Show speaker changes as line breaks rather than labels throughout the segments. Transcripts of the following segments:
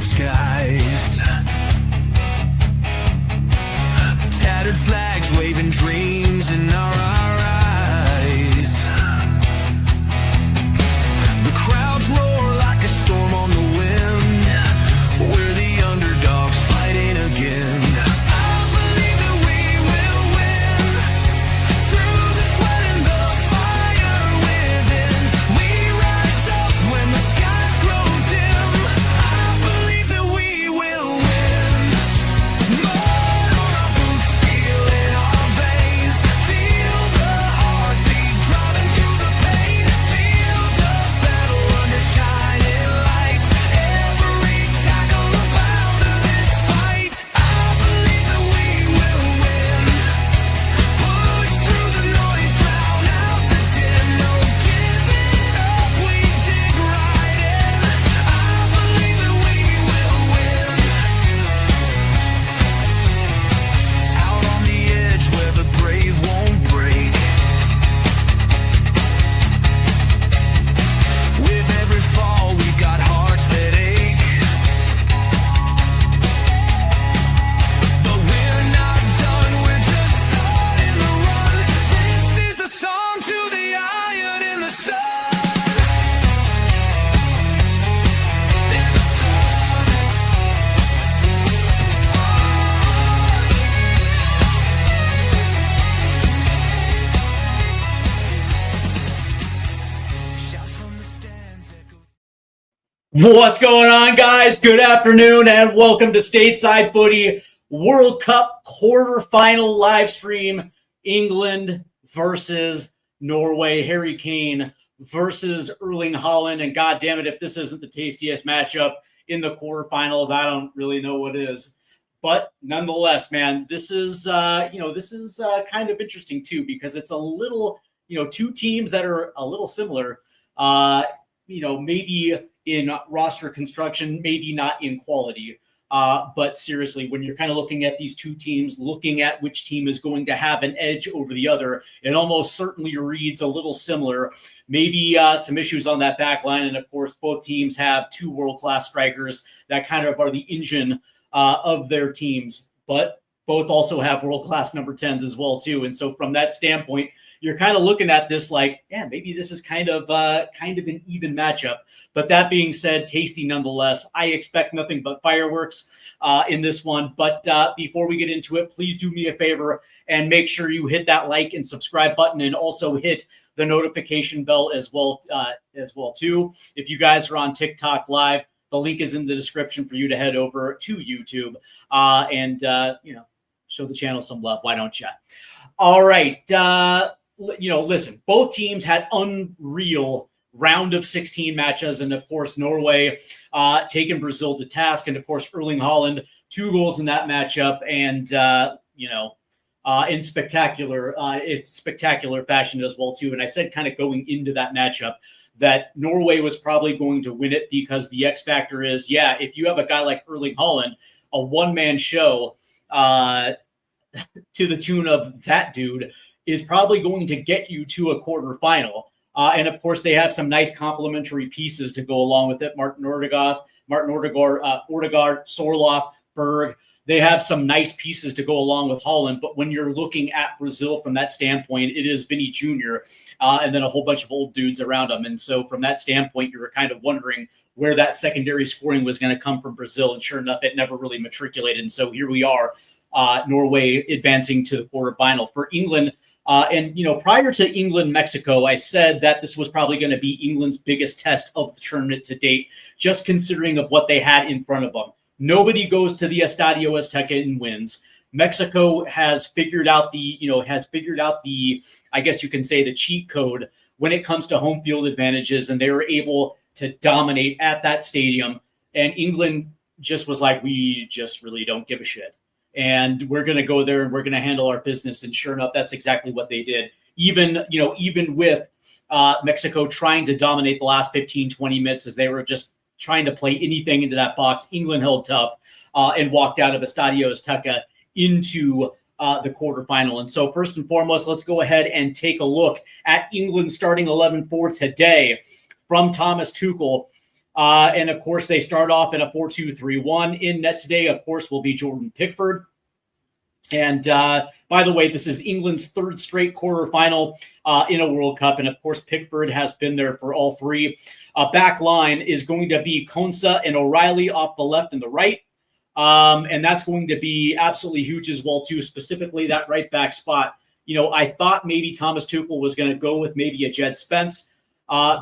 skies. Tattered flags waving dreams in our eyes. The crowds roar like a storm on the wind. We're the underdogs fighting again.
What's going on, guys? Good afternoon and welcome to Stateside Footy World Cup quarterfinal live stream. England versus Norway. Harry Kane versus Erling Haaland. And God damn it, if this isn't the tastiest matchup in the quarterfinals, I don't really know what is. But nonetheless, man, this is kind of interesting too, because it's a little, two teams that are a little similar. Maybe in roster construction, maybe not in quality. But seriously, when you're kind of looking at these two teams, looking at which team is going to have an edge over the other, it almost certainly reads a little similar. Maybe some issues on that back line. And of course, both teams have two world-class strikers that kind of are the engine of their teams. But both also have world-class number 10s as well, too. And so from that standpoint, you're kind of looking at this like, yeah, maybe this is kind of an even matchup. But that being said, tasty nonetheless. I expect nothing but fireworks in this one. But before we get into it, please do me a favor and make sure you hit that like and subscribe button, and also hit the notification bell as well too. If you guys are on TikTok Live, the link is in the description for you to head over to YouTube and show the channel some love. Why don't you? All right. Listen, both teams had unreal round of 16 matches. And of course, Norway taking Brazil to task. And of course, Erling Haaland, 2 goals in that matchup. And, in spectacular fashion as well, too. And I said kind of going into that matchup that Norway was probably going to win it, because the X factor is, if you have a guy like Erling Haaland, a one-man show to the tune of that dude is probably going to get you to a quarterfinal. And of course, they have some nice complementary pieces to go along with it. Martin Odegaard, Sorloth, Berg. They have some nice pieces to go along with Haaland. But when you're looking at Brazil from that standpoint, it is Vinny Jr. And then a whole bunch of old dudes around him. And so from that standpoint, you were kind of wondering where that secondary scoring was going to come from Brazil. And sure enough, it never really matriculated. And so here we are, Norway advancing to the quarterfinal. For England, prior to England-Mexico, I said that this was probably going to be England's biggest test of the tournament to date, just considering of what they had in front of them. Nobody goes to the Estadio Azteca and wins. Mexico has figured out the, I guess you can say, the cheat code when it comes to home field advantages, and they were able to dominate at that stadium. And England just was like, we just really don't give a shit. And we're going to go there and we're going to handle our business. And sure enough, that's exactly what they did. Even with Mexico trying to dominate the last 15, 20 minutes as they were just trying to play anything into that box, England held tough and walked out of Estadio Azteca into the quarterfinal. And so first and foremost, let's go ahead and take a look at England's starting 11 for today from Thomas Tuchel. And of course, they start off in a 4-2-3-1. In net today, of course, will be Jordan Pickford. And by the way, this is England's third straight quarterfinal in a World Cup. And of course, Pickford has been there for all three. Back line is going to be Konsa and O'Reilly off the left and the right. And that's going to be absolutely huge as well, too, specifically that right back spot. I thought maybe Thomas Tuchel was going to go with maybe a Jed Spence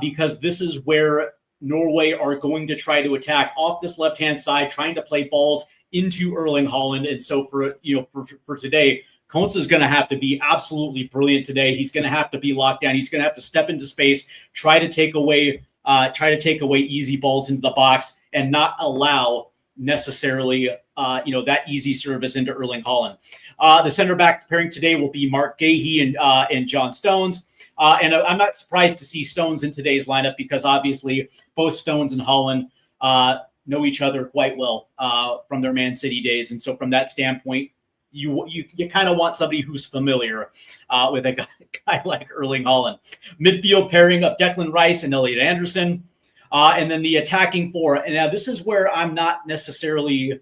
because this is where Norway are going to try to attack off this left-hand side, trying to play balls into Erling Haaland. And so for today, Konsa is going to have to be absolutely brilliant today. He's going to have to be locked down. He's going to have to step into space, try to take away easy balls into the box and not allow necessarily that easy service into Erling Haaland. The center back pairing today will be Mark Gahey and John Stones. And I'm not surprised to see Stones in today's lineup because obviously both Stones and Haaland know each other quite well from their Man City days. And so from that standpoint, you kind of want somebody who's familiar with a guy like Erling Haaland. Midfield pairing of Declan Rice and Elliot Anderson. And then the attacking four. And now this is where I'm not necessarily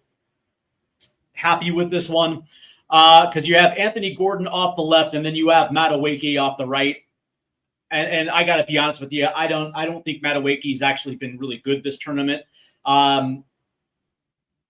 happy with this one because you have Anthony Gordon off the left and then you have Madueke off the right. And I got to be honest with you, I don't think Madueke's actually been really good this tournament. I'm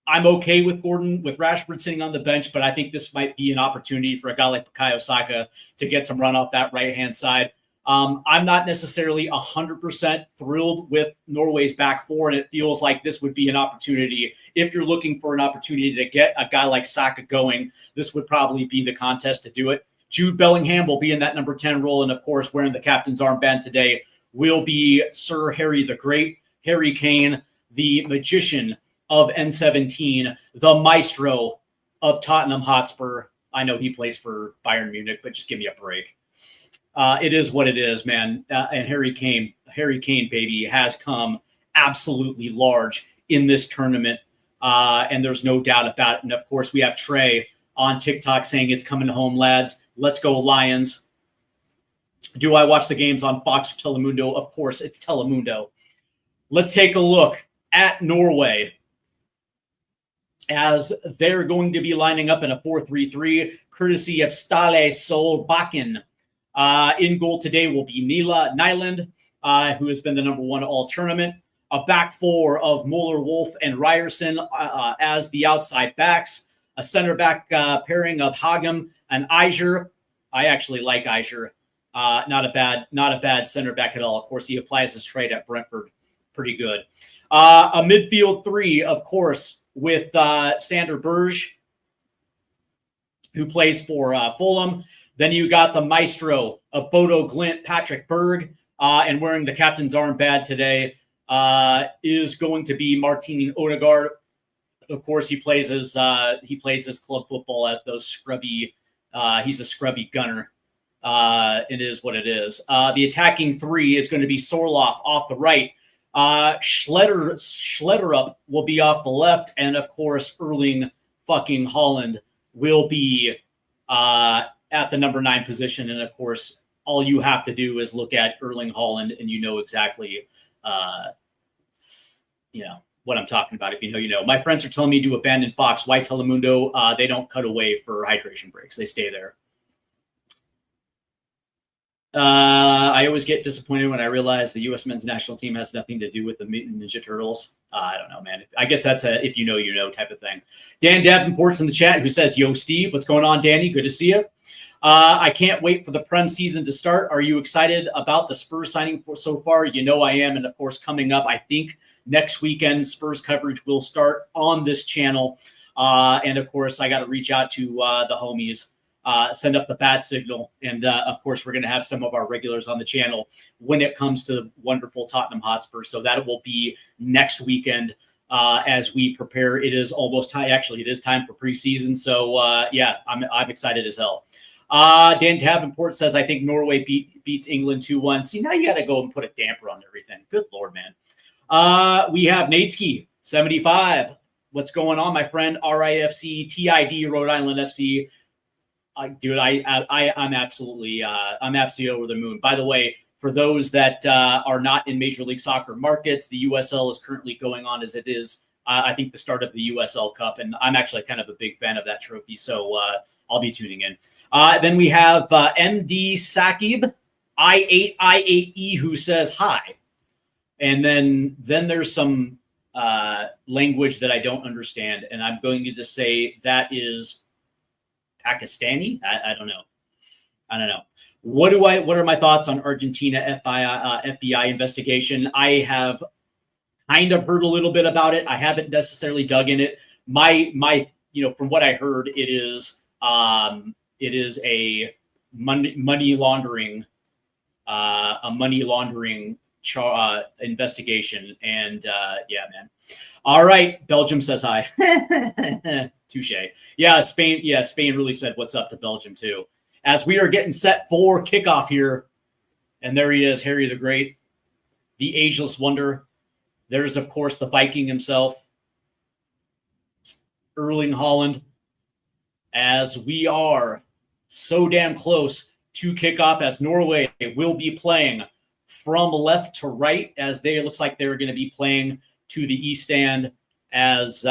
okay with Gordon, with Rashford sitting on the bench, but I think this might be an opportunity for a guy like Bukayo Saka to get some run off that right-hand side. I'm not necessarily 100% thrilled with Norway's back four, and it feels like this would be an opportunity. If you're looking for an opportunity to get a guy like Saka going, this would probably be the contest to do it. Jude Bellingham will be in that number 10 role, and of course, wearing the captain's armband today will be Sir Harry the Great, Harry Kane, the magician of N17, the maestro of Tottenham Hotspur. I know he plays for Bayern Munich, but just give me a break. It is what it is, man. And Harry Kane, baby, has come absolutely large in this tournament, and there's no doubt about it. And of course, we have Trey on TikTok saying it's coming home, lads. Let's go Lions. Do I watch the games on Fox or Telemundo? Of course, it's Telemundo. Let's take a look at Norway as they're going to be lining up in a 4-3-3, courtesy of Ståle Solbakken. In goal today will be Nila Nyland, who has been the number one all tournament. A back four of Muller, Wolf, and Ryerson as the outside backs. A center back pairing of Hagem and Eiser. I actually like Eiser. Not a bad center back at all. Of course, he applies his trade at Brentford. Pretty good. A midfield three, of course, with Sander Berge, who plays for Fulham. Then you got the maestro of Bodo Glint, Patrick Berg, and wearing the captain's armband today is going to be Martin Odegaard. Of course, he plays his club football at those scrubby. He's a scrubby gunner. It is what it is. The attacking three is going to be Sorloth off the right. Schlederup will be off the left, and of course, Erling fucking Haaland will be at the number 9 position. And of course, all you have to do is look at Erling Haaland, and you know exactly, what I'm talking about. If you know, you know. My friends are telling me to abandon Fox. Why Telemundo? They don't cut away for hydration breaks. They stay there. I always get disappointed when I realize the U.S. men's national team has nothing to do with the Mutant Ninja Turtles. I don't know, man. I guess that's a if you know, you know type of thing. Dan Davenport's in the chat who says, yo, Steve, what's going on, Danny? Good to see you. I can't wait for the Prem season to start. Are you excited about the Spurs signing so far? You know I am. And, of course, coming up, I think next weekend, Spurs coverage will start on this channel. And, of course, I got to reach out to the homies. Send up the bat signal. And, of course, we're going to have some of our regulars on the channel when it comes to the wonderful Tottenham Hotspur. So that will be next weekend as we prepare. It is almost time. Actually, it is time for preseason. So, I'm excited as hell. Dan Davenport says, I think Norway beats England 2-1. See, now you got to go and put a damper on everything. Good Lord, man. We have Natesky, 75. What's going on, my friend? RIFC, TID, Rhode Island FC. Dude, I'm absolutely over the moon. By the way, For those that are not in Major League Soccer markets, the USL is currently going on as it is, I think, the start of the USL Cup. And I'm actually kind of a big fan of that trophy, so I'll be tuning in. Then we have MD Sakib, I8E, who says hi. And then there's some language that I don't understand, and I'm going to just say that is Pakistani. I don't know. What are my thoughts on Argentina FBI investigation? I have kind of heard a little bit about it. I haven't necessarily dug in it. My from what I heard, it is a money laundering investigation. And yeah, man. All right, Belgium says hi. Touche. Yeah, Spain really said what's up to Belgium too. As we are getting set for kickoff here, and there he is, Harry the Great, the ageless wonder. There's, of course, the Viking himself, Erling Haaland, as we are so damn close to kickoff, as Norway will be playing from left to right, as they looks like they're going to be playing to the east stand, as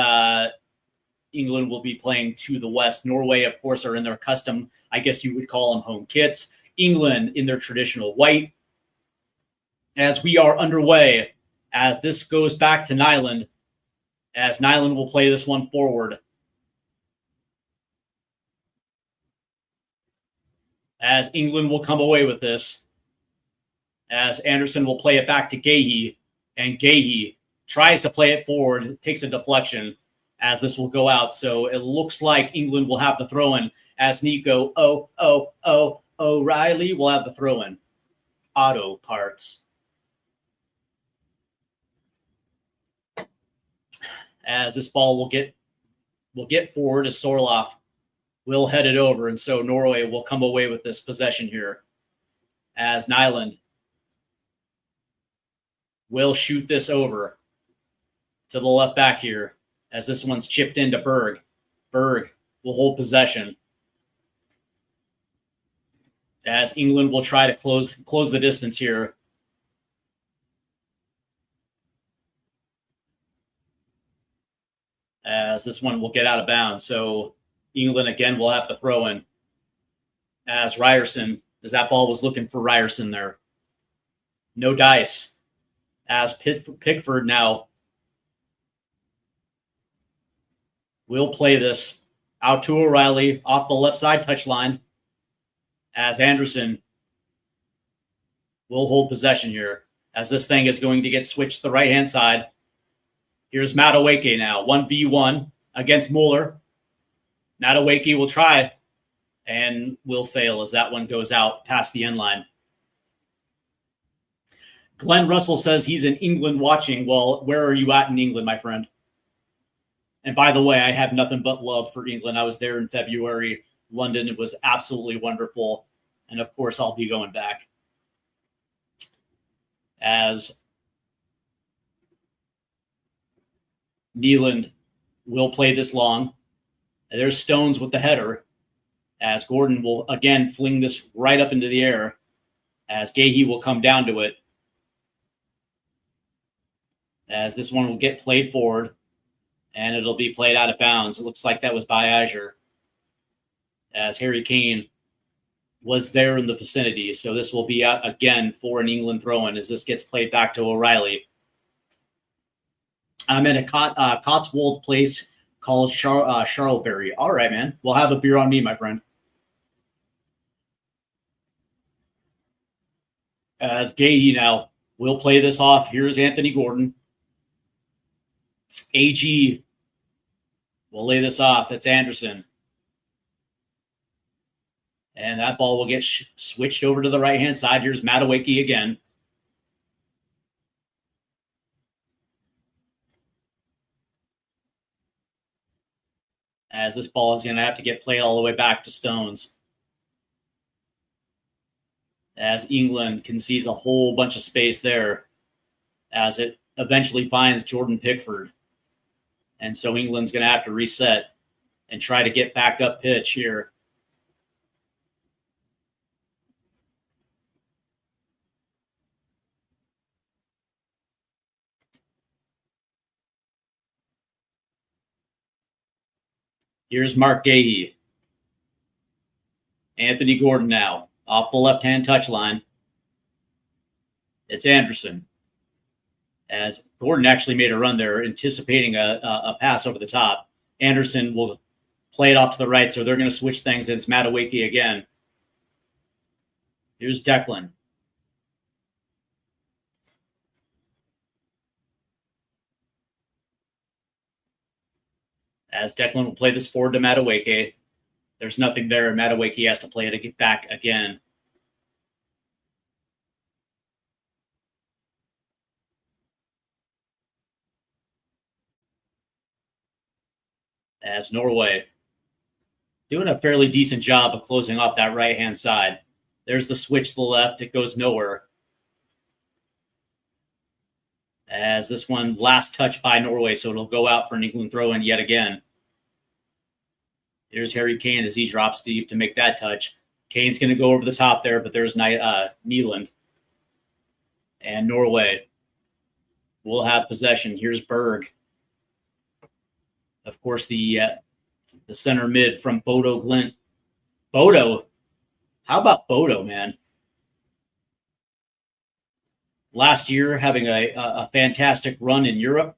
England will be playing to the west. Norway, of course, are in their custom, I guess you would call them, home kits. England in their traditional white. As we are underway, as this goes back to Nyland, as Nyland will play this one forward. As England will come away with this. As Anderson will play it back to Gahey, and Gahey tries to play it forward, takes a deflection, as this will go out. So it looks like England will have the throw-in, as Nico O'Reilly will have the throw-in. Auto parts. As this ball will get forward, as Sorloth will head it over, and so Norway will come away with this possession here. As Nyland will shoot this over to the left back here, as this one's chipped into Berg. Berg will hold possession, as England will try to close the distance here. As this one will get out of bounds. So England again will have to throw in, as Ryerson, as that ball was looking for Ryerson there. No dice. As Pickford now will play this out to O'Reilly off the left side touchline, as Anderson will hold possession here, as this thing is going to get switched to the right-hand side. Here's Madueke now, 1v1 against Mueller. Madueke will try and will fail, as that one goes out past the end line. Glenn Russell says he's in England watching. Well, where are you at in England, my friend? And by the way, I have nothing but love for England. I was there in February, London. It was absolutely wonderful. And of course, I'll be going back. As Neeland will play this long. There's Stones with the header, as Gordon will again fling this right up into the air, as Gahey will come down to it. As this one will get played forward, and it'll be played out of bounds. It looks like that was by Azure, as Harry Kane was there in the vicinity. So this will be out again for an England throw-in, as this gets played back to O'Reilly. I'm in a Cotswold place called Charlebury. All right, man. We'll have a beer on me, my friend. As Gahey now will play this off. Here's Anthony Gordon. AG will lay this off. That's Anderson. And that ball will get switched over to the right-hand side. Here's Madueke again. As this ball is going to have to get played all the way back to Stones. As England concedes a whole bunch of space there, as it eventually finds Jordan Pickford. And so England's going to have to reset and try to get back up pitch here. Here's Mark Gahey. Anthony Gordon now off the left-hand touchline. It's Anderson. As Gordon actually made a run there, anticipating a pass over the top. Anderson will play it off to the right, so they're going to switch things, and it's Madueke again. Here's Declan. As Declan will play this forward to Madueke. There's nothing there, and Madueke has to play it to get back again. As Norway doing a fairly decent job of closing off that right-hand side. There's the switch to the left. It goes nowhere. As this one last touch by Norway, so it'll go out for an England throw-in yet again. Here's Harry Kane as he drops deep to make that touch. Kane's going to go over the top there, but there's Nyland. And Norway will have possession. Here's Berg. Of course, the center mid from Bodo Glint. Bodo? How about Bodo, man? Last year, having a fantastic run in Europe.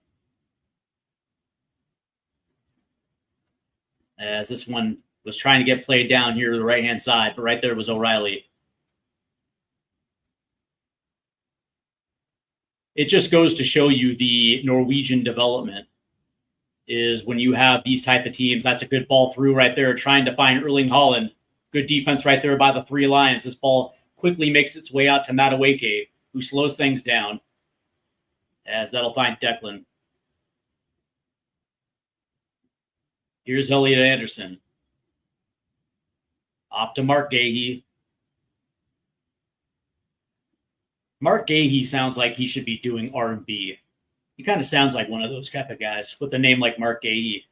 As this one was trying to get played down here to the right-hand side, but right there was O'Reilly. It just goes to show you the Norwegian development is when you have these type of teams. That's a good ball through right there, trying to find Erling Haaland. Good defense right there by the three lines. This ball quickly makes its way out to Madueke, who slows things down, as that'll find Declan. Here's Elliot Anderson. Off to Mark Gahey. Mark Gahey sounds like he should be doing R&B. He kind of sounds like one of those type of guys with a name like Mark Gahey.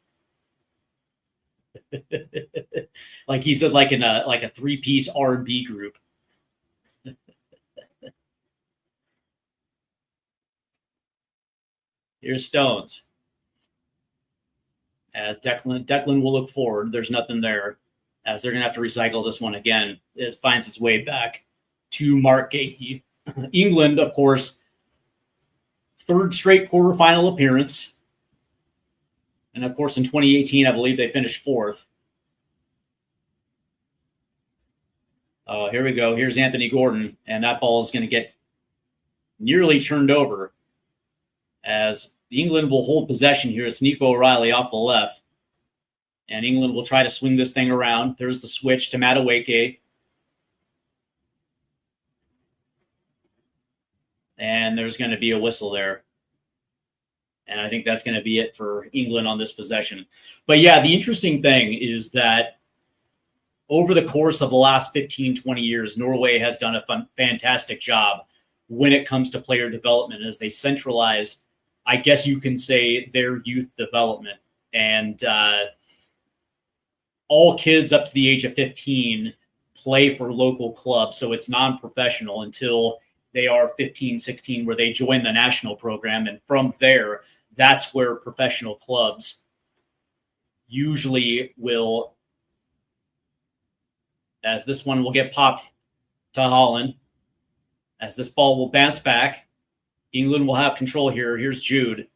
Like he's like in a three-piece R&B group. Here's Stones. As Declan will look forward. There's nothing there. As they're going to have to recycle this one again. It finds its way back to Mark Gahey. England, of course, third straight quarterfinal appearance. And, of course, in 2018, I believe they finished fourth. Here we go. Here's Anthony Gordon. And that ball is going to get nearly turned over. As England will hold possession here. It's Nico O'Reilly off the left. And England will try to swing this thing around. There's the switch to Madueke. And there's going to be a whistle there. And I think that's going to be it for England on this possession. But yeah, the interesting thing is that over the course of the last 15, 20 years, Norway has done a fantastic job when it comes to player development as they centralized, I guess you can say, their youth development. And all kids up to the age of 15 play for local clubs. So it's non-professional until they are 15, 16, where they join the national program. And from there, that's where professional clubs usually will, as this one will get popped to Haaland, as this ball will bounce back. England will have control here. Here's Jude.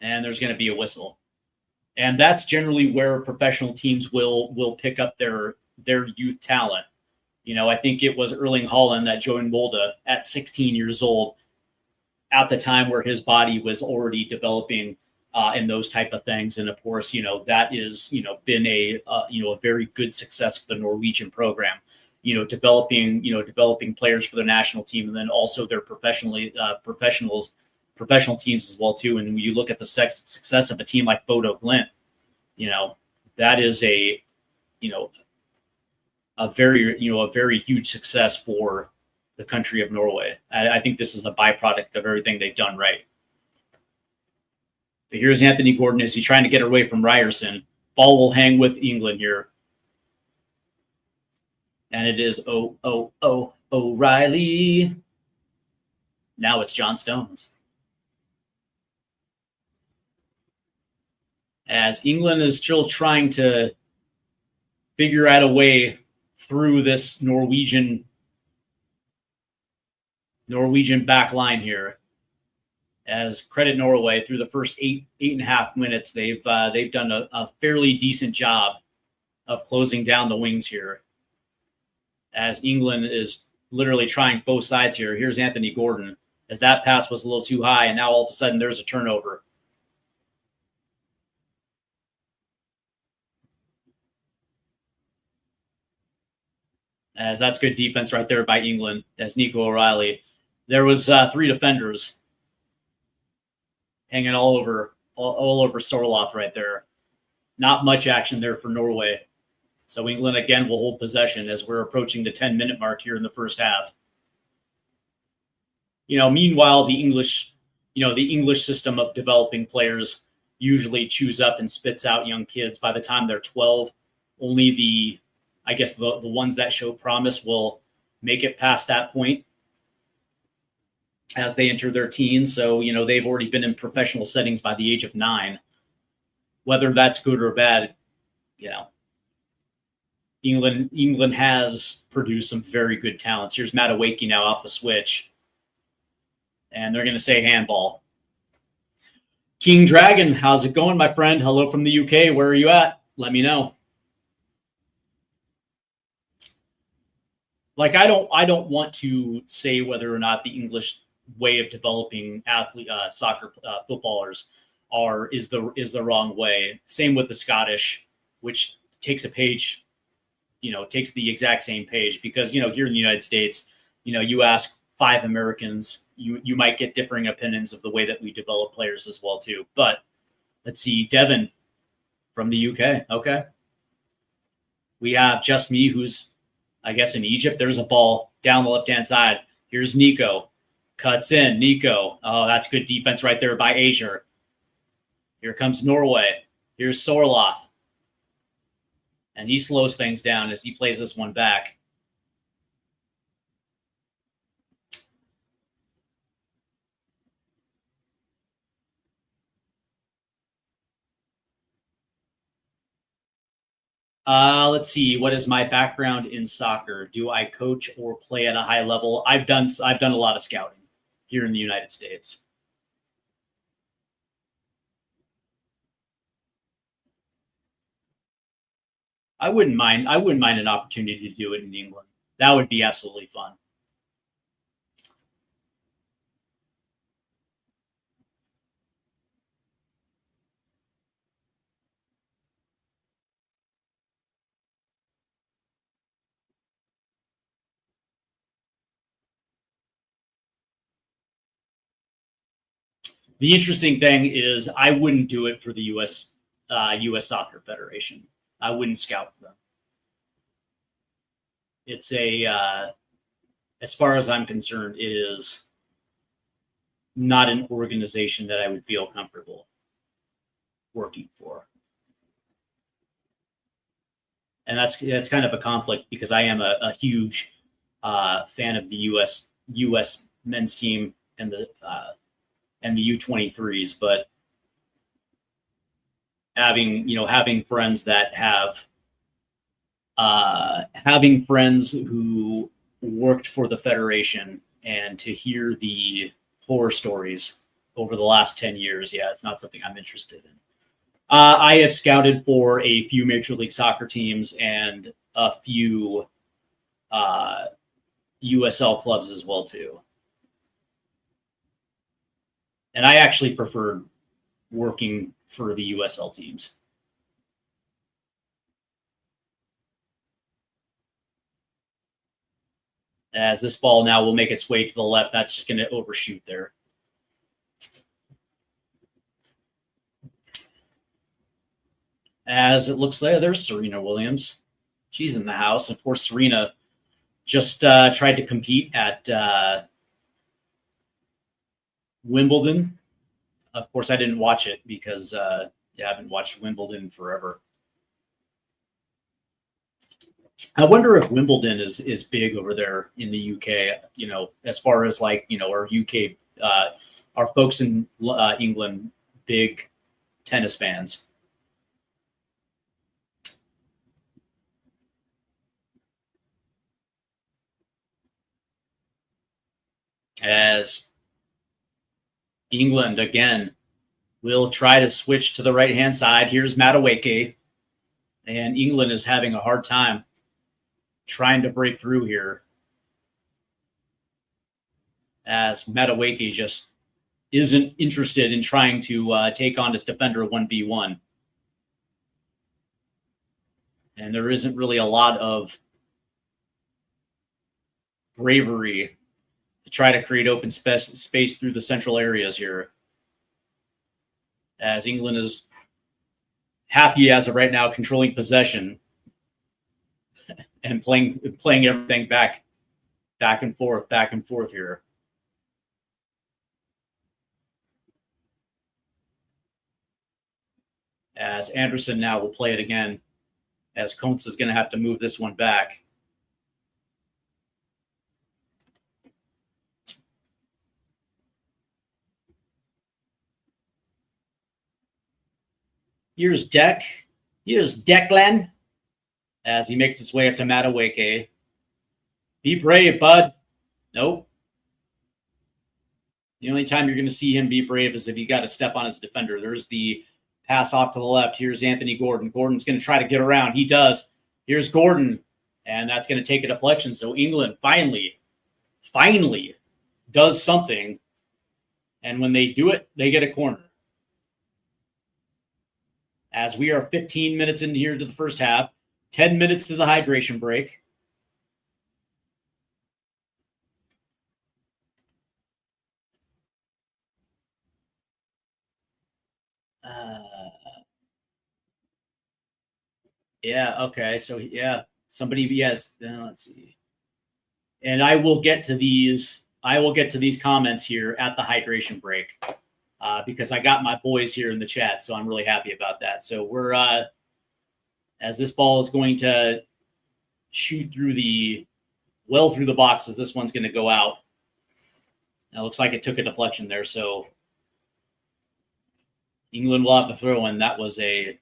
And there's going to be a whistle. And that's generally where professional teams will pick up their youth talent. You know, I think it was Erling Haaland that joined Molde at 16 years old at the time where his body was already developing and those type of things. And of course, that is, been a very good success for the Norwegian program, developing players for the national team and then also their professional teams as well too. And when you look at the success of a team like Bodo Glint, that is a very huge success for the country of Norway. I think this is a byproduct of everything they've done right. But here's Anthony Gordon as he's trying to get away from Ryerson. Ball will hang with England here. And it is O'Reilly. Now it's John Stones. as England is still trying to figure out a way through this Norwegian back line here. As credit Norway, through the first eight and a half minutes, they've done a fairly decent job of closing down the wings here. As England is literally trying both sides here. Here's Anthony Gordon, as that pass was a little too high, and now all of a sudden there's a turnover. As that's good defense right there by England, as Nico O'Reilly. There was 3 defenders hanging all over Sorloth right there. Not much action there for Norway. So England again will hold possession as we're approaching the 10-minute mark here in the first half. Meanwhile, the English system of developing players usually chews up and spits out young kids by the time they're 12. Only the ones that show promise will make it past that point as they enter their teens. So, they've already been in professional settings by the age of 9. Whether that's good or bad, England has produced some very good talents. Here's Mattawaki now off the switch. And they're going to say handball. King Dragon, how's it going, my friend? Hello from the UK. Where are you at? Let me know. Like, I don't want to say whether or not the English way of developing soccer footballers is the wrong way. Same with the Scottish, which takes takes the exact same page, because here in the United States, you ask 5 Americans, you might get differing opinions of the way that we develop players as well too. But let's see, Devin from the UK. Okay, we have Just Me, who's I guess in Egypt. There's a ball down the left-hand side. Here's Nico. Cuts in. Nico. Oh, that's good defense right there by Azure. Here comes Norway. Here's Sorloth. And he slows things down as he plays this one back. Let's see. What is my background in soccer? Do I coach or play at a high level? I've done a lot of scouting here in the United States. I wouldn't mind an opportunity to do it in England. That would be absolutely fun. The interesting thing is I wouldn't do it for the U.S. Soccer Federation. I wouldn't scout them. It's as far as I'm concerned, it is not an organization that I would feel comfortable working for. And that's kind of a conflict, because I am a huge fan of the U.S. men's team and the U23s, but having friends that having friends who worked for the Federation, and to hear the horror stories over the last 10 years, it's not something I'm interested in. I have scouted for a few Major League Soccer teams and a few USL clubs as well too. And I actually preferred working for the USL teams. As this ball now will make its way to the left, that's just going to overshoot there. As it looks like there's Serena Williams. She's in the house. Of course, Serena just tried to compete at Wimbledon. Of course, I didn't watch it because I haven't watched Wimbledon forever. I wonder if Wimbledon is big over there in the UK, as far as our UK, our folks in England, big tennis fans. as England again will try to switch to the right-hand side. Here's Madueke, and England is having a hard time trying to break through here, as Madueke just isn't interested in trying to take on this defender 1v1. And there isn't really a lot of bravery to try to create open space through the central areas here, as England is happy as of right now controlling possession and playing everything back and forth here. As Anderson now will play it again, as Kuntz is going to have to move this one back. Here's Declan, as he makes his way up to Madueke. Be brave, bud. Nope. The only time you're going to see him be brave is if you got to step on his defender. There's the pass off to the left. Here's Anthony Gordon. Gordon's going to try to get around. He does. Here's Gordon, and that's going to take a deflection. So England finally does something, and when they do it, they get a corner. As we are 15 minutes into here to the first half, 10 minutes to the hydration break. Yeah, okay. So, yeah, somebody, yes. Let's see. And I will get to these comments here at the hydration break because I got my boys here in the chat, so I'm really happy about that. So we're, as this ball is going to shoot through the boxes, this one's going to go out. It looks like it took a deflection there, so England will have the throw in. That was not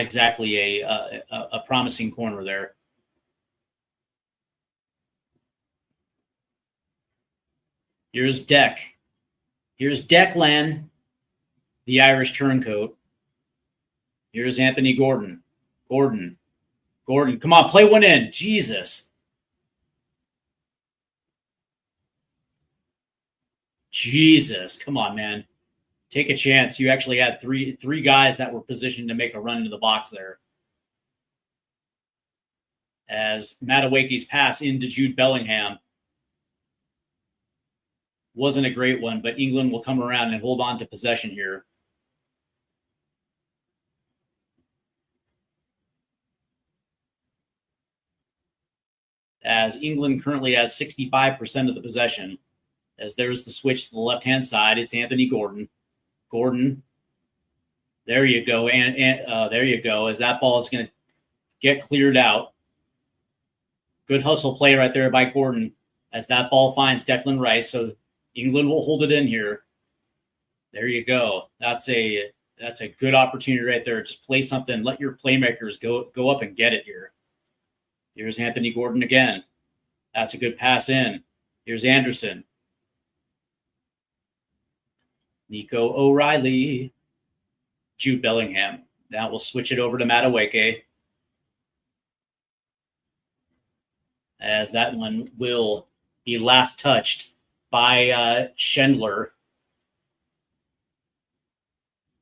exactly a promising corner there. Here's Declan, the Irish turncoat. Here's Anthony Gordon. Gordon. Come on, play one in. Jesus. Come on, man. Take a chance. You actually had three guys that were positioned to make a run into the box there. As Madueke's pass into Jude Bellingham wasn't a great one, but England will come around and hold on to possession here. As England currently has 65% of the possession. As there's the switch to the left-hand side, it's Anthony Gordon. There you go. And there you go. As that ball is going to get cleared out. Good hustle play right there by Gordon as that ball finds Declan Rice. So England will hold it in here. There you go. That's a good opportunity right there. Just play something. Let your playmakers go up and get it here. Here's Anthony Gordon again. That's a good pass in. Here's Anderson. Nico O'Reilly. Jude Bellingham. Now we'll switch it over to Madueke. As that one will be last touched by Schindler.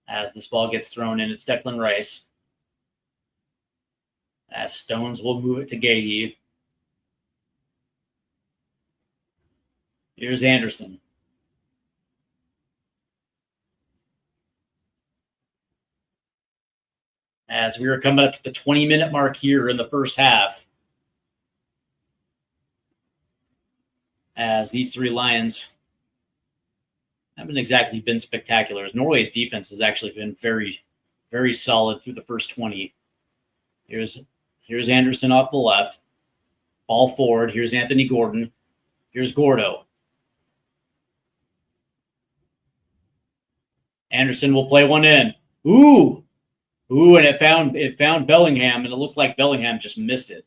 As this ball gets thrown in, it's Declan Rice. As Stones will move it to Gahey. Here's Anderson. As we are coming up to the 20-minute mark here in the first half. As these three Lions haven't exactly been spectacular. Norway's defense has actually been very, very solid through the first 20. Here's Anderson off the left. Ball forward. Here's Anthony Gordon. Here's Gordo. Anderson will play one in. Ooh, and it found Bellingham, and it looked like Bellingham just missed it.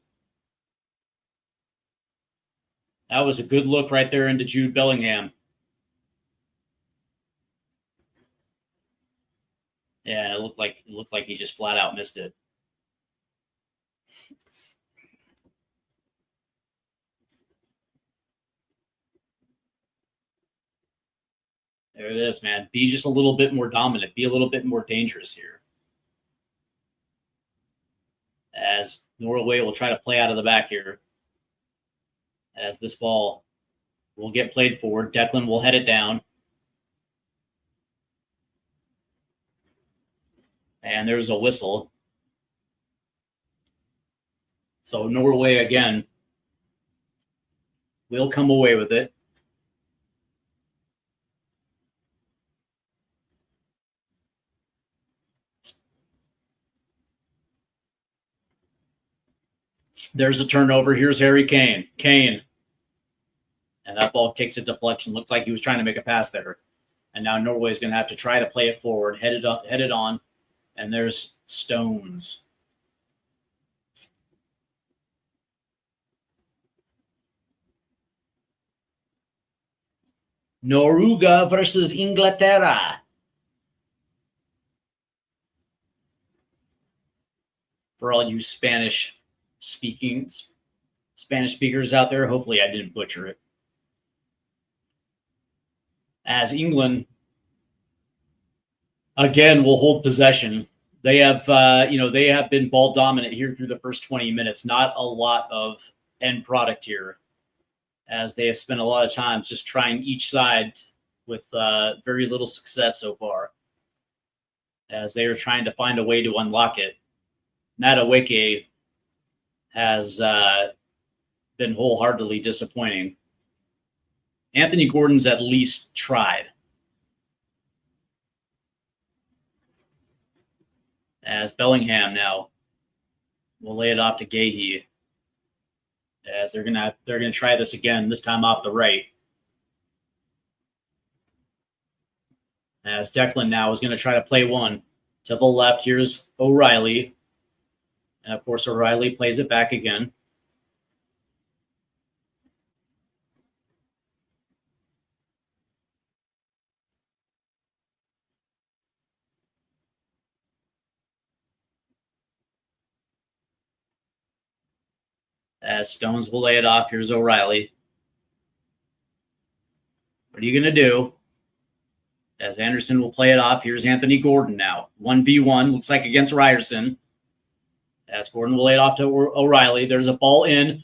That was a good look right there into Jude Bellingham. Yeah, it looked like he just flat out missed it. There it is, man. Be just a little bit more dominant. Be a little bit more dangerous here. As Norway will try to play out of the back here. As this ball will get played forward. Declan will head it down. And there's a whistle. So Norway again will come away with it. There's a turnover. Here's Harry Kane. Kane. And that ball takes a deflection. Looks like he was trying to make a pass there. And now Norway's going to have to try to play it forward. Head it on. And there's Stones. Noruega versus Inglaterra. For all you Spanish speakers out there, hopefully I didn't butcher it. As England again will hold possession. They have they have been ball dominant here through the first 20 minutes. Not a lot of end product here, as they have spent a lot of time just trying each side with very little success so far, as they are trying to find a way to unlock it. Madueke has been wholeheartedly disappointing. Anthony Gordon's at least tried. As Bellingham now will lay it off to Gahey. As they're gonna try this again, this time off the right. As Declan now is gonna try to play one to the left. Here's O'Reilly. And of course O'Reilly plays it back again. As Stones will lay it off. Here's O'Reilly. What are you going to do? As Anderson will play it off. Here's Anthony Gordon now. 1v1. Looks like against Ryerson. As Gordon will lay it off to O'Reilly. There's a ball in.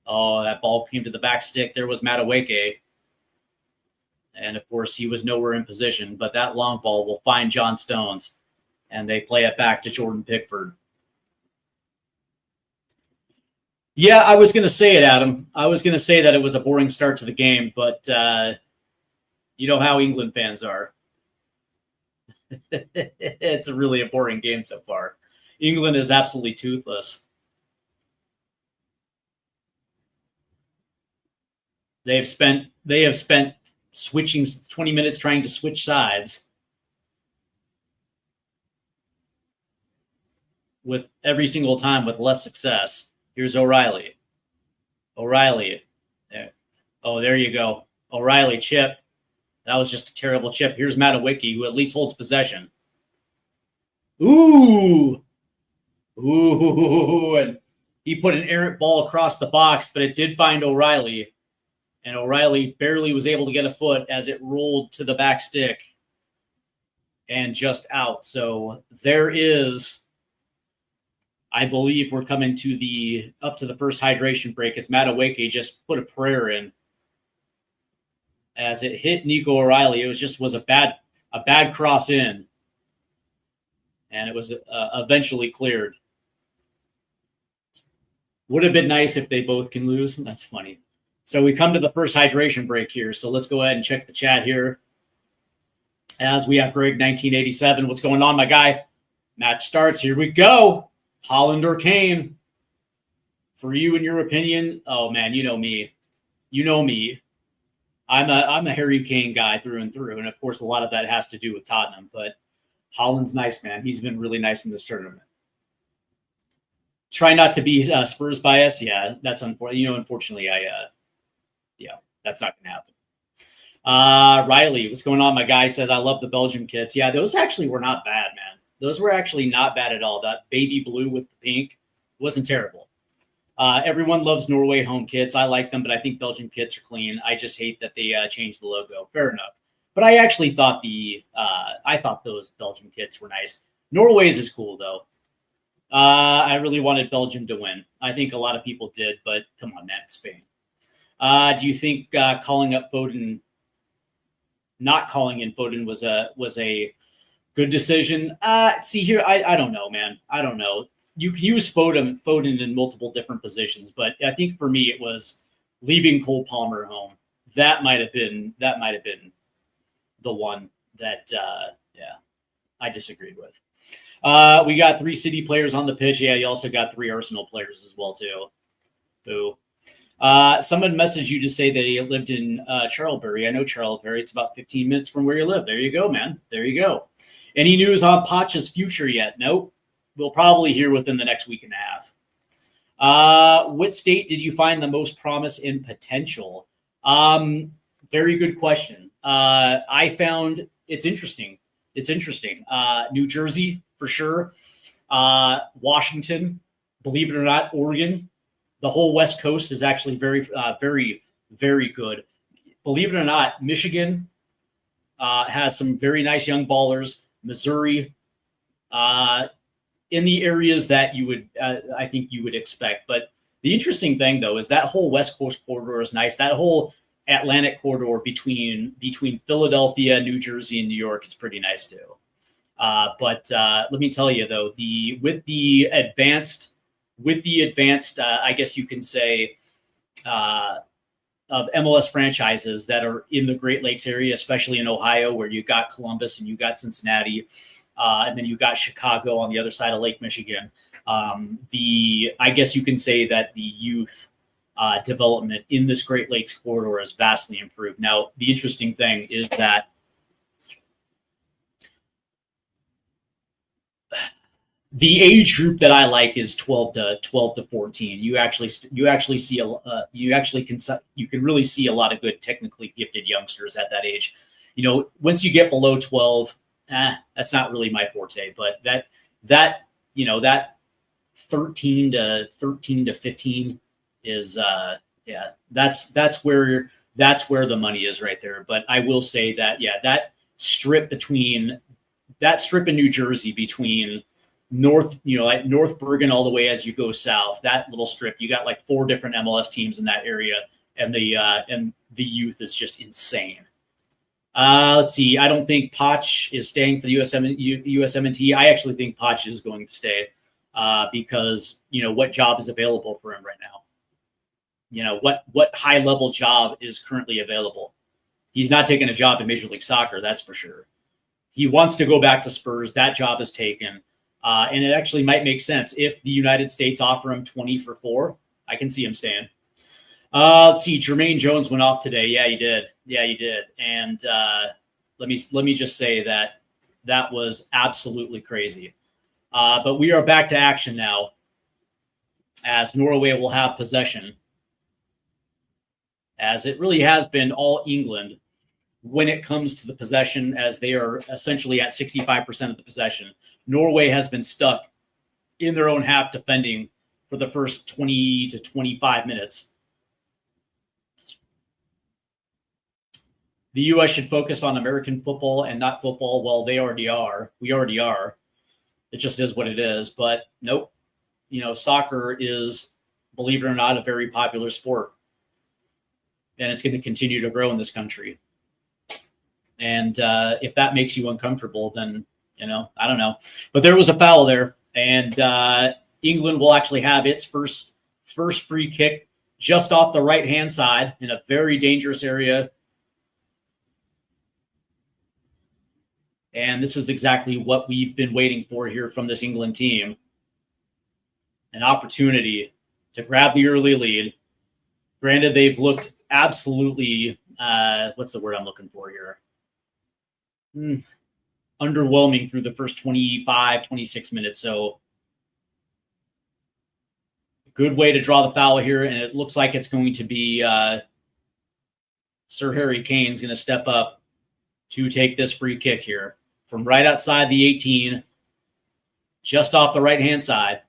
Oh, that ball came to the back stick. There was Madueke. And, of course, he was nowhere in position. But that long ball will find John Stones. And they play it back to Jordan Pickford. Yeah, I was going to say it, Adam. I was going to say that it was a boring start to the game, but you know how England fans are. It's really a boring game so far. England is absolutely toothless. They have spent switching 20 minutes trying to switch sides with every single time with less success. Here's O'Reilly. O'Reilly. There. Oh, there you go. O'Reilly chip. That was just a terrible chip. Here's Madueke, who at least holds possession. Ooh. And he put an errant ball across the box, but it did find O'Reilly. And O'Reilly barely was able to get a foot as it rolled to the back stick and just out. So there is... I believe we're coming to up to the first hydration break as Madueke just put a prayer in. As it hit Nico O'Reilly, it was a bad cross in. And it was eventually cleared. Would have been nice if they both can lose. That's funny. So we come to the first hydration break here. So let's go ahead and check the chat here. As we have Greg 1987. What's going on, my guy? Match starts. Here we go. Haaland or Kane? For you, in your opinion? Oh man, you know me. You know me. I'm a Harry Kane guy through and through, and of course, a lot of that has to do with Tottenham. But Haaland's nice, man. He's been really nice in this tournament. Try not to be Spurs biased. Yeah, that's unfortunate. Unfortunately, That's not going to happen. Riley, what's going on? My guy says, I love the Belgium kits. Yeah, those actually were not bad, man. Those were actually not bad at all. That baby blue with the pink wasn't terrible. Everyone loves Norway home kits. I like them, but I think Belgium kits are clean. I just hate that they changed the logo. Fair enough. But I actually thought I thought those Belgium kits were nice. Norway's is cool, though. I really wanted Belgium to win. I think a lot of people did, but come on, man, it's Spain. Do you think calling up Foden, not calling in Foden was a good decision? See here, I don't know, man. I don't know. You can use Foden in multiple different positions, but I think for me it was leaving Cole Palmer home. That might have been the one that I disagreed with. We got 3 City players on the pitch. Yeah, you also got 3 Arsenal players as well too. Boo. Someone messaged you to say they lived in Charlbury. I know Charlbury. It's about 15 minutes from where you live. There you go, man. There you go. Any news on Poch's future yet? Nope. We'll probably hear within the next week and a half. What state did you find the most promise and potential? Very good question. I found it's interesting. New Jersey, for sure. Washington, believe it or not, Oregon. The whole West Coast is actually very, very good. Believe it or not, Michigan has some very nice young ballers. Missouri, in the areas that you would, I think you would expect. But the interesting thing, though, is that whole West Coast corridor is nice. That whole Atlantic corridor between Philadelphia, New Jersey, and New York is pretty nice too. But let me tell you, though, with the advanced, I guess you can say, of MLS franchises that are in the Great Lakes area, especially in Ohio, where you got Columbus and you got Cincinnati, and then you got Chicago on the other side of Lake Michigan. I guess you can say that the youth development in this Great Lakes corridor is vastly improved. Now, the interesting thing is that the age group that I like is 12 to 14. You can really see a lot of good technically gifted youngsters at that age. You know, once you get below 12, that's not really my forte. But that 13 to 15 is that's where the money is right there. But I will say that that strip in New Jersey between North Bergen all the way as you go south, that little strip, you got like 4 different MLS teams in that area, and the youth is just insane. Let's see. I don't think Poch is staying for the USMNT. I actually think Poch is going to stay because what job is available for him right now? What high level job is currently available? He's not taking a job in Major League Soccer, that's for sure. He wants to go back to Spurs. That job is taken. And it actually might make sense if the United States offer him 20 for 4. I can see him staying. Let's see. Jermaine Jones went off today. Yeah, he did. And let me just say that was absolutely crazy. But we are back to action now, as Norway will have possession, as it really has been all England when it comes to the possession, as they are essentially at 65% of the possession. Norway has been stuck in their own half defending for the first 20 to 25 minutes. The U.S. should focus on American football and not football. Well, they already are. We already are. It just is what it is. But nope. Soccer is, believe it or not, a very popular sport. And it's going to continue to grow in this country. And if that makes you uncomfortable, then I don't know. But there was a foul there, and England will actually have its first free kick just off the right-hand side in a very dangerous area. And this is exactly what we've been waiting for here from this England team. An opportunity to grab the early lead. Granted, they've looked absolutely, what's the word I'm looking for here? Underwhelming through the first 25, 26 minutes. So good way to draw the foul here. And it looks like it's going to be Sir Harry Kane's going to step up to take this free kick here from right outside the 18, just off the right-hand side.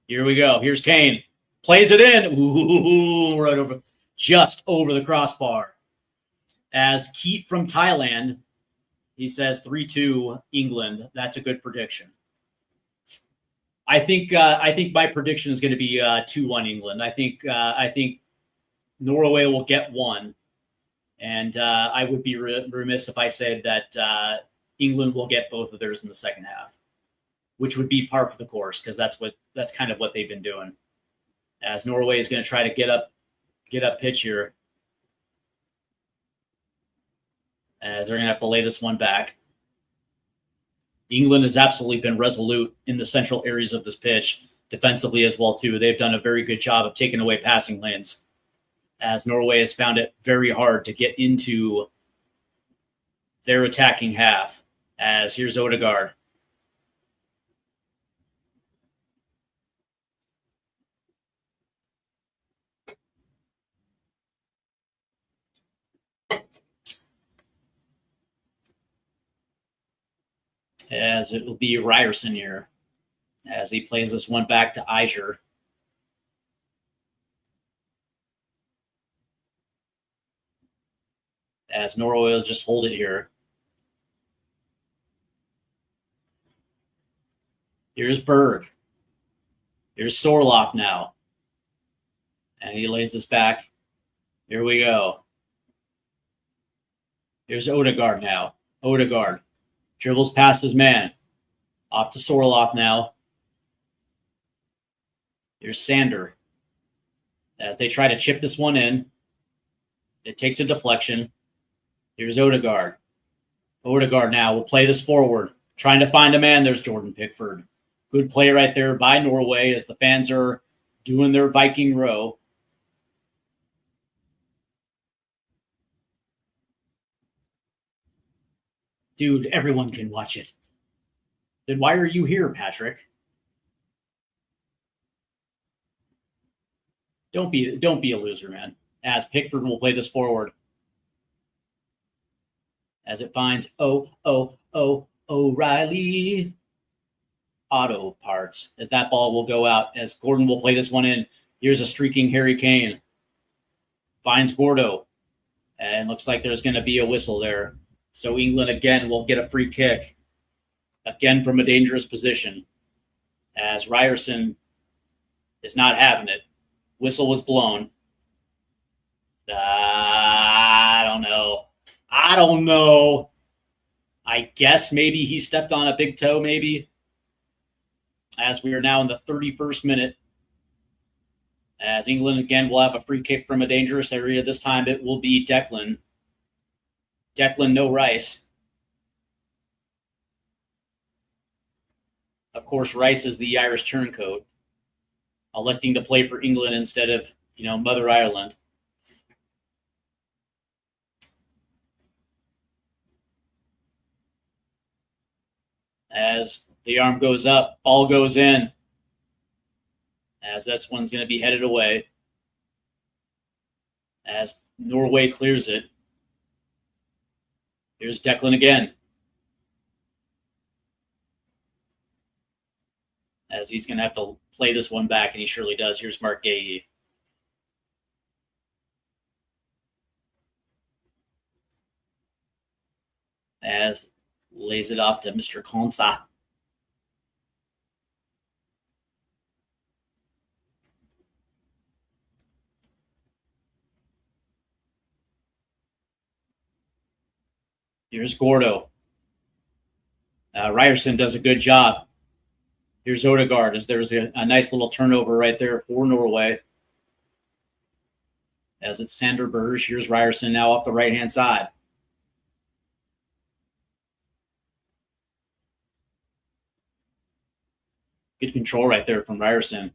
Here we go. Here's Kane. Plays it in. Ooh, right over, just over the crossbar. As Keat from Thailand, he says 3-2 England. That's a good prediction. I think my prediction is going to be 2-1 England. I think Norway will get one, and I would be remiss if I said that England will get both of theirs in the second half, which would be par for the course because that's kind of what they've been doing. As Norway is going to try to get up pitch here, as they're going to have to lay this one back. England has absolutely been resolute in the central areas of this pitch, defensively as well too. They've done a very good job of taking away passing lanes, as Norway has found it very hard to get into their attacking half. As here's Odegaard. As it will be Ryerson here, as he plays this one back to Eiser. As Norway will just hold it here. Here's Berg. Here's Sorloth now. And he lays this back. Here we go. Here's Odegaard now. Odegaard dribbles past his man. Off to Sorloth now. Here's Sander. As they try to chip this one in. It takes a deflection. Here's Odegaard. Odegaard now will play this forward. Trying to find a man. There's Jordan Pickford. Good play right there by Norway as the fans are doing their Viking row. Dude, everyone can watch it. Then why are you here, Patrick? Don't be a loser, man. As Pickford will play this forward. As it finds O'Reilly. Auto parts. As that ball will go out. As Gordon will play this one in. Here's a streaking Harry Kane. Finds Gordo. And looks like there's going to be a whistle there. So England again will get a free kick. Again from a dangerous position. As Ryerson is not having it. Whistle was blown. I don't know. I guess maybe he stepped on a big toe, maybe. As we are now in the 31st minute. As England again will have a free kick from a dangerous area. This time it will be Declan. Declan, no Rice. Of course, Rice is the Irish turncoat, electing to play for England instead of, Mother Ireland. As the arm goes up, ball goes in. As this one's going to be headed away. As Norway clears it. Here's Declan again. As he's going to have to play this one back, and he surely does. Here's Mark Gahey. As lays it off to Mr. Konsa. Here's Gordo. Ryerson does a good job. Here's Odegaard, as there's a nice little turnover right there for Norway. As it's Sander Berge. Here's Ryerson now off the right-hand side. Good control right there from Ryerson.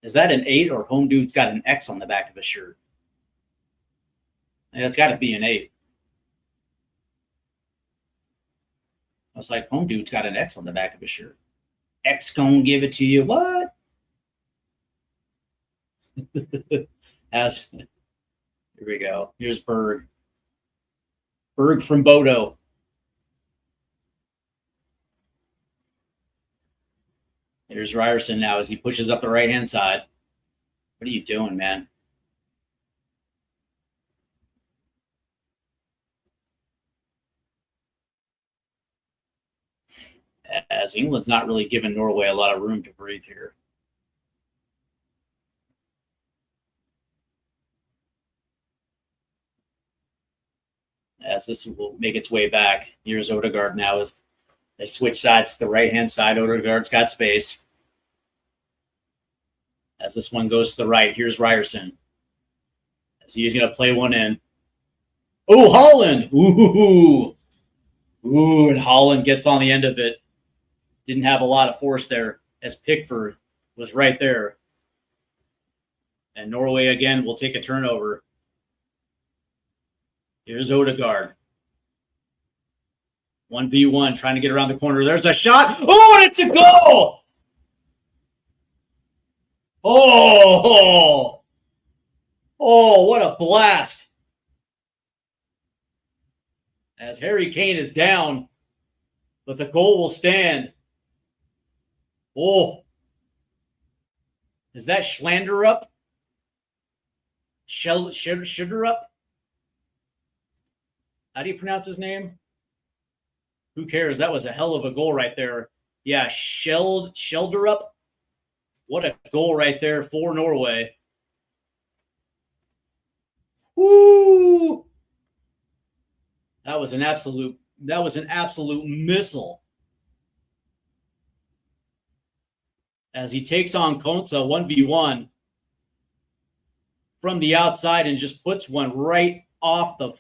Is that an 8 or Home Dude's got an X on the back of his shirt? Yeah, it's got to be an 8. was like, home dude's got an X on the back of his shirt. X gonna give it to you. What? As here we go. Here's Berg. Berg from Bodo. Here's Ryerson now as he pushes up the right-hand side. What are you doing, man? As England's not really giving Norway a lot of room to breathe here. As this will make its way back. Here's Odegaard now as they switch sides to the right-hand side. Odegaard's got space. As this one goes to the right, here's Ryerson. As he's going to play one in. Oh, Haaland! Ooh! Ooh, and Haaland gets on the end of it. Didn't have a lot of force there as Pickford was right there. And Norway again will take a turnover. Here's Odegaard. 1v1 trying to get around the corner. There's a shot. Oh, and it's a goal! Oh, what a blast. As Harry Kane is down, but the goal will stand. Oh, is that Schlanderup? Schlanderup? How do you pronounce his name? Who cares? That was a hell of a goal right there. Yeah, Schlanderup. What a goal right there for Norway. Woo! That was an absolute missile. As he takes on Konsa 1v1 from the outside and just puts one right off the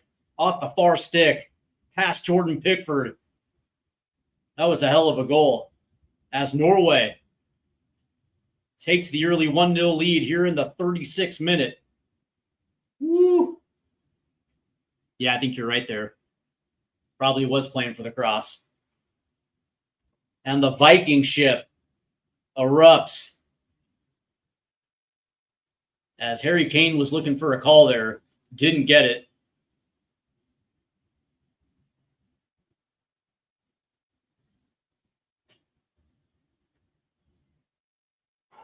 far stick past Jordan Pickford. That was a hell of a goal. As Norway takes the early 1-0 lead here in the 36th minute. Woo! Yeah, I think you're right there. Probably was playing for the cross. And the Viking ship erupts. As Harry Kane was looking for a call there, didn't get it.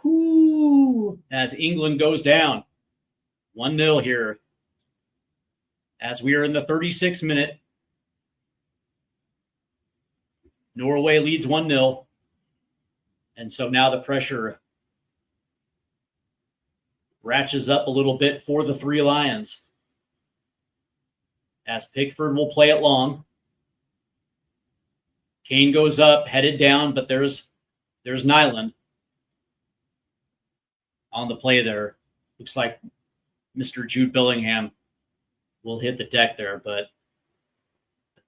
Whoo! As England goes down. 1-0 here. As we are in the 36th minute. Norway leads 1-0. And so now the pressure ratchets up a little bit for the Three Lions. As Pickford will play it long. Kane goes up, headed down, but there's Nyland on the play there. Looks like Mr. Jude Bellingham will hit the deck there, but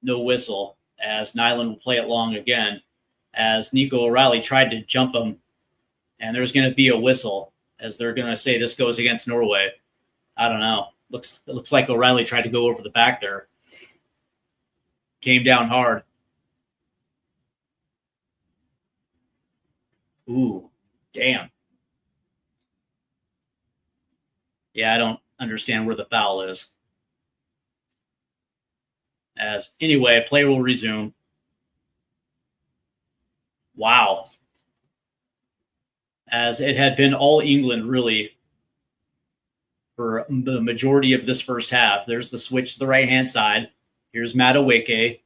no whistle. As Nyland will play it long again, as Nico O'Reilly tried to jump him, and there's going to be a whistle, as they're going to say this goes against Norway. I don't know. It looks like O'Reilly tried to go over the back there. Came down hard. Ooh, damn. Yeah, I don't understand where the foul is. As anyway, play will resume. Wow. As it had been all England really for the majority of this first half. There's the switch to the right-hand side. Here's Madueke.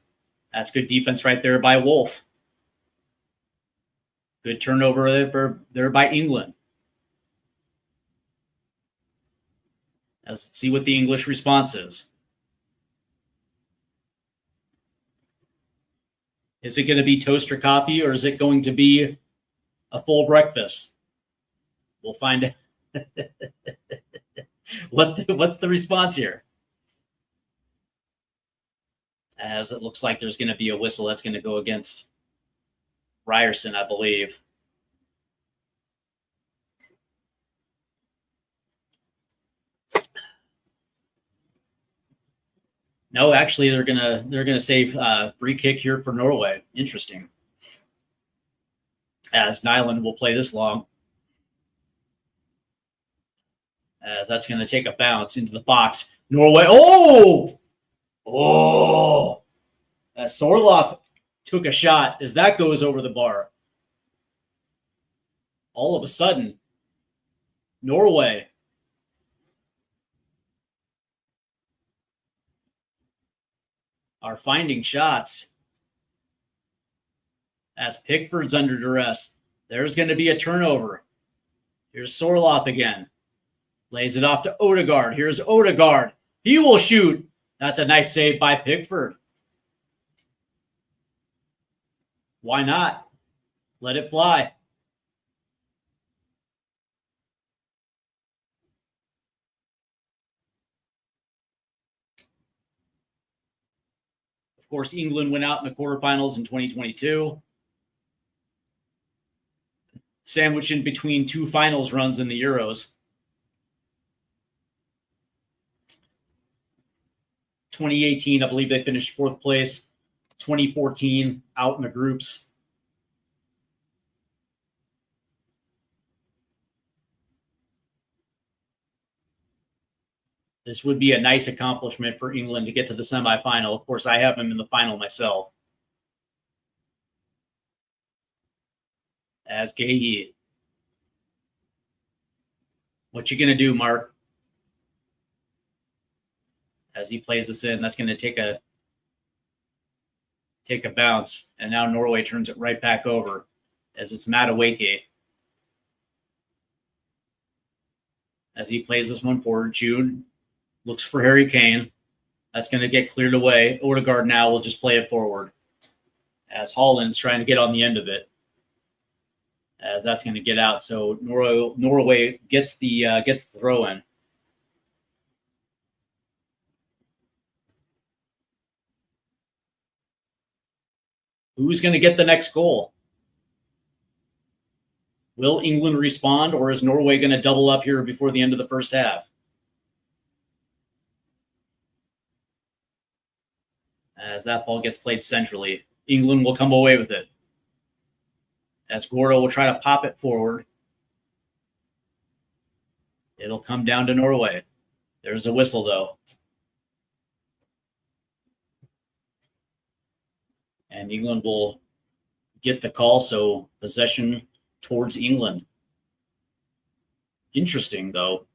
That's good defense right there by Wolf. Good turnover there by England. Let's see what the English response is. Is it going to be toast or coffee, or is it going to be a full breakfast? We'll find out. What's the response here? As it looks like there's going to be a whistle that's going to go against Ryerson, I believe. No, actually, they're gonna save free kick here for Norway. Interesting. As Nyland will play this long, as that's going to take a bounce into the box. Norway. Oh, as Sorloth took a shot as that goes over the bar. All of a sudden, Norway are finding shots as Pickford's under duress. There's going to be a turnover. Here's Sorloth again. Lays it off to Odegaard. Here's Odegaard. He will shoot. That's a nice save by Pickford. Why not? Let it fly. Of course, England went out in the quarterfinals in 2022. Sandwiched in between two finals runs in the Euros. 2018, I believe they finished fourth place. 2014, out in the groups. This would be a nice accomplishment for England to get to the semifinal. Of course, I have them in the final myself. As Gahey. What you going to do, Mark? As he plays this in, that's going to take a bounce. And now Norway turns it right back over as it's Madueke. As he plays this one forward, Jude looks for Harry Kane. That's going to get cleared away. Odegaard now will just play it forward as Haaland's trying to get on the end of it. As that's going to get out. So Norway gets the throw in. Who's going to get the next goal? Will England respond, or is Norway going to double up here before the end of the first half? As that ball gets played centrally, England will come away with it. As Gordo will try to pop it forward. It'll come down to Norway. There's a whistle, though. And England will get the call, so possession towards England. Interesting, though.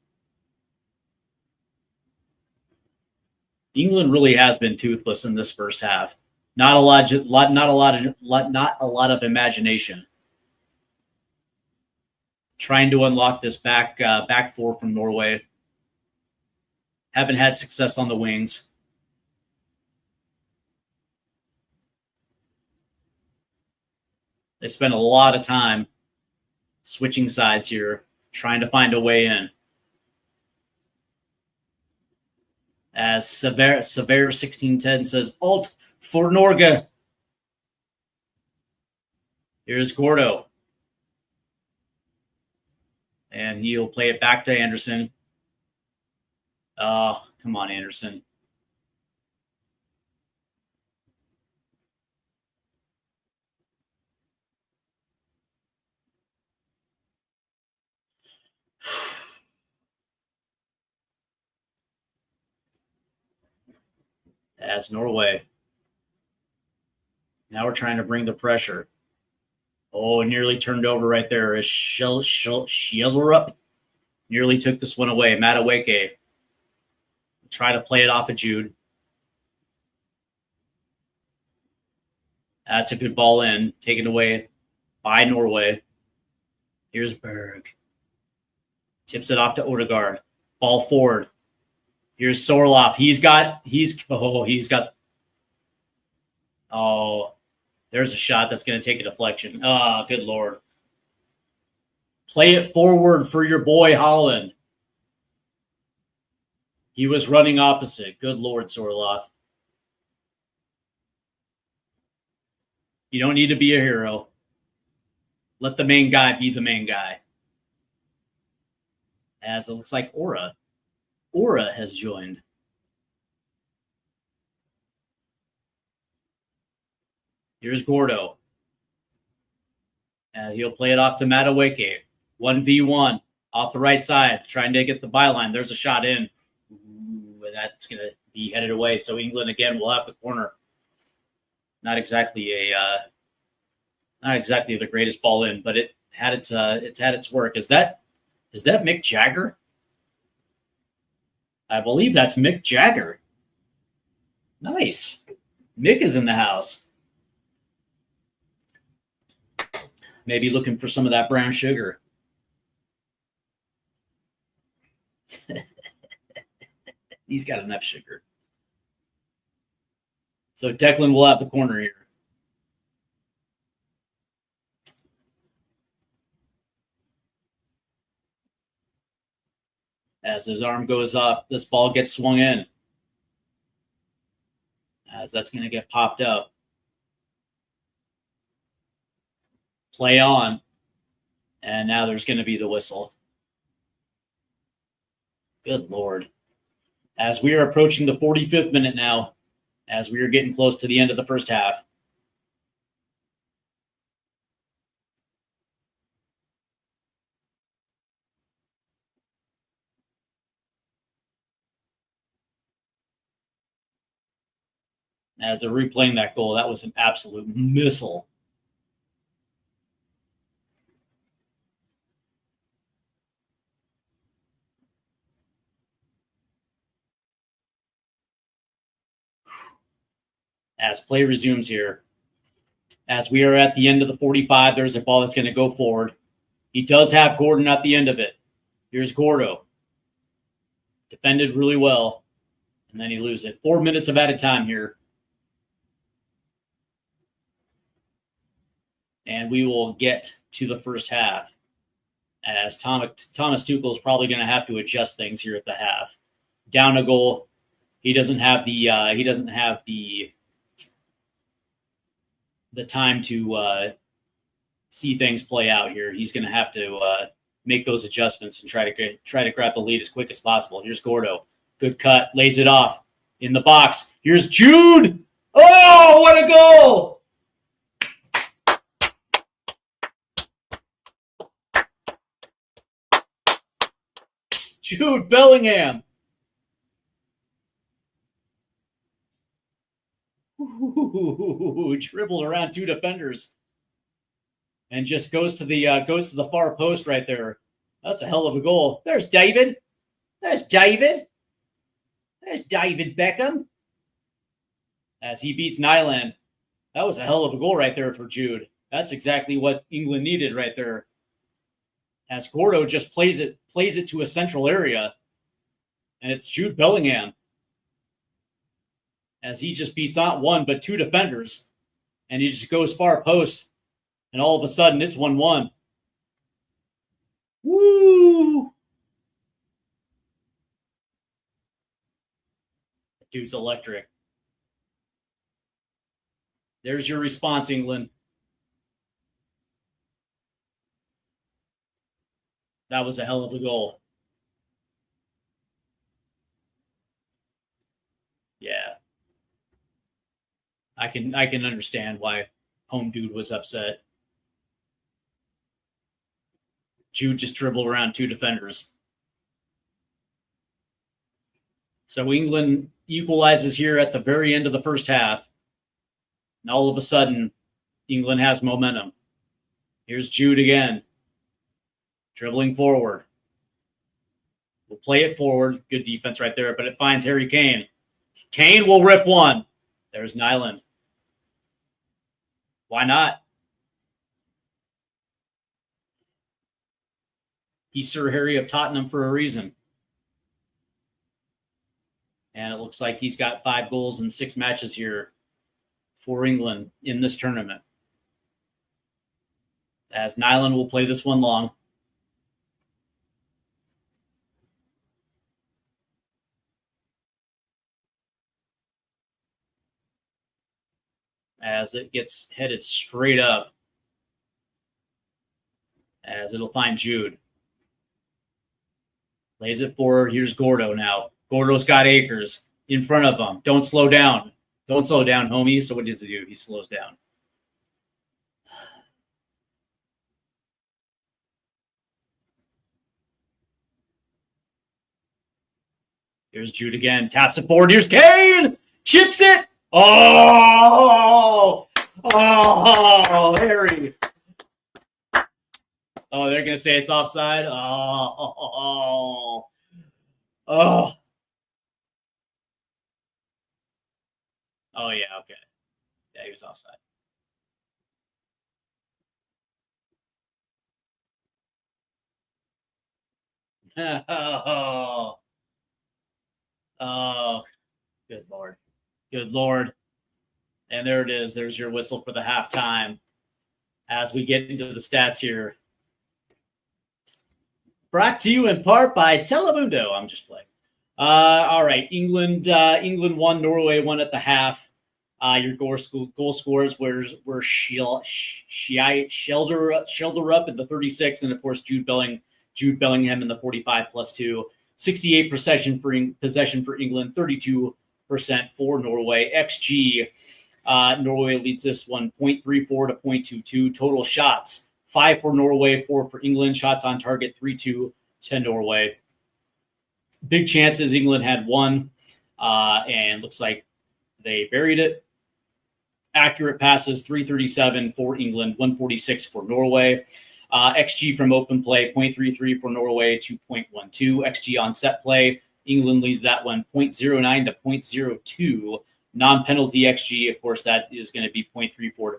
England really has been toothless in this first half. Not a lot of imagination. Trying to unlock this back four from Norway. Haven't had success on the wings. They spent a lot of time switching sides here, trying to find a way in. As Sever 1610 says, Alt for Norge. Here's Gordo. And he'll play it back to Anderson. Oh, come on, Anderson. As Norway. Now we're trying to bring the pressure. Oh, nearly turned over right there as Schjellerup nearly took this one away. Madueke try to play it off of Jude. That's a good ball in, taken away by Norway. Here's Berg. Tips it off to Odegaard. Ball forward. Here's Sorloth. There's a shot that's going to take a deflection. Oh, good Lord. Play it forward for your boy, Haaland. He was running opposite. Good Lord, Sorloth. You don't need to be a hero. Let the main guy be the main guy. As it looks like Aura has joined. Here's Gordo. And he'll play it off to Madueke. 1v1 off the right side, trying to get the byline. There's a shot in. Ooh, and that's going to be headed away. So England again will have the corner. Not exactly the greatest ball in, but it's had its work. Is that Mick Jagger? I believe that's Mick Jagger. Nice. Mick is in the house. Maybe looking for some of that brown sugar. He's got enough sugar. So Declan will have the corner here. As his arm goes up, this ball gets swung in. As that's going to get popped up. Play on. And now there's going to be the whistle. Good Lord. As we are approaching the 45th minute now, as we are getting close to the end of the first half. As they're replaying that goal, that was an absolute missile. As play resumes here, as we are at the end of the 45, there's a ball that's going to go forward. He does have Gordon at the end of it. Here's Gordo. Defended really well, and then he loses it. 4 minutes of added time here. And we will get to the first half, as Thomas Tuchel is probably going to have to adjust things here at the half. Down a goal, he doesn't have the time to see things play out here. He's going to have to make those adjustments and try to grab the lead as quick as possible. Here's Gordo, good cut, lays it off in the box. Here's Jude. Oh, what a goal! Jude Bellingham. Ooh, dribbled around two defenders and just goes to the far post right there. That's a hell of a goal. There's David. There's David Beckham. As he beats Nyland. That was a hell of a goal right there for Jude. That's exactly what England needed right there. As Gordo just plays it to a central area. And it's Jude Bellingham. As he just beats not one, but two defenders. And he just goes far post. And all of a sudden, it's 1-1. Woo! That dude's electric. There's your response, England. That was a hell of a goal. Yeah. I can understand why home dude was upset. Jude just dribbled around two defenders. So England equalizes here at the very end of the first half. And all of a sudden, England has momentum. Here's Jude again. Dribbling forward. We'll play it forward. Good defense right there, but it finds Harry Kane. Kane will rip one. There's Nyland. Why not? He's Sir Harry of Tottenham for a reason. And it looks like he's got 5 goals in 6 matches here for England in this tournament. As Nyland will play this one long. As it gets headed straight up. As it'll find Jude. Lays it forward. Here's Gordo now. Gordo's got Akers in front of him. Don't slow down. Don't slow down, homie. So what does he do? He slows down. Here's Jude again. Taps it forward. Here's Kane. Chips it. Oh, Harry. Oh, they're going to say it's offside. Oh. Oh, yeah, okay. Yeah, he was offside. Oh, good Lord. Good Lord. And there it is. There's your whistle for the halftime. As we get into the stats here. Brought to you in part by Telemundo. I'm just playing. All right. England won. Norway won at the half. Your goal scores were Shelder up in the 36, and of course Jude Bellingham in the 45+2. 68 possession for England, 32% for Norway. XG, Norway leads this one 0.34 to 0.22. Total shots 5 for Norway, 4 for England. Shots on target 3-2 to Norway. Big chances, England had 1, and looks like they buried it. Accurate passes 337 for England, 146 for Norway. XG from open play 0.33 for Norway, 2.12. XG on set play, England leads that one 0.09 to 0.02. Non-penalty XG, of course, that is going to be 0.34 to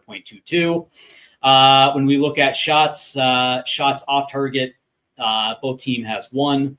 0.22. When we look at shots off target, both team has 1.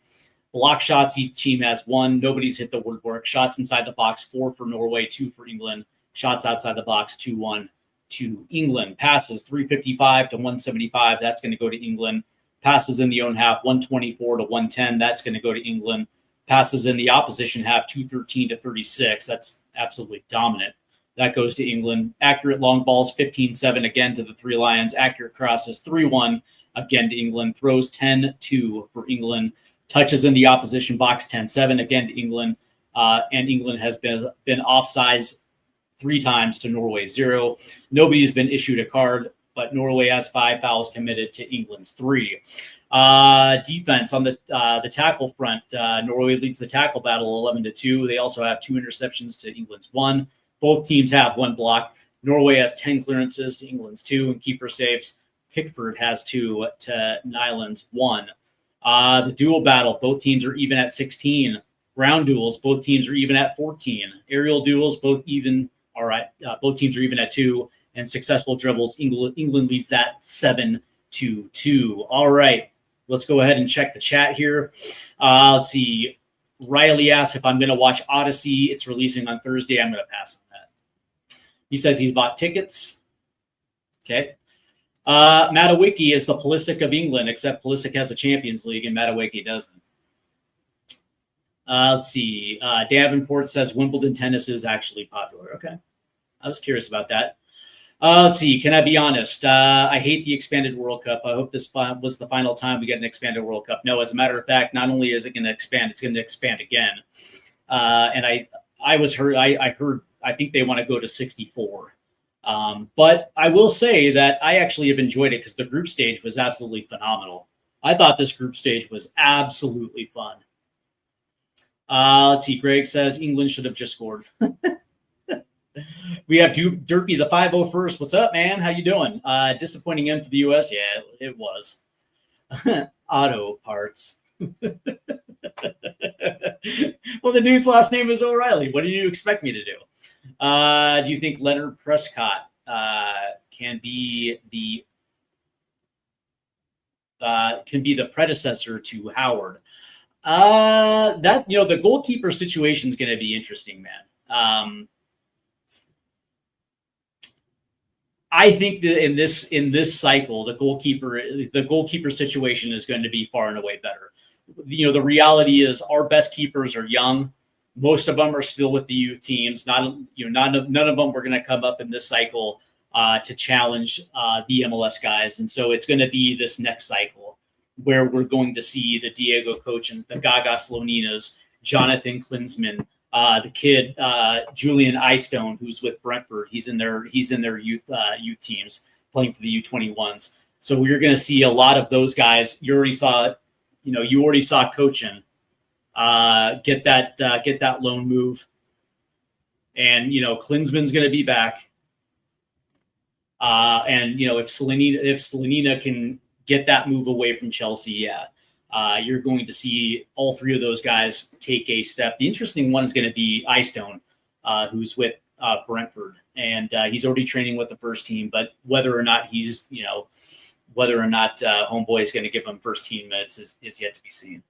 Block shots, each team has 1. Nobody's hit the woodwork. Shots inside the box, 4 for Norway, 2 for England. Shots outside the box, 2-1 to England. Passes 355 to 175. That's going to go to England. Passes in the own half, 124 to 110. That's going to go to England. Passes in the opposition half, 213 to 36. That's absolutely dominant. That goes to England. Accurate long balls, 15-7 again to the Three Lions. Accurate crosses, 3-1 again to England. Throws 10-2 for England. Touches in the opposition box, 10-7 again to England. And England has been offsides 3 times to Norway 0. Nobody's been issued a card, but Norway has 5 fouls committed to England's 3. Defense on the tackle front, Norway leads the tackle battle 11-2. They also have 2 interceptions to England's 1. Both teams have 1 block. Norway has 10 clearances to England's 2, and keeper saves. Pickford has 2 to Nyland's 1. The duel battle, both teams are even at 16. Ground duels, both teams are even at 14. Aerial duels, both teams are even at 2. And successful dribbles, England leads that 7-2. All right, let's go ahead and check the chat here. Let's see. Riley asks if I'm going to watch Odyssey. It's releasing on Thursday. I'm going to pass on that. He says he's bought tickets. Okay. Mattawicki is the Pulisic of England, except Pulisic has a Champions League and Mattawicki doesn't. Let's see. Davenport says Wimbledon tennis is actually popular. Okay. I was curious about that. Let's see. Can I be honest? I hate the expanded World Cup. I hope this was the final time we get an expanded World Cup. No, as a matter of fact, not only is it going to expand, it's going to expand again. And I think they want to go to 64. But I will say that I actually have enjoyed it because the group stage was absolutely phenomenal. I thought this group stage was absolutely fun. Let's see. Greg says England should have just scored. We have Derpy, the 5-0 first. What's up, man? How you doing? Disappointing end for the U.S.? Yeah, it was. Auto parts. Well, the dude's last name is O'Reilly. What do you expect me to do? Do you think Leonard Prescott can be the predecessor to Howard? The goalkeeper situation is going to be interesting, man. I think that in this cycle, the goalkeeper situation is going to be far and away better. The reality is our best keepers are young. Most of them are still with the youth teams. None of them were going to come up in this cycle to challenge the MLS guys, and so it's going to be this next cycle where we're going to see the Diego Cochins, the Gaga Sloninas, Jonathan Klinsmann, the kid Julian Eystone, who's with Brentford. He's in their youth teams playing for the U21s. So we're going to see a lot of those guys. You already saw Cochin get that loan move. And, Klinsmann's going to be back. And, if Slonina can get that move away from Chelsea, you're going to see all three of those guys take a step. The interesting one is going to be Eyestone, who's with Brentford. And he's already training with the first team. But whether or not Homeboy is going to give him first team minutes is yet to be seen.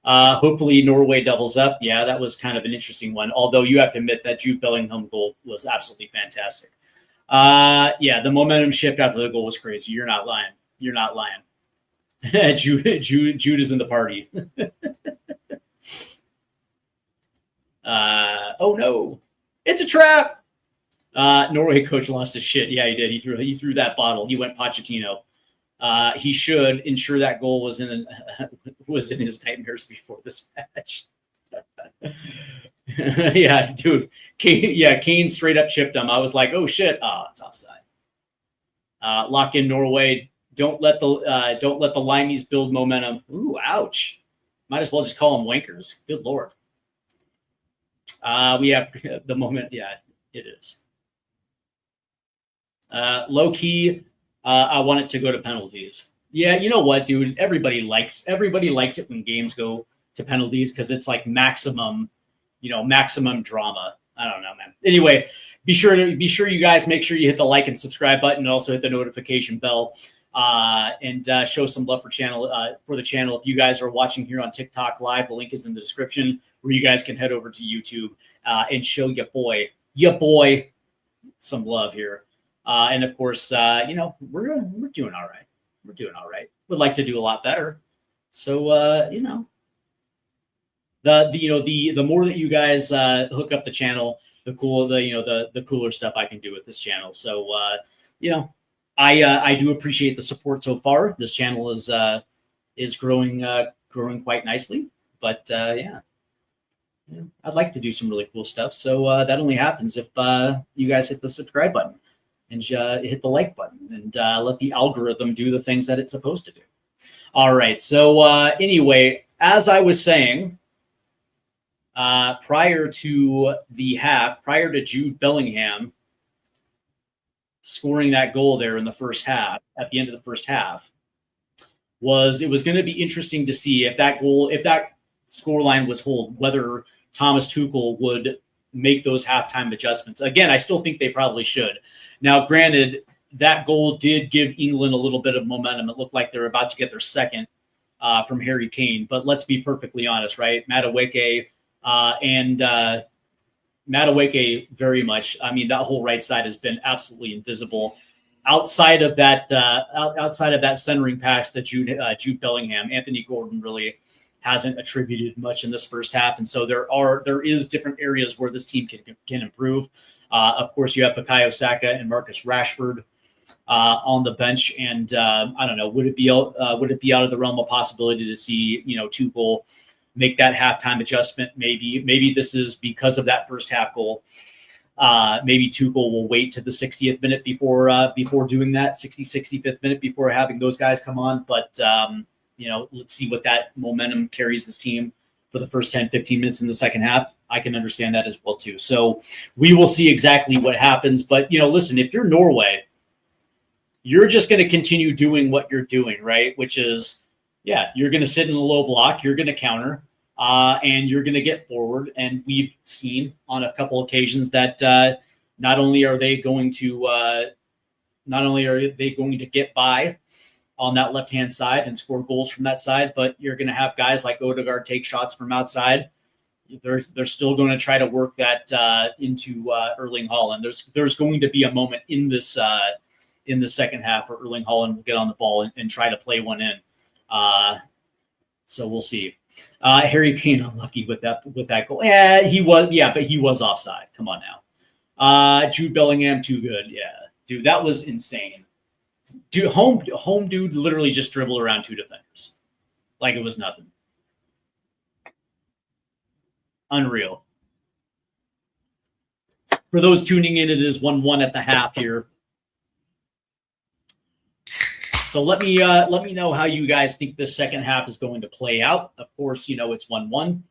Hopefully Norway doubles up. Yeah, that was kind of an interesting one. Although you have to admit that Jude Bellingham goal was absolutely fantastic. The momentum shift after the goal was crazy. You're not lying. Jude is in the party. Oh no, it's a trap. Norway coach lost his shit. Yeah, he did. He threw that bottle. He went Pochettino. He should ensure that goal was in his nightmares before this match. Yeah, dude. Kane straight up chipped him. I was like, oh shit. Oh, it's offside. Lock in Norway. Don't let the Limeys build momentum. Ooh, ouch. Might as well just call them wankers. Good lord. We have the moment. Yeah, it is. Low key, I want it to go to penalties. Yeah, you know what, dude? Everybody likes it when games go to penalties because it's like maximum drama. I don't know, man. Anyway, be sure you guys make sure you hit the like and subscribe button, and also hit the notification bell, and show some love for the channel. If you guys are watching here on TikTok live, the link is in the description where you guys can head over to YouTube and show your boy some love here. And of course, we're doing all right. We're doing all right. Would like to do a lot better. So, the more that you guys hook up the channel, the cooler stuff I can do with this channel. So, I do appreciate the support so far. This channel is growing quite nicely. But I'd like to do some really cool stuff. So that only happens if you guys hit the subscribe button and hit the like button and let the algorithm do the things that it's supposed to do. All right. So anyway, as I was saying, prior to Jude Bellingham scoring that goal there in the first half, at the end of the first half, it was going to be interesting to see if that scoreline was hold, whether Thomas Tuchel would make those halftime adjustments. Again, I still think they probably should. Now, granted, that goal did give England a little bit of momentum. It looked like they were about to get their second from Harry Kane. But let's be perfectly honest, right? Madueke very much. I mean, that whole right side has been absolutely invisible. Outside of that centering pass to Jude Bellingham, Anthony Gordon really hasn't attributed much in this first half, and so there is different areas where this team can improve. Of course, you have Bukayo Saka and Marcus Rashford on the bench, and I don't know, would it be out of the realm of possibility to see Tuchel make that halftime adjustment? Maybe this is because of that first half goal. Maybe Tuchel will wait to the 60th minute before doing that, 65th minute before having those guys come on. But let's see what that momentum carries this team for the first 10, 15 minutes in the second half. I can understand that as well too. So we will see exactly what happens. But listen, if you're Norway, you're just going to continue doing what you're doing, right? Which is, you're going to sit in the low block, you're going to counter, and you're going to get forward. And we've seen on a couple occasions that not only are they going to get by on that left-hand side and score goals from that side, but you're going to have guys like Odegaard take shots from outside. They're still going to try to work that into Erling Haaland. There's going to be a moment in this in the second half where Erling Haaland will get on the ball and try to play one in. So we'll see. Harry Kane unlucky with that goal. Yeah, but he was offside. Come on now. Jude Bellingham too good. Yeah, dude, that was insane. Dude, home dude literally just dribbled around two defenders like it was nothing. Unreal. For those tuning in, it is 1-1 at the half here. So let me know how you guys think this second half is going to play out. Of course, it's 1-1.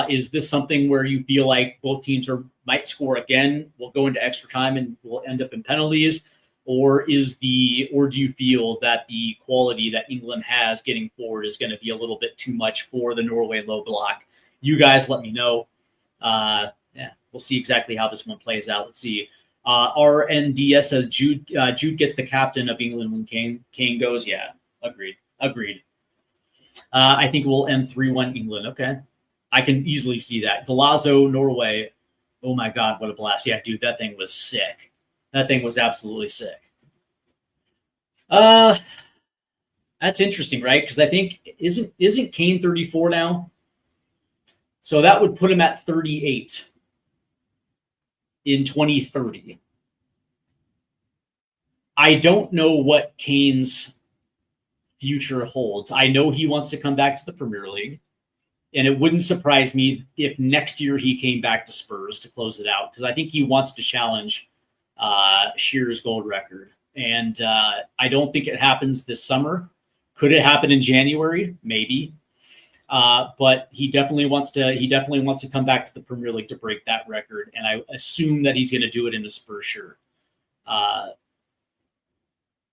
Is this something where you feel like both teams might score again? We'll go into extra time and we'll end up in penalties, or do you feel that the quality that England has getting forward is going to be a little bit too much for the Norway low block? You guys, let me know. We'll see exactly how this one plays out. Let's see. RNDS says Jude gets the captain of England when Kane goes. Yeah, agreed. I think we'll end 3-1 England. Okay. I can easily see that. Galazo, Norway. Oh my God, what a blast. Yeah, dude, that thing was sick. That thing was absolutely sick. That's interesting, right? Because I think isn't Kane 34 now? So that would put him at 38 in 2030. I don't know what Kane's future holds. I know he wants to come back to the Premier League, and it wouldn't surprise me if next year he came back to Spurs to close it out, because I think he wants to challenge Shearer's gold record. And I don't think it happens this summer. Could it happen in January? Maybe. But he definitely wants to come back to the Premier League to break that record, and I assume that he's going to do it in a Spurs shirt.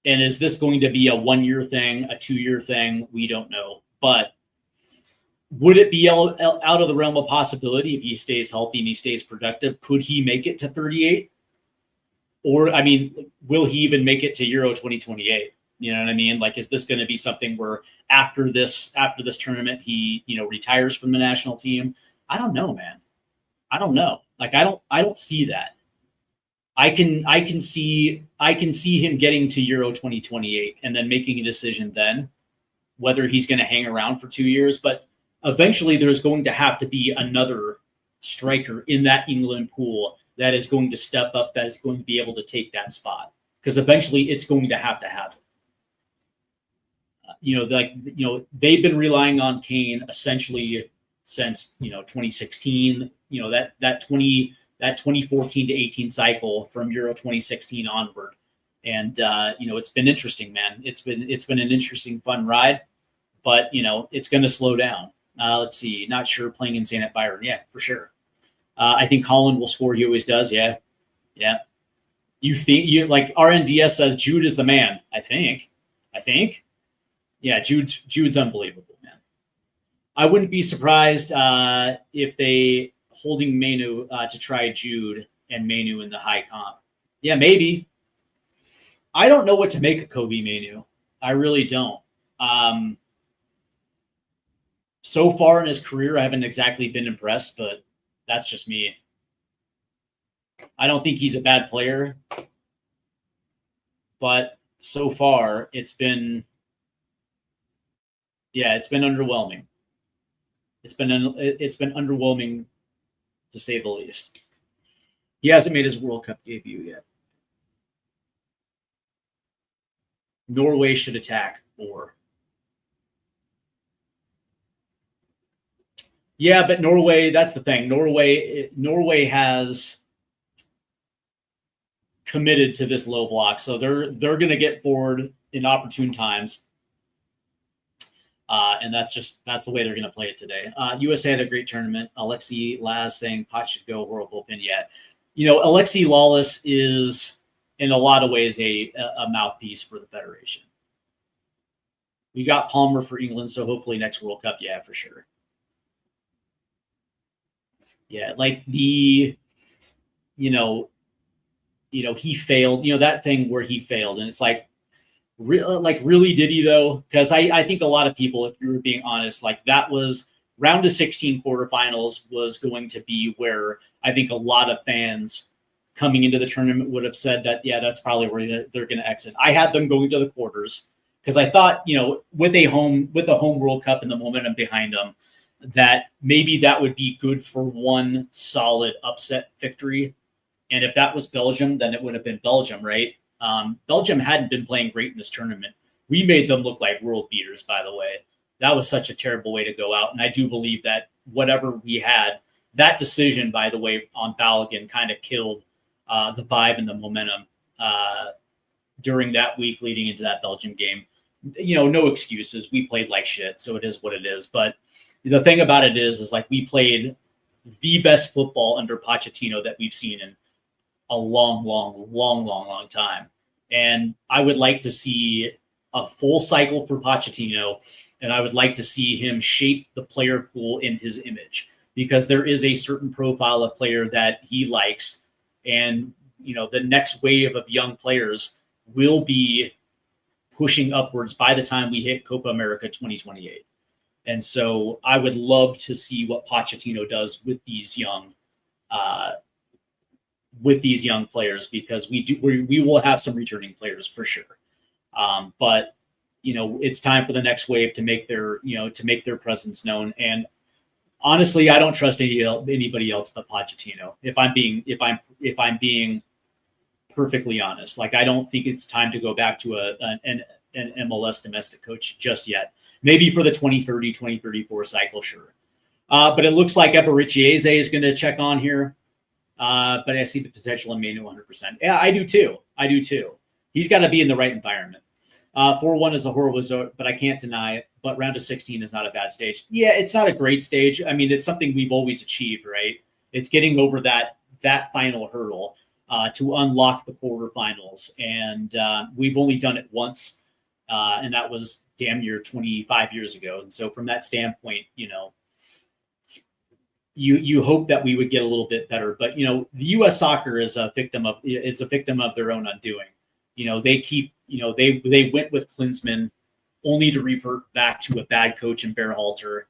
And is this going to be a 1-year thing, a 2-year thing? We don't know. But would it be out of the realm of possibility if he stays healthy and he stays productive? Could he make it to 38? Or, I mean, will he even make it to Euro 2028? You know what I mean? Like, is this going to be something where after this tournament, he, retires from the national team? I don't know, man. I don't know. Like, I don't see that. I can see him getting to Euro 2028 and then making a decision then whether he's going to hang around for 2 years. But eventually there's going to have to be another striker in that England pool that is going to step up, that is going to be able to take that spot, because eventually it's going to happen. They've been relying on Kane essentially since 2016. That 2014 to 18 cycle from Euro 2016 onward, and it's been interesting, man. It's been an interesting, fun ride, but it's going to slow down. Let's see. Not sure playing insane at Bayern. Yeah, for sure. I think Haaland will score. He always does. Yeah. You think like RNDS says Jude is the man. I think. Yeah, Jude's unbelievable, man. I wouldn't be surprised if they holding Manu to try Jude and Manu in the high comp. Yeah, maybe. I don't know what to make of Kobe Manu. I really don't. So far in his career, I haven't exactly been impressed, but that's just me. I don't think he's a bad player, but so far it's been underwhelming. It's been underwhelming, to say the least. He hasn't made his World Cup debut yet. Norway should attack more. Yeah, but Norway, that's the thing. Norway has committed to this low block, so they're going to get forward in opportune times. And that's the way they're going to play it today. USA had a great tournament. Alexi Laz saying Pot should go, horrible opinion. Yeah. Alexi Lawless is in a lot of ways a mouthpiece for the Federation. We got Palmer for England, so hopefully next World Cup, yeah, for sure. Yeah, like he failed, that thing where he failed. And it's like, really, did he though? Because I think a lot of people, if you were being honest, like that was round of 16 quarterfinals was going to be where I think a lot of fans coming into the tournament would have said that, yeah, that's probably where they're going to exit. I had them going to the quarters because I thought, with a home World Cup and the momentum behind them, that maybe that would be good for one solid upset victory. And if that was Belgium, then it would have been Belgium, right? Belgium hadn't been playing great in this tournament. We made them look like world beaters, by the way. That was such a terrible way to go out. And I do believe that whatever we had, that decision, by the way, on Balogun kind of killed the vibe and the momentum during that week leading into that Belgium game. No excuses. We played like shit, so it is what it is. But the thing about it is like we played the best football under Pochettino that we've seen in a long time. And I would like to see a full cycle for Pochettino, and I would like to see him shape the player pool in his image, because there is a certain profile of player that he likes. And, the next wave of young players will be pushing upwards by the time we hit Copa America 2028. And so I would love to see what Pochettino does with these young players, because we will have some returning players for sure. But it's time for the next wave to make their presence known. And honestly, I don't trust anybody else but Pochettino. If I'm being perfectly honest, like, I don't think it's time to go back to an MLS domestic coach just yet. Maybe for the 2030, 2034 cycle, sure. But it looks like Eberichieze is going to check on here. But I see the potential in Manu 100%. Yeah, I do too. He's got to be in the right environment. 4-1 is a horrible result, but I can't deny it. But round of 16 is not a bad stage. Yeah, it's not a great stage. I mean, it's something we've always achieved, right? It's getting over that final hurdle to unlock the quarterfinals. And we've only done it once, and that was damn near 25 years ago. And so from that standpoint, you hope that we would get a little bit better. But, the U.S. soccer is a victim of their own undoing. They went with Klinsmann only to revert back to a bad coach in Berhalter,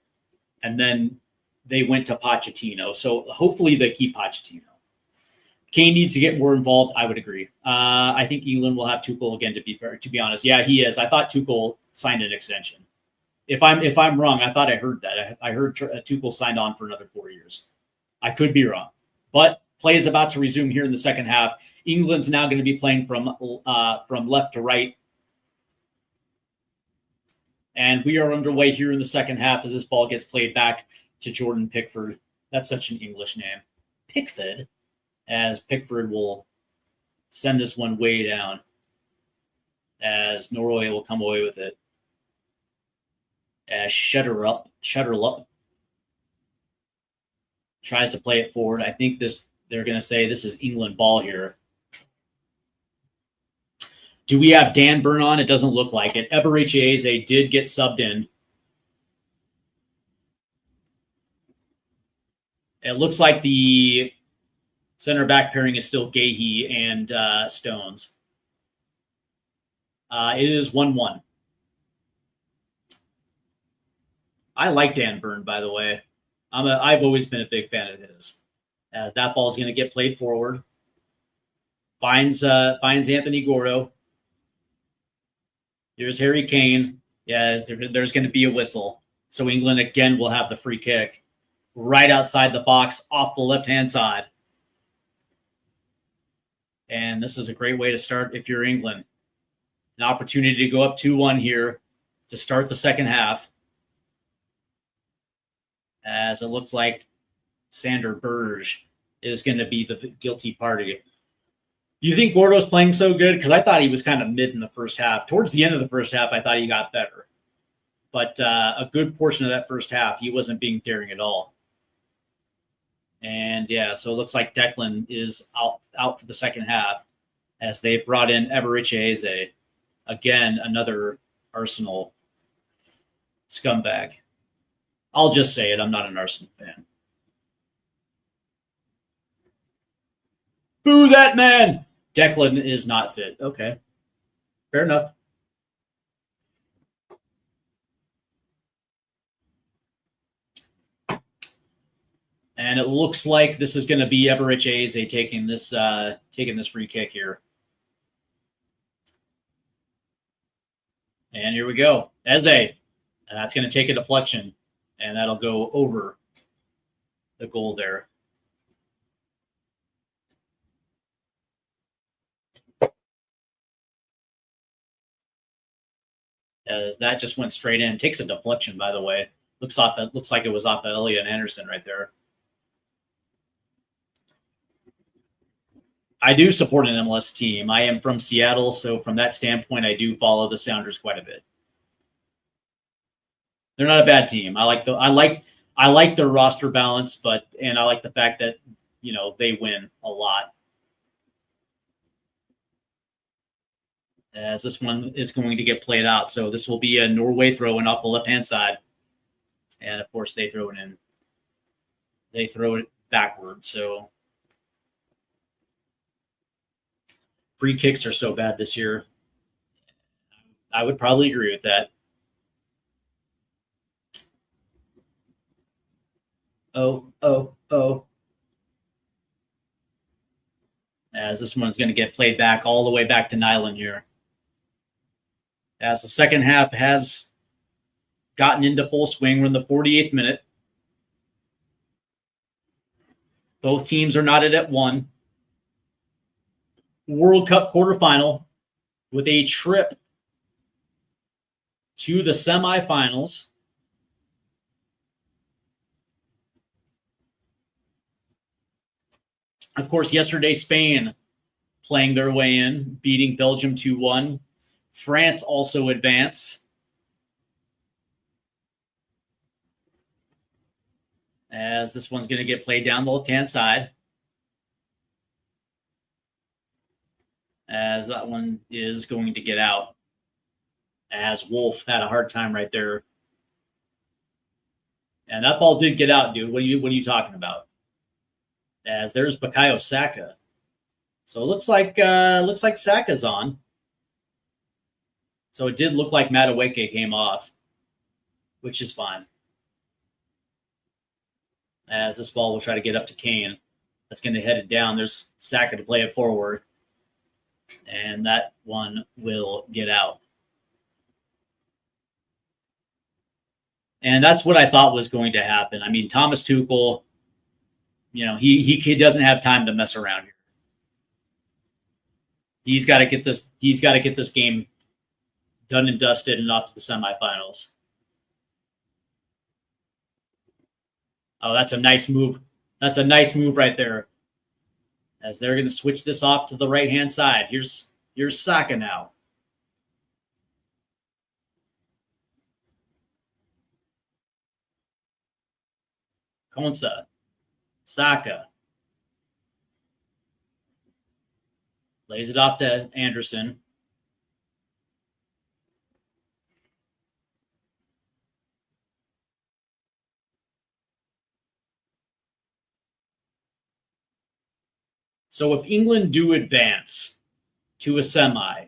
and then they went to Pochettino. So hopefully they keep Pochettino. Kane needs to get more involved. I would agree. I think England will have Tuchel again. To be honest, yeah, he is. I thought Tuchel signed an extension. If I'm wrong, I thought I heard that. I heard Tuchel signed on for another 4 years. I could be wrong, but play is about to resume here in the second half. England's now going to be playing from left to right, and we are underway here in the second half as this ball gets played back to Jordan Pickford. That's such an English name, Pickford. As Pickford will send this one way down, as Norway will come away with it. As Shutterlup tries to play it forward. I think they're going to say this is England ball here. Do we have Dan Burn on? It doesn't look like it. Eberichieze did get subbed in. It looks like the center back pairing is still Gahey and Stones. It is 1-1. I like Dan Burn, by the way. I've always been a big fan of his. As that ball is going to get played forward, finds Anthony Gordo. Here's Harry Kane. Yes, there's going to be a whistle. So England again will have the free kick right outside the box off the left-hand side. And this is a great way to start if you're England. An opportunity to go up 2-1 here to start the second half. As it looks like Sander Berge is going to be the guilty party. You think Gordo's playing so good? Because I thought he was kind of mid in the first half. Towards the end of the first half, I thought he got better. But a good portion of that first half, he wasn't being daring at all. And, yeah, so it looks like Declan is out for the second half as they brought in Eberichieze. Again, another Arsenal scumbag. I'll just say it. I'm not an Arsenal fan. Boo that man! Declan is not fit. Okay. Fair enough. And it looks like this is going to be Eberichieze taking this free kick here. And here we go. Eze. And that's going to take a deflection. And that'll go over the goal there. As that just went straight in. Takes a deflection, by the way. Looks like it was off of Elliot Anderson right there. I do support an MLS team. I am from Seattle, so from that standpoint, I do follow the Sounders quite a bit. They're not a bad team. I like their roster balance, and I like the fact that they win a lot. As this one is going to get played out, so this will be a Norway throw-in off the left-hand side, and of course they throw it in. They throw it backwards, so free kicks are so bad this year. I would probably agree with that. Oh. As this one's going to get played back all the way back to Nyland here. As the second half has gotten into full swing, we're in the 48th minute. Both teams are knotted at 1. World Cup quarterfinal with a trip to the semifinals. Of course, yesterday, Spain playing their way in, beating Belgium 2-1. France also advance. As this one's going to get played down the left-hand side. As that one is going to get out. As Wolf had a hard time right there. And that ball did get out, dude. What are you talking about? As there's Bukayo Saka. So it looks like Saka's on. So it did look like Madueke came off, which is fine. As this ball will try to get up to Kane. That's going to head it down. There's Saka to play it forward. And that one will get out. And that's what I thought was going to happen. I mean, Thomas Tuchel, he doesn't have time to mess around here. He's got to get this game done and dusted and off to the semifinals. Oh, that's a nice move. That's a nice move right there. As they're going to switch this off to the right-hand side. Here's Saka now. Konsa. Saka. Lays it off to Anderson. So if England do advance to a semi,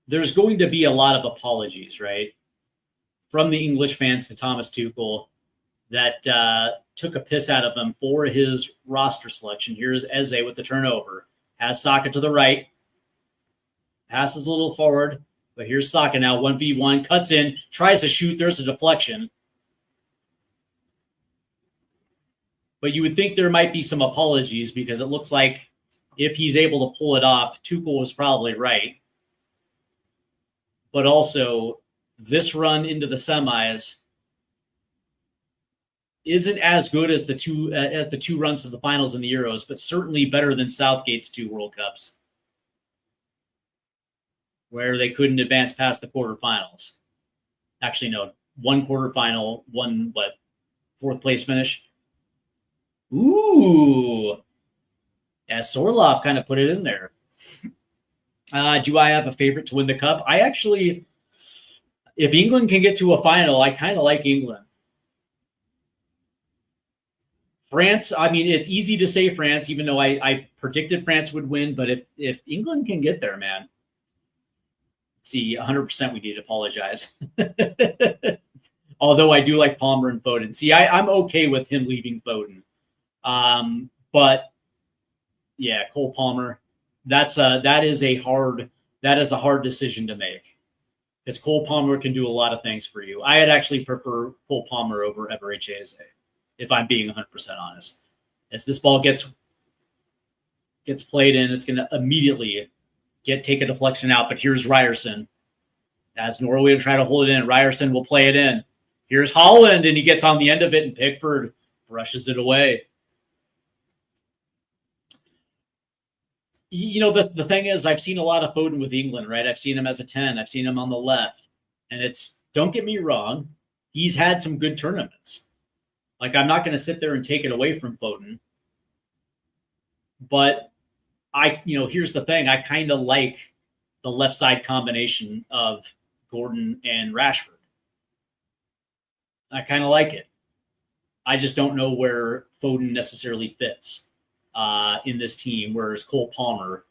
there's going to be a lot of apologies, right? From the English fans to Thomas Tuchel that took a piss out of him for his roster selection. Here's Eze with the turnover. Has Saka to the right. Passes a little forward. But here's Saka now, 1v1. Cuts in. Tries to shoot. There's a deflection. But you would think there might be some apologies because it looks like if he's able to pull it off, Tuchel was probably right. But also, this run into the semis isn't as good as the two runs to the finals in the Euros, but certainly better than Southgate's 2 World Cups, where they couldn't advance past the quarterfinals. Actually, no, 1 quarterfinal, 4th place finish. Ooh. Yeah, Sorloth kind of put it in there. Do I have a favorite to win the cup? If England can get to a final, I kind of like England. France, I mean, it's easy to say France, even though I predicted France would win. But if England can get there, man, see, 100% we need to apologize. Although I do like Palmer and Foden. See, I'm okay with him leaving Foden. But yeah, Cole Palmer, that is a hard decision to make because Cole Palmer can do a lot of things for you. I'd actually prefer Cole Palmer over Eberechi Eze, if I'm being 100% honest. As this ball gets played in, it's going to immediately take a deflection out. But here's Ryerson. As Norway will try to hold it in, Ryerson will play it in. Here's Haaland, and he gets on the end of it, and Pickford brushes it away. The thing is, I've seen a lot of Foden with England, right? I've seen him as a 10. I've seen him on the left. And don't get me wrong, he's had some good tournaments. Like, I'm not going to sit there and take it away from Foden. But here's the thing. I kind of like the left side combination of Gordon and Rashford. I kind of like it. I just don't know where Foden necessarily fits in this team, whereas Cole Palmer,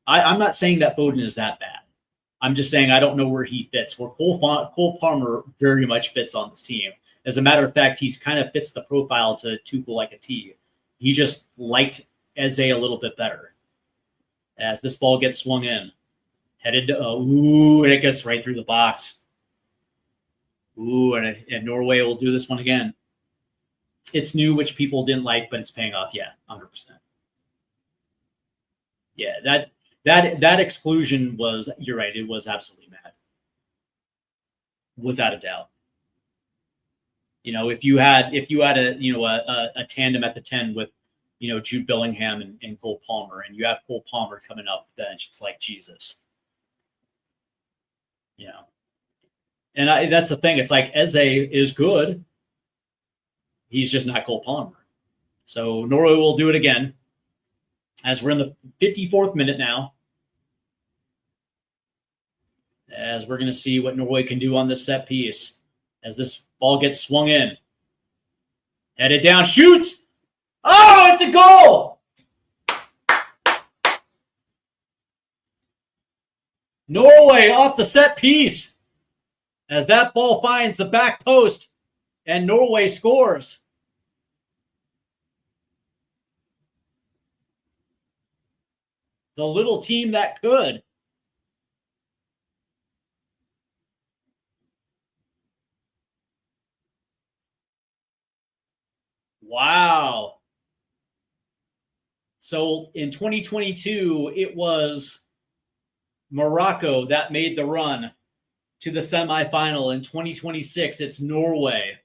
I'm not saying that Foden is that bad. I'm just saying I don't know where he fits, where Cole Palmer very much fits on this team. As a matter of fact, he's kind of fits the profile to Tuchel like a T. He just liked Eze a little bit better. As this ball gets swung in, headed to, and it gets right through the box. And Norway will do this one again. It's new, which people didn't like, but it's paying off. Yeah, 100%. Yeah, that exclusion was, you're right, it was absolutely mad. Without a doubt. If you had a tandem at the 10 with, Jude Bellingham and Cole Palmer, and you have Cole Palmer coming off the bench, it's like, Jesus. And that's the thing. It's like Eze is good. He's just not Cole Palmer. So Norway will do it again, as we're in the 54th minute now, as we're going to see what Norway can do on this set piece, as this ball gets swung in. Headed down, shoots! Oh, it's a goal! Norway off the set piece, as that ball finds the back post, and Norway scores. The little team that could. Wow. So in 2022, it was Morocco that made the run to the semifinal. In 2026, it's Norway,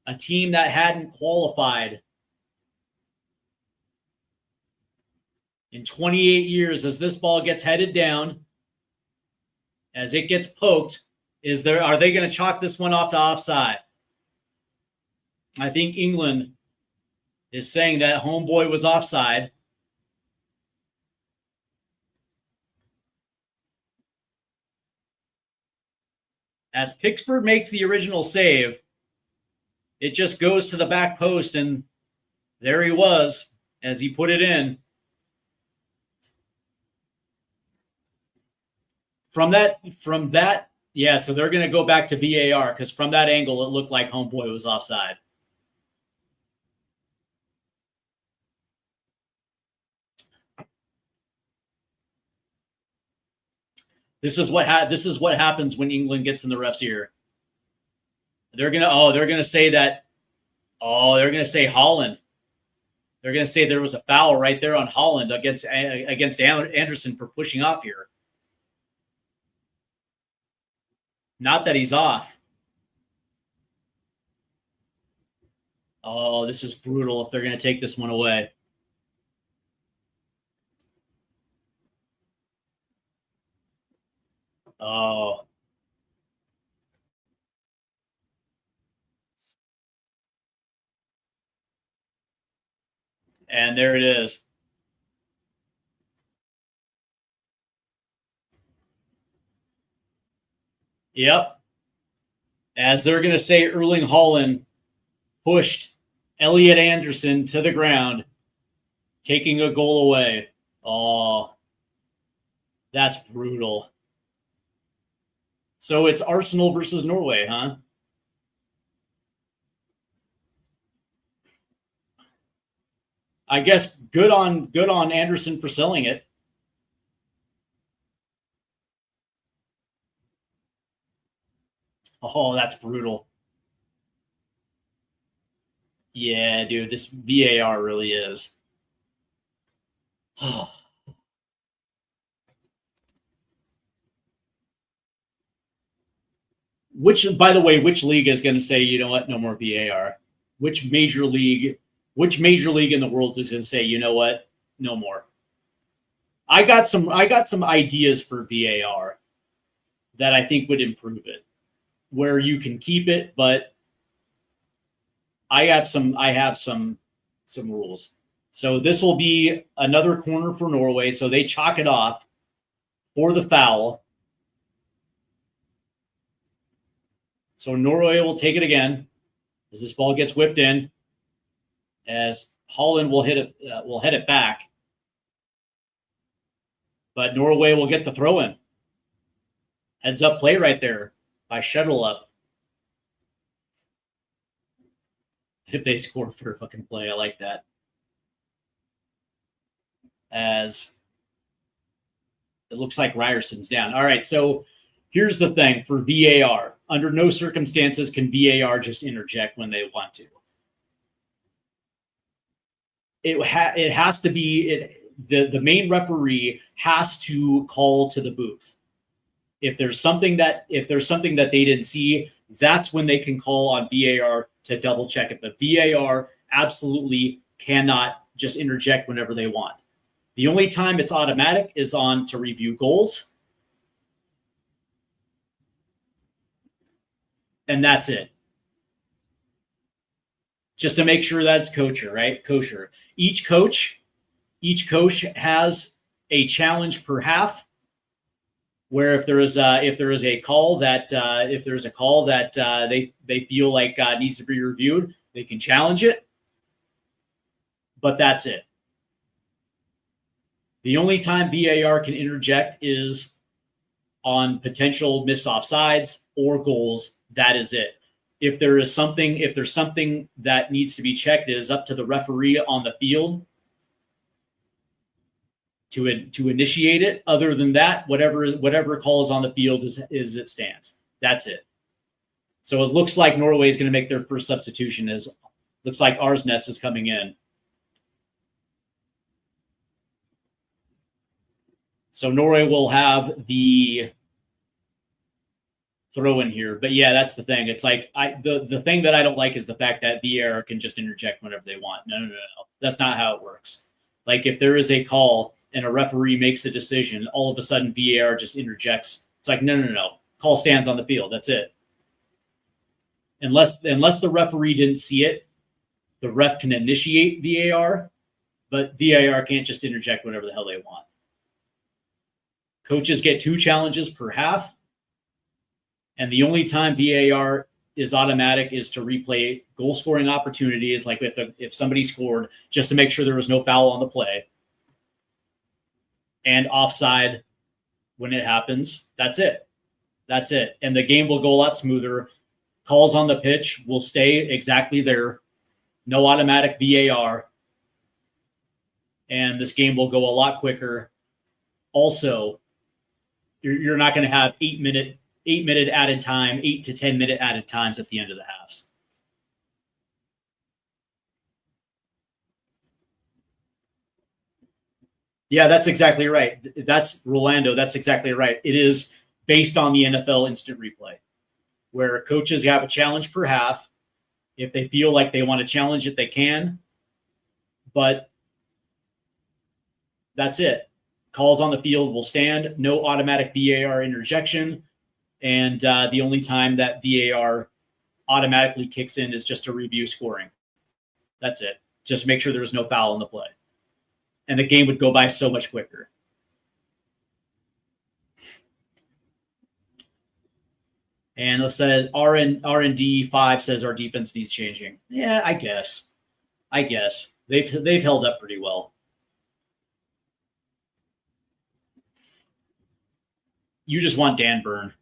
a team that hadn't qualified in 28 years. As this ball gets headed down, as it gets poked, are they going to chalk this one off to offside? I think England is saying that homeboy was offside. As Pickford makes the original save, it just goes to the back post, and there he was as he put it in. From that, yeah, so they're going to go back to VAR, because from that angle, it looked like homeboy was offside. This is what happens when England gets in the ref's ear. They're gonna say that. Oh, they're gonna say Haaland. They're gonna say there was a foul right there on Haaland against Anderson for pushing off here. Not that he's off. Oh, this is brutal if they're gonna take this one away. Oh. And there it is. Yep. As they're going to say, Erling Haaland pushed Elliot Anderson to the ground, taking a goal away. Oh, that's brutal. So it's Arsenal versus Norway, huh? I guess good on Anderson for selling it. Oh, that's brutal. Yeah, dude, this VAR really is. By the way, which league is going to say, you know what, no more VAR? Which major league in the world is going to say, you know what, no more? I got some ideas for VAR. that I think would improve it, where you can keep it, but I have some rules. So this will be another corner for Norway. So they chalk it off for the foul. So Norway will take it again as this ball gets whipped in, as Haaland will head it back. But Norway will get the throw in. Heads up play right there by Shuttle Up. If they score for a fucking play, I like that. As it looks like Ryerson's down. All right, so here's the thing for VAR. Under no circumstances can VAR just interject when they want to. It has to be the main referee has to call to the booth. If there's something that they didn't see, that's when they can call on VAR to double check it. But VAR absolutely cannot just interject whenever they want. The only time it's automatic is on to review goals. And that's it. Just to make sure that's kosher, right? Kosher. Each coach has a challenge per half, where if there is a call that they feel like needs to be reviewed, they can challenge it. But that's it. The only time VAR can interject is on potential missed offsides or goals. That is it. If there's something that needs to be checked, it is up to the referee on the field to initiate it. Other than that, whatever call is on the field is it stands. That's it. So it looks like Norway is going to make their first substitution. Looks like Arsnes is coming in. So Norway will have the throw in here. But yeah, that's the thing. It's like the thing that I don't like is the fact that VAR can just interject whenever they want. No. That's not how it works. Like if there is a call and a referee makes a decision, all of a sudden VAR just interjects. It's like, no. Call stands on the field. That's it. Unless the referee didn't see it, the ref can initiate VAR, but VAR can't just interject whenever the hell they want. Coaches get 2 challenges per half. And the only time VAR is automatic is to replay goal scoring opportunities, like if somebody scored, just to make sure there was no foul on the play. And offside when it happens. That's it. And the game will go a lot smoother. Calls on the pitch will stay exactly there. No automatic VAR. And this game will go a lot quicker. Also, you're not going to have 8 minute added time, 8 to 10 minute added times at the end of the halves. Yeah, that's exactly right. That's Rolando. That's exactly right. It is based on the NFL instant replay, where coaches have a challenge per half. If they feel like they want to challenge it, they can. But that's it. Calls on the field will stand. No automatic VAR interjection. And the only time that VAR automatically kicks in is just to review scoring. That's it. Just make sure there's no foul in the play. And the game would go by so much quicker. And let's say R&D 5 says our defense needs changing. Yeah, I guess. They've held up pretty well. You just want Dan Burn.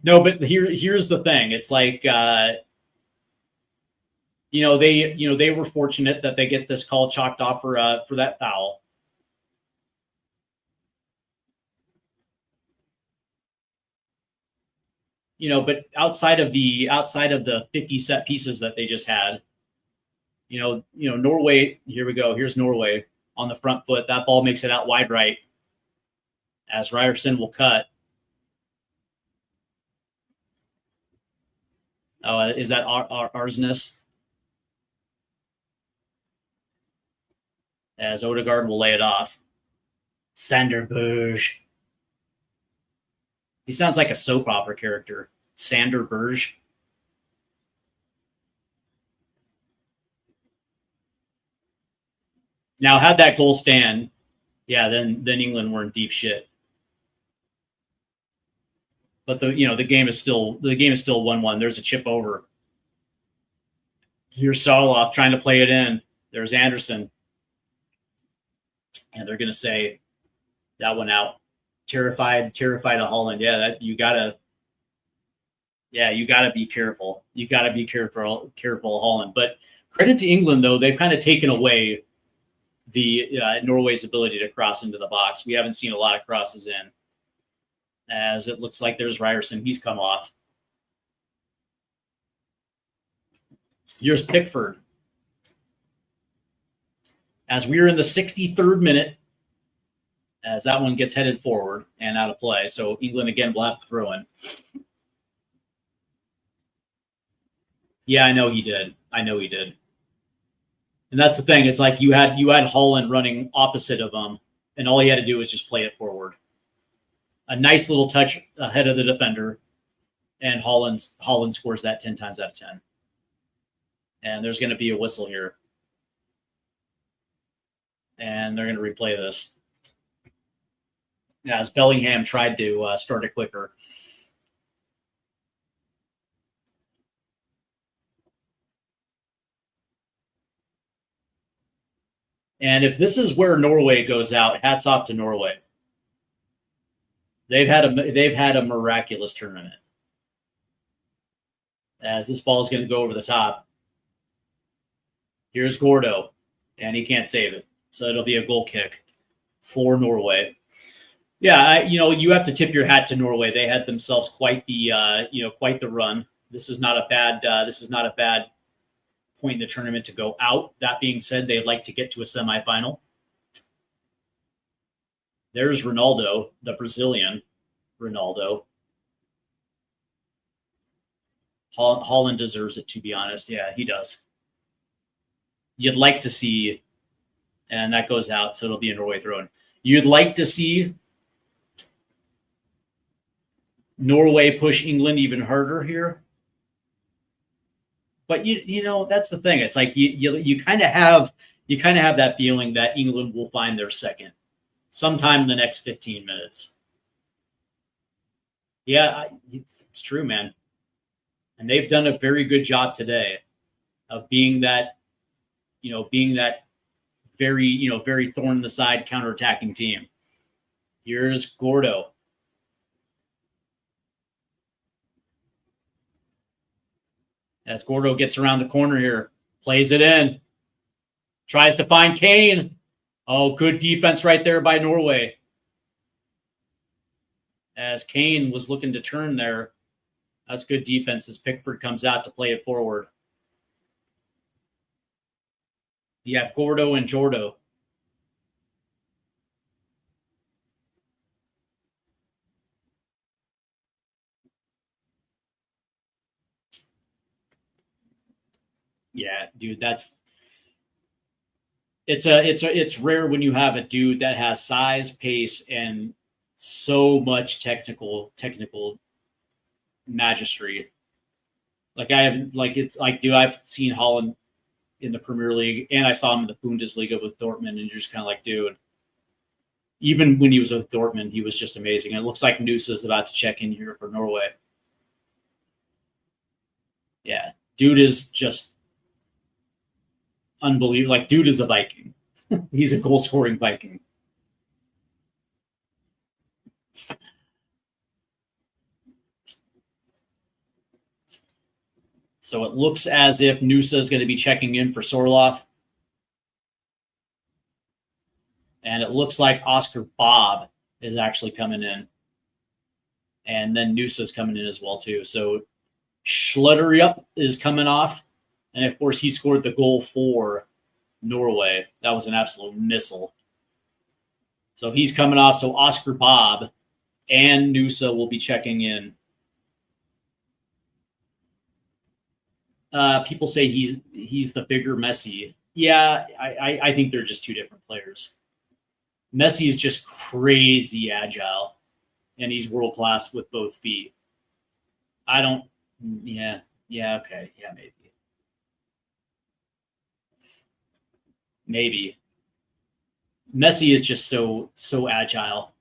No, but here's the thing. It's like they were fortunate that they get this call chalked off for that foul. But outside of the 50 set pieces that they just had, Norway, here we go. Here's Norway on the front foot. That ball makes it out wide right as Ryerson will cut. Is that Arsnes? As Odegaard will lay it off. Sander Berge. He sounds like a soap opera character. Sander Berge. Now, had that goal stand, yeah, then England were in deep shit. But the game is still 1-1. There's a chip over. Here's Sarloff trying to play it in. There's Anderson. And they're gonna say that one out. Terrified of Haaland. Yeah, that you gotta be careful. You gotta be careful of Haaland. But credit to England though, they've kind of taken away the Norway's ability to cross into the box. We haven't seen a lot of crosses in. As it looks like there's Ryerson. He's come off. Here's Pickford. As we're in the 63rd minute, as that one gets headed forward and out of play. So England again will have to throw in. Yeah, I know he did. And that's the thing. It's like you had Haaland running opposite of him, and all he had to do was just play it forward. A nice little touch ahead of the defender, and Haaland scores that 10 times out of 10. And there's going to be a whistle here. And they're going to replay this. As Bellingham tried to start it quicker. And if this is where Norway goes out, hats off to Norway. They've had a miraculous tournament. As this ball is going to go over the top. Here's Gordo, and he can't save it. So it'll be a goal kick for Norway. Yeah, you have to tip your hat to Norway. They had themselves quite the run. This is not a bad point in the tournament to go out. That being said, they'd like to get to a semifinal. There's Ronaldo, the Brazilian Ronaldo. Haaland deserves it, to be honest. Yeah, he does. You'd like to see, and that goes out, so it'll be a Norway throw-in. You'd like to see Norway push England even harder here. But that's the thing. It's like you kind of have that feeling that England will find their second sometime in the next 15 minutes. Yeah, it's true, man. And they've done a very good job today of being that very thorn in the side counterattacking team. Here's Gordo. As Gordo gets around the corner here, plays it in, tries to find Kane. Oh, good defense right there by Norway. As Kane was looking to turn there, that's good defense as Pickford comes out to play it forward. You have Gordo and Jordo. Yeah, dude, it's rare when you have a dude that has size, pace, and so much technical magistry. Like I've seen Haaland in the Premier League, and I saw him in the Bundesliga with Dortmund, and you're just kind of like, dude. Even when he was with Dortmund, he was just amazing. And it looks like Nusa is about to check in here for Norway. Yeah, dude is just unbelievable. Like, dude is a Viking. He's a goal-scoring Viking. So it looks as if Nusa is going to be checking in for Sorloth. And it looks like Oscar Bob is actually coming in. And then Nusa's coming in as well, too. So Schlutterup is coming off. And, of course, he scored the goal for Norway. That was an absolute missile. So he's coming off. So Oscar Bob and Nusa will be checking in. People say he's the bigger Messi. Yeah, I think they're just two different players. Messi is just crazy agile and he's world class with both feet. I don't. Yeah. Okay. Yeah. Maybe. Messi is just so agile.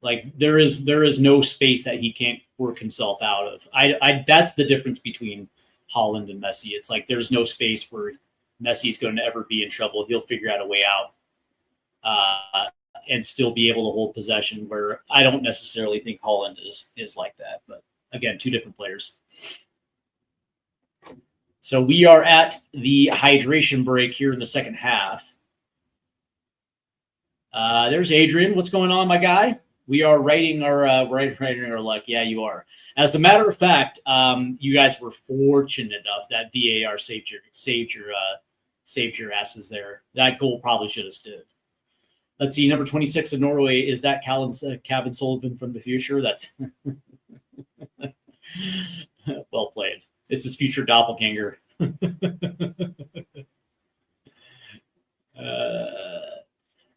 Like there is no space that he can't work himself out of. I that's the difference between Haaland and Messi. It's like there's no space where Messi's going to ever be in trouble. He'll figure out a way out and still be able to hold possession. Where I don't necessarily think Haaland is like that. But again, two different players. So we are at the hydration break here in the second half. There's Adrian. What's going on, my guy? We are writing our writing our luck. Yeah, you are. As a matter of fact, you guys were fortunate enough that VAR saved your asses there. That goal probably should have stood. Let's see, number 26 of Norway, is that Kevin Sullivan from the future? That's well played. It's his future doppelganger.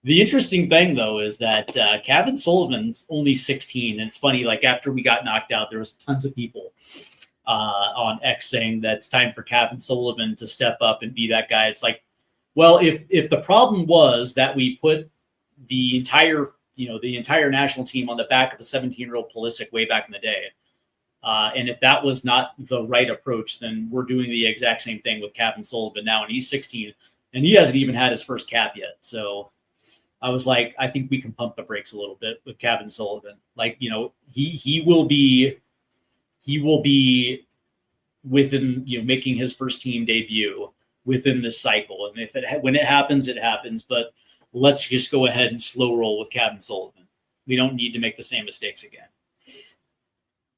The interesting thing, though, is that Kevin Sullivan's only 16. And it's funny, like after we got knocked out, there was tons of people on X saying that it's time for Kevin Sullivan to step up and be that guy. It's like, well, if the problem was that we put the entire national team on the back of a 17-year-old Pulisic way back in the day, and if that was not the right approach, then we're doing the exact same thing with Kevin Sullivan now, and he's 16, and he hasn't even had his first cap yet. So I was like, I think we can pump the brakes a little bit with Kevin Sullivan. Like, he will be within, making his first team debut within this cycle. And when it happens, it happens. But let's just go ahead and slow roll with Kevin Sullivan. We don't need to make the same mistakes again.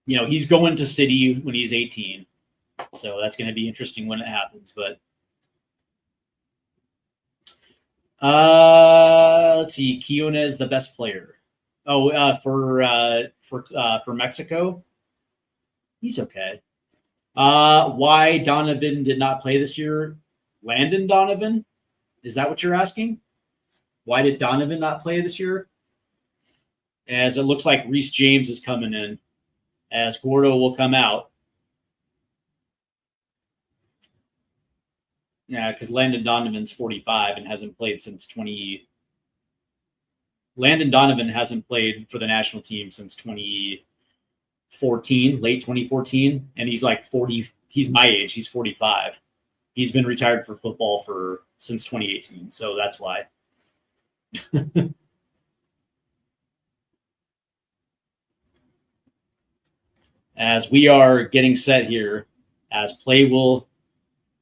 He's going to City when he's 18. So that's going to be interesting when it happens. But let's see. Kiona is the best player. For Mexico, he's okay. Why Donovan did not play this year? Landon Donovan? Is that what you're asking? Why did Donovan not play this year? As it looks like Reece James is coming in, as Gordo will come out. Yeah, because Landon Donovan's 45 and hasn't played since 20. Landon Donovan hasn't played for the national team since 2014, late 2014, and he's like 40. He's my age. He's 45. He's been retired for football since 2018, so that's why. As we are getting set here, as play will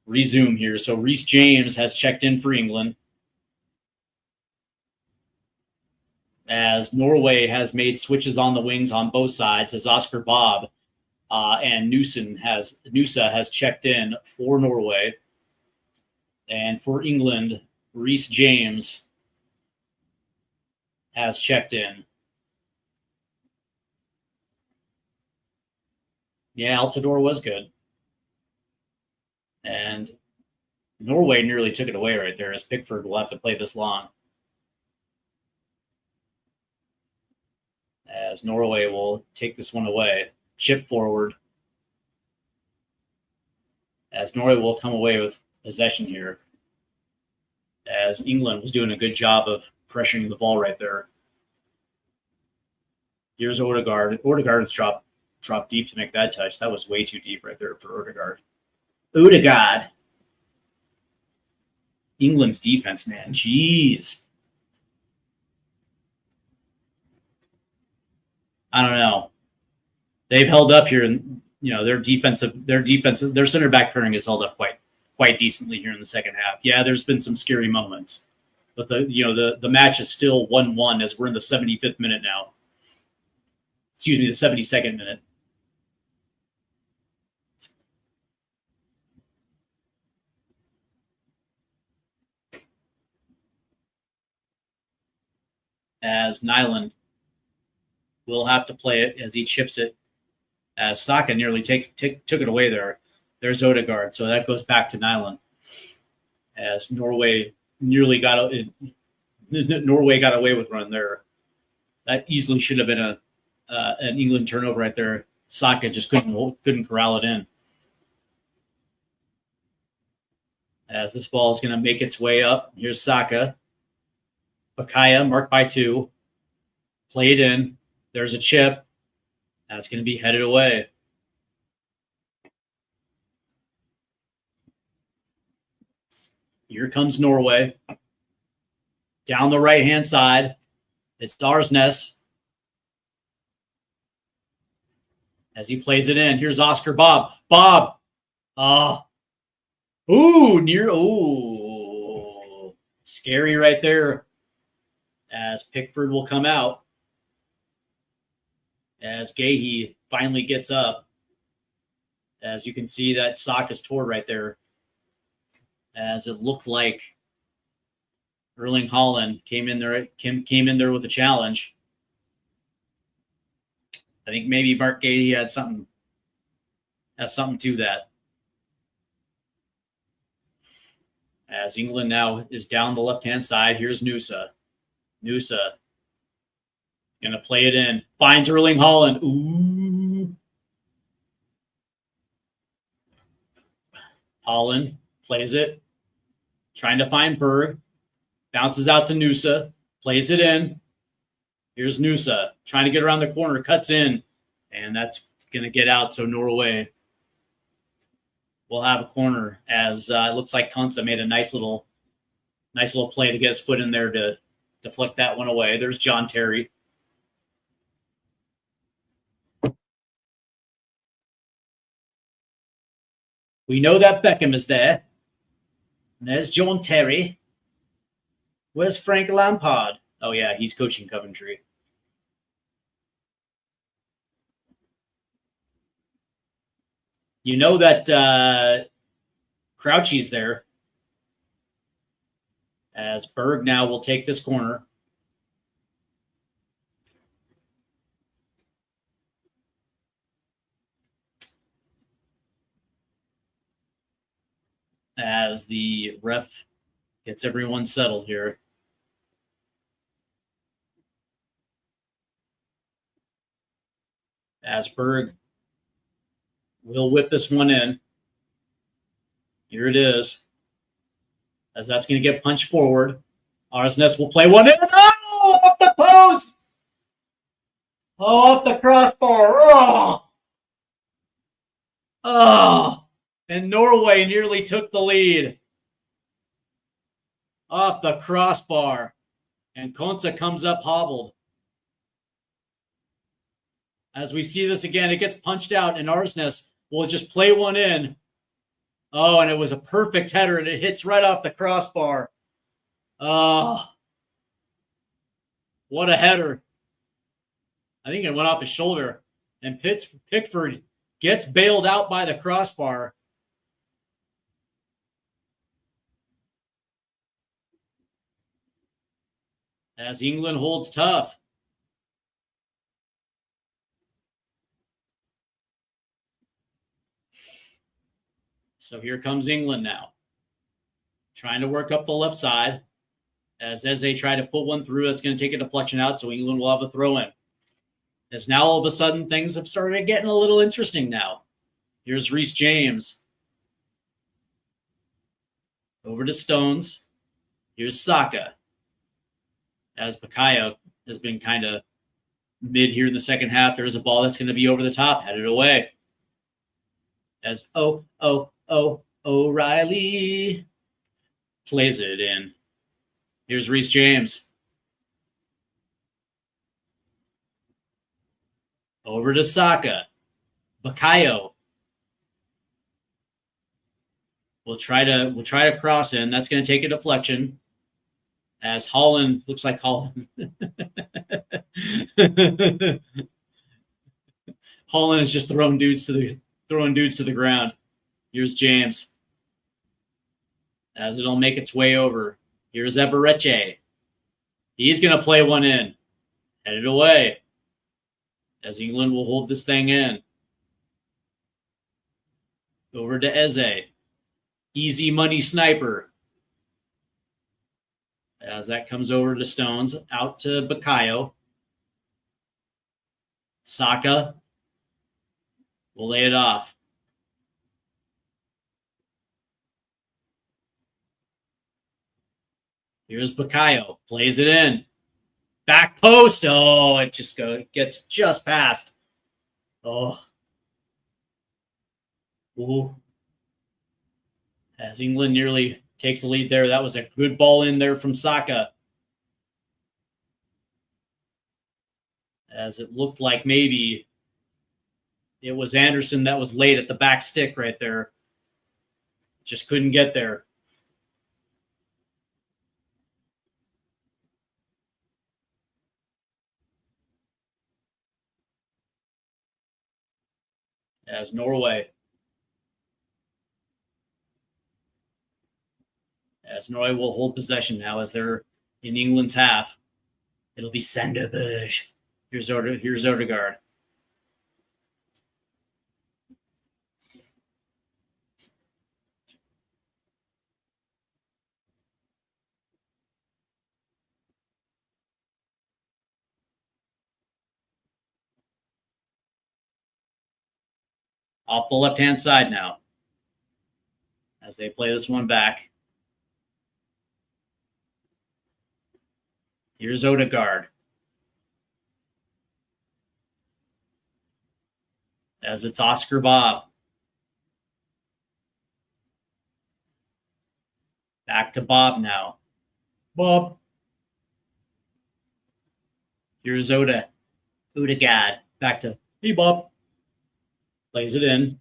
resume here. So Reece James has checked in for England. As Norway has made switches on the wings on both sides, as Oscar Bob and Nusa has checked in for Norway. And for England, Reece James has checked in. Yeah, Altidore was good. And Norway nearly took it away right there, as Pickford will have to play this long. As Norway will take this one away. Chip forward. As Norway will come away with possession here. As England was doing a good job of pressuring the ball right there. Here's Odegaard. Odegaard's dropped deep to make that touch. That was way too deep right there for Odegaard. Odegaard. England's defense, man. Jeez. I don't know. They've held up here, and their center back pairing has held up quite decently here in the second half. Yeah, there's been some scary moments, but the match is still 1-1 as we're in the 75th minute now. Excuse me, the 72nd minute. As Nyland will have to play it as he chips it, as Saka nearly took it away there. There's Odegaard, so that goes back to Nyland. As Norway got away with run there. That easily should have been an England turnover right there. Saka just couldn't corral it in. As this ball is going to make its way up, here's Saka. Bakaya marked by 2. Played in. There's a chip. That's going to be headed away. Here comes Norway. Down the right-hand side. It's Darsnes. As he plays it in. Here's Oscar Bob. Bob. Scary right there. As Pickford will come out. As Gahey finally gets up. As you can see that sock is tore right there. As it looked like Erling Haaland came in there with a challenge. I think maybe Mark Gahey had something to that. As England now is down the left-hand side, here's Nusa. Nusa going to play it in. Finds Erling Haaland. Ooh. Haaland plays it. Trying to find Berg. Bounces out to Nusa. Plays it in. Here's Nusa. Trying to get around the corner. Cuts in. And that's going to get out. So Norway will have a corner as it looks like Konsa made a nice little play to get his foot in there to deflect that one away. There's John Terry. We know that Beckham is there. And there's John Terry. Where's Frank Lampard? Oh, yeah, he's coaching Coventry. You know that Crouchy's there. As Berg now will take this corner. As the ref gets everyone settled here. As Berg will whip this one in. Here it is. As that's going to get punched forward. Arsnes will play one in. Oh, off the post! Oh, off the crossbar. Oh! And Norway nearly took the lead. Off the crossbar. And Konsa comes up hobbled. As we see this again, it gets punched out, and Arsnes will just play one in. Oh, and it was a perfect header, and it hits right off the crossbar. Oh, what a header. I think it went off his shoulder. And Pickford gets bailed out by the crossbar. As England holds tough. So here comes England now. Trying to work up the left side. As they try to put one through, that's going to take a deflection out, so England will have a throw in. As now all of a sudden things have started getting a little interesting now. Here's Reece James. Over to Stones. Here's Saka. As Bakaya has been kind of mid here in the second half, there's a ball that's going to be over the top, headed away. As O'Reilly plays it in. Here's Reece James. Over to Saka. Bakayo. We'll try to cross in. That's going to take a deflection. As Haaland looks like Haaland. Haaland is just throwing dudes to the ground. Here's James. As it'll make its way over. Here's Ebereche. He's going to play one in. Headed away. As England will hold this thing in. Over to Eze. Easy money sniper. As that comes over to Stones. Out to Bakayo. Saka will lay it off. Here's Bukayo. Plays it in. Back post. Oh, it just gets just past. Oh. Ooh. As England nearly takes the lead there. That was a good ball in there from Saka. As it looked like maybe it was Anderson that was late at the back stick right there. Just couldn't get there. As Norway will hold possession now as they're in England's half. It'll be Sanderberg. Here's Odegaard. Off the left-hand side now as they play this one back. Here's Odegaard. As it's Oscar Bob. Back to Bob now. Bob. Here's Odegaard. Back to, hey, Bob. Plays it in.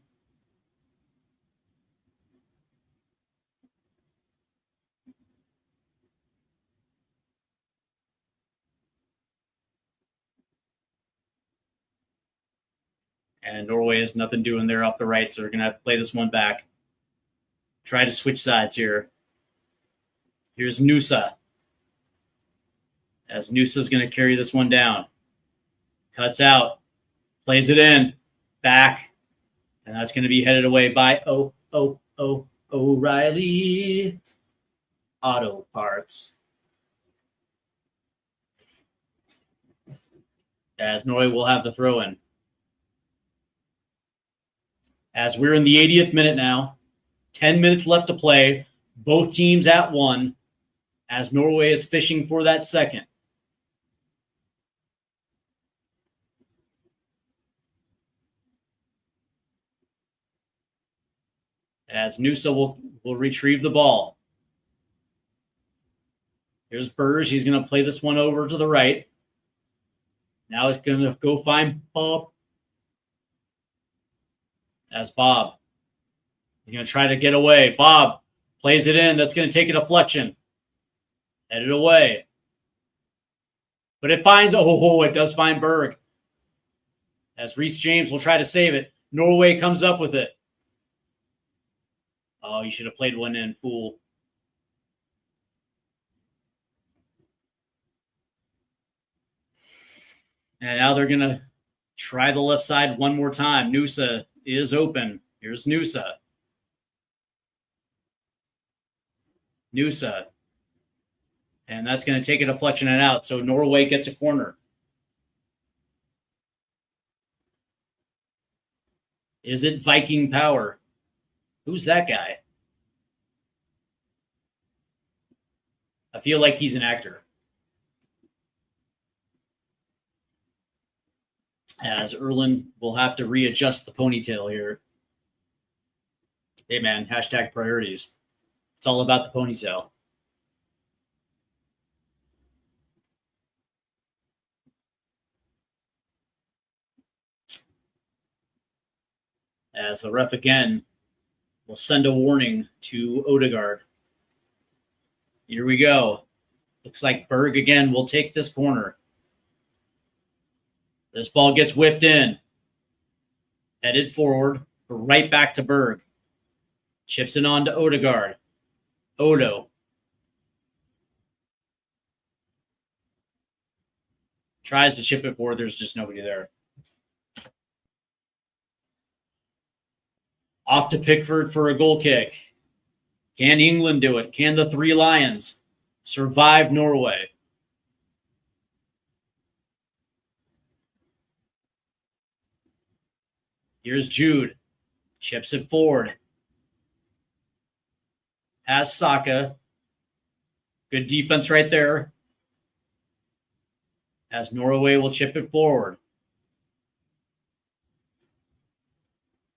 And Norway has nothing doing there off the right, so they're going to have to play this one back. Try to switch sides here. Here's Nusa. As Nusa's going to carry this one down. Cuts out. Plays it in. Back. And that's going to be headed away by O'Reilly Auto Parts. As Norway will have the throw in. As we're in the 80th minute now, 10 minutes left to play, both teams at one, as Norway is fishing for that second. As Nusa will retrieve the ball. Here's Burge. He's going to play this one over to the right. Now he's going to go find Bob. As Bob. He's going to try to get away. Bob plays it in. That's going to take a deflection. Headed away. But it finds, it does find Berg. As Reece James will try to save it. Norway comes up with it. Oh, you should have played one in, fool. And now they're going to try the left side one more time. Nusa is open. Here's Nusa. Nusa. And that's going to take a deflection and out. So Norway gets a corner. Is it Viking Power? Who's that guy? I feel like he's an actor. As Erling will have to readjust the ponytail here. Hey, man, hashtag priorities. It's all about the ponytail. As the ref again will send a warning to Odegaard. Here we go. Looks like Berg again will take this corner. This ball gets whipped in. Headed forward, right back to Berg. Chips it on to Odegaard. Odo. Tries to chip it forward. There's just nobody there. Off to Pickford for a goal kick. Can England do it? Can the Three Lions survive Norway? Here's Jude. Chips it forward. Has Saka. Good defense right there. As Norway will chip it forward.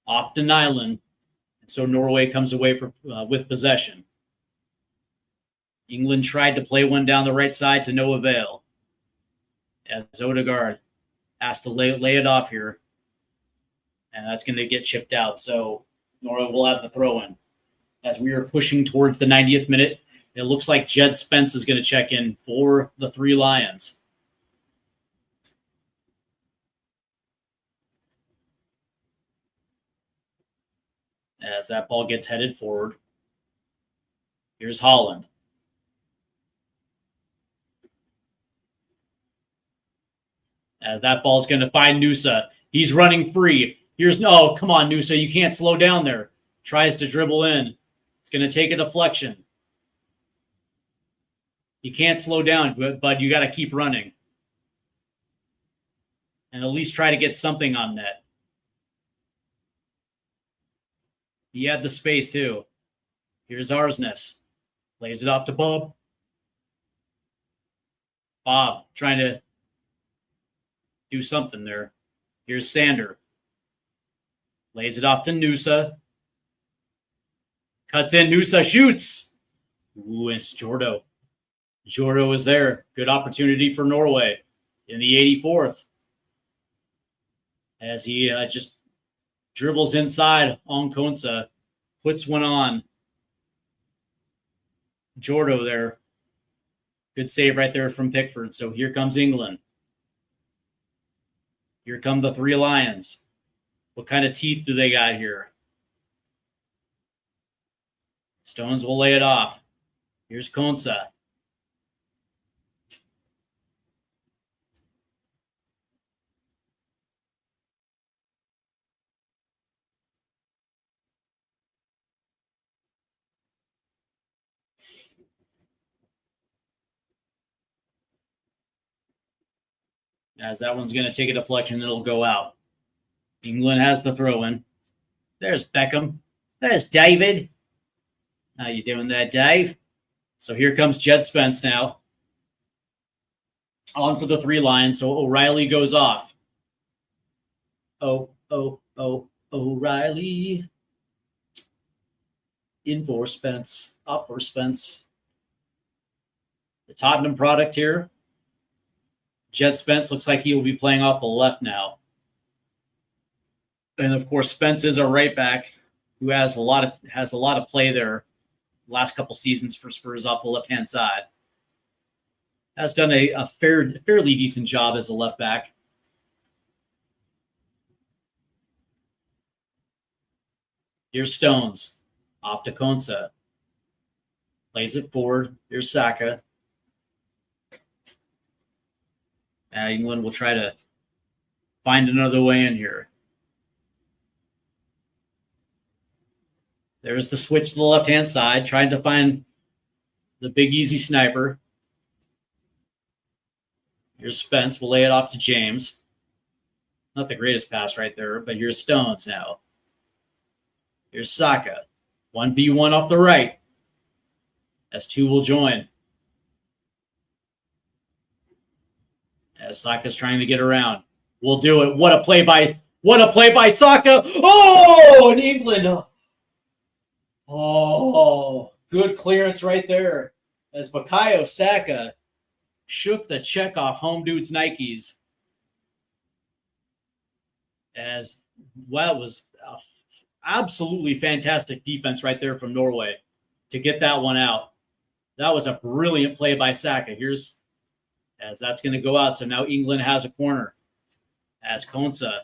Off to Nyland. And so Norway comes away with possession. England tried to play one down the right side to no avail. As Odegaard has to lay it off here. And that's going to get chipped out. So Norway will have the throw in. As we are pushing towards the 90th minute, it looks like Jed Spence is going to check in for the Three Lions. As that ball gets headed forward. Here's Haaland. As that ball's going to find Nusa. He's running free. Come on, Nusa. You can't slow down there. Tries to dribble in. It's going to take a deflection. You can't slow down, but you got to keep running. And at least try to get something on net. He had the space, too. Here's Arsnes. Lays it off to Bob. Bob trying to do something there. Here's Sander. Lays it off to Nusa. Cuts in. Nusa shoots. Ooh, it's Jordo. Jordo is there. Good opportunity for Norway in the 84th. As he just dribbles inside on Konsa. Puts one on. Jordo there. Good save right there from Pickford. So here comes England. Here come the Three Lions. What kind of teeth do they got here? Stones will lay it off. Here's Konsa. As that one's going to take a deflection, it'll go out. England has the throw in. There's Beckham. There's David. How you doing there, Dave? So here comes Jed Spence now. On for the Three Lions. So O'Reilly goes off. O'Reilly. In for Spence. Off for Spence. The Tottenham product here. Jed Spence looks like he will be playing off the left now. And of course, Spence is a right back who has a lot of play there last couple seasons for Spurs off the left-hand side. Has done a fairly decent job as a left back. Here's Stones. Off to Konsa. Plays it forward. Here's Saka. Now England will try to find another way in here. There's the switch to the left-hand side, trying to find the big, easy sniper. Here's Spence. We'll lay it off to James. Not the greatest pass right there, but here's Stones now. Here's Saka. 1v1 off the right. As two will join. As Saka's trying to get around. We'll do it. What a play by Saka. Oh, and England. Oh, good clearance right there. As Bukayo Saka shook the check off home dude's Nikes. As well, it was absolutely fantastic defense right there from Norway to get that one out. That was a brilliant play by Saka. As that's going to go out. So now England has a corner. As Konsa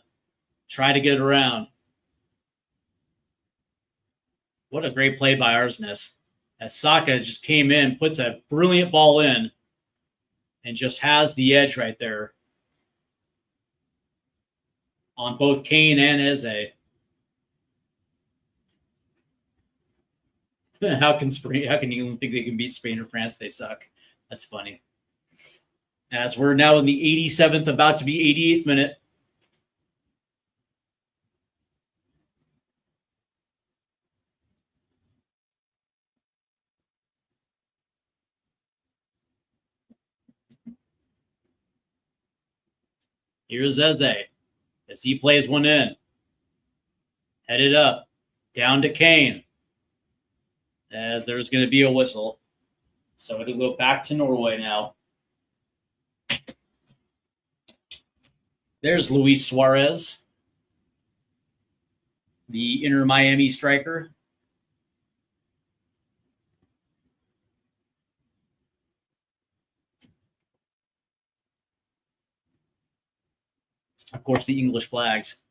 try to get around. What a great play by Arsnes. As Saka just came in, puts a brilliant ball in, and just has the edge right there on both Kane and Eze. How can England think they can beat Spain or France? They suck. That's funny. As we're now in the 87th, about to be 88th minute. Here's Eze as he plays one in. Headed up. Down to Kane. As there's going to be a whistle. So it'll go back to Norway now. There's Luis Suarez, the Inter Miami striker. Of course, the English flags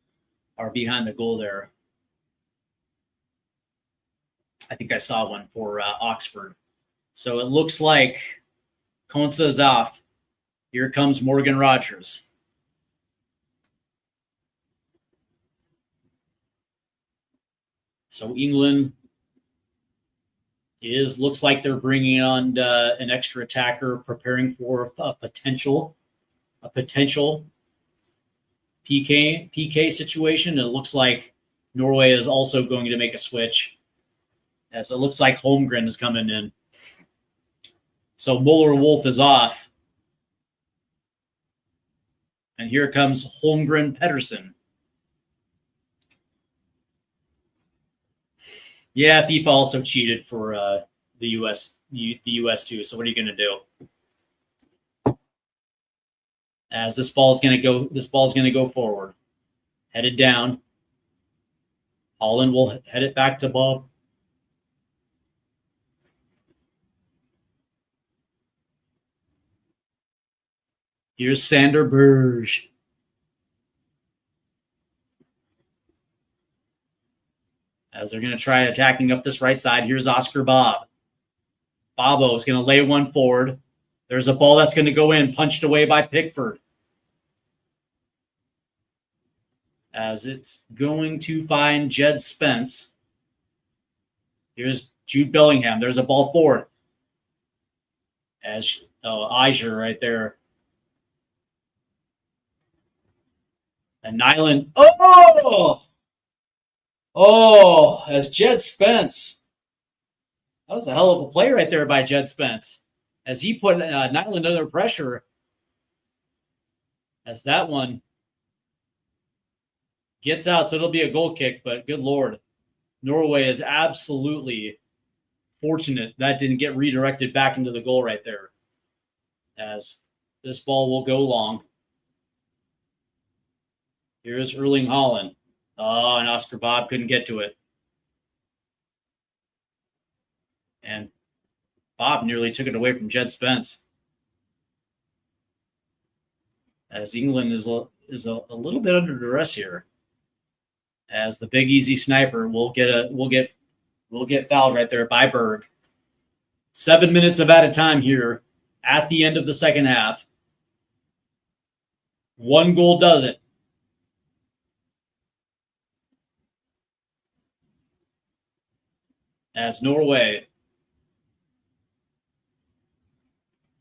are behind the goal there. I think I saw one for Oxford. So it looks like Konsa is off. Here comes Morgan Rogers. So England looks like they're bringing on an extra attacker, preparing for a potential PK situation. And it looks like Norway is also going to make a switch, as it looks like Holmgren is coming in. So Muller-Wolf is off. And here comes Holmgren Pedersen. Yeah, FIFA also cheated for the US too. So what are you going to do? As this ball's going to go forward. Headed down. Haaland will head it back to Bob. Here's Sander Berge. As they're going to try attacking up this right side. Here's Oscar Bob. Bobo is going to lay one forward. There's a ball that's going to go in, punched away by Pickford. As it's going to find Jed Spence. Here's Jude Bellingham. There's a ball forward. As Eiser right there. And Nyland. As Jed Spence. That was a hell of a play right there by Jed Spence. As he put Nyland under pressure. As that one gets out, so it'll be a goal kick, but good Lord. Norway is absolutely fortunate that didn't get redirected back into the goal right there. As this ball will go long. Here's Erling Haaland. Oh, and Oscar Bob couldn't get to it. And Bob nearly took it away from Jed Spence. As England is a little bit under duress here. As the big easy sniper will get fouled right there by Berg. 7 minutes of added time here at the end of the second half. One goal does it. As Norway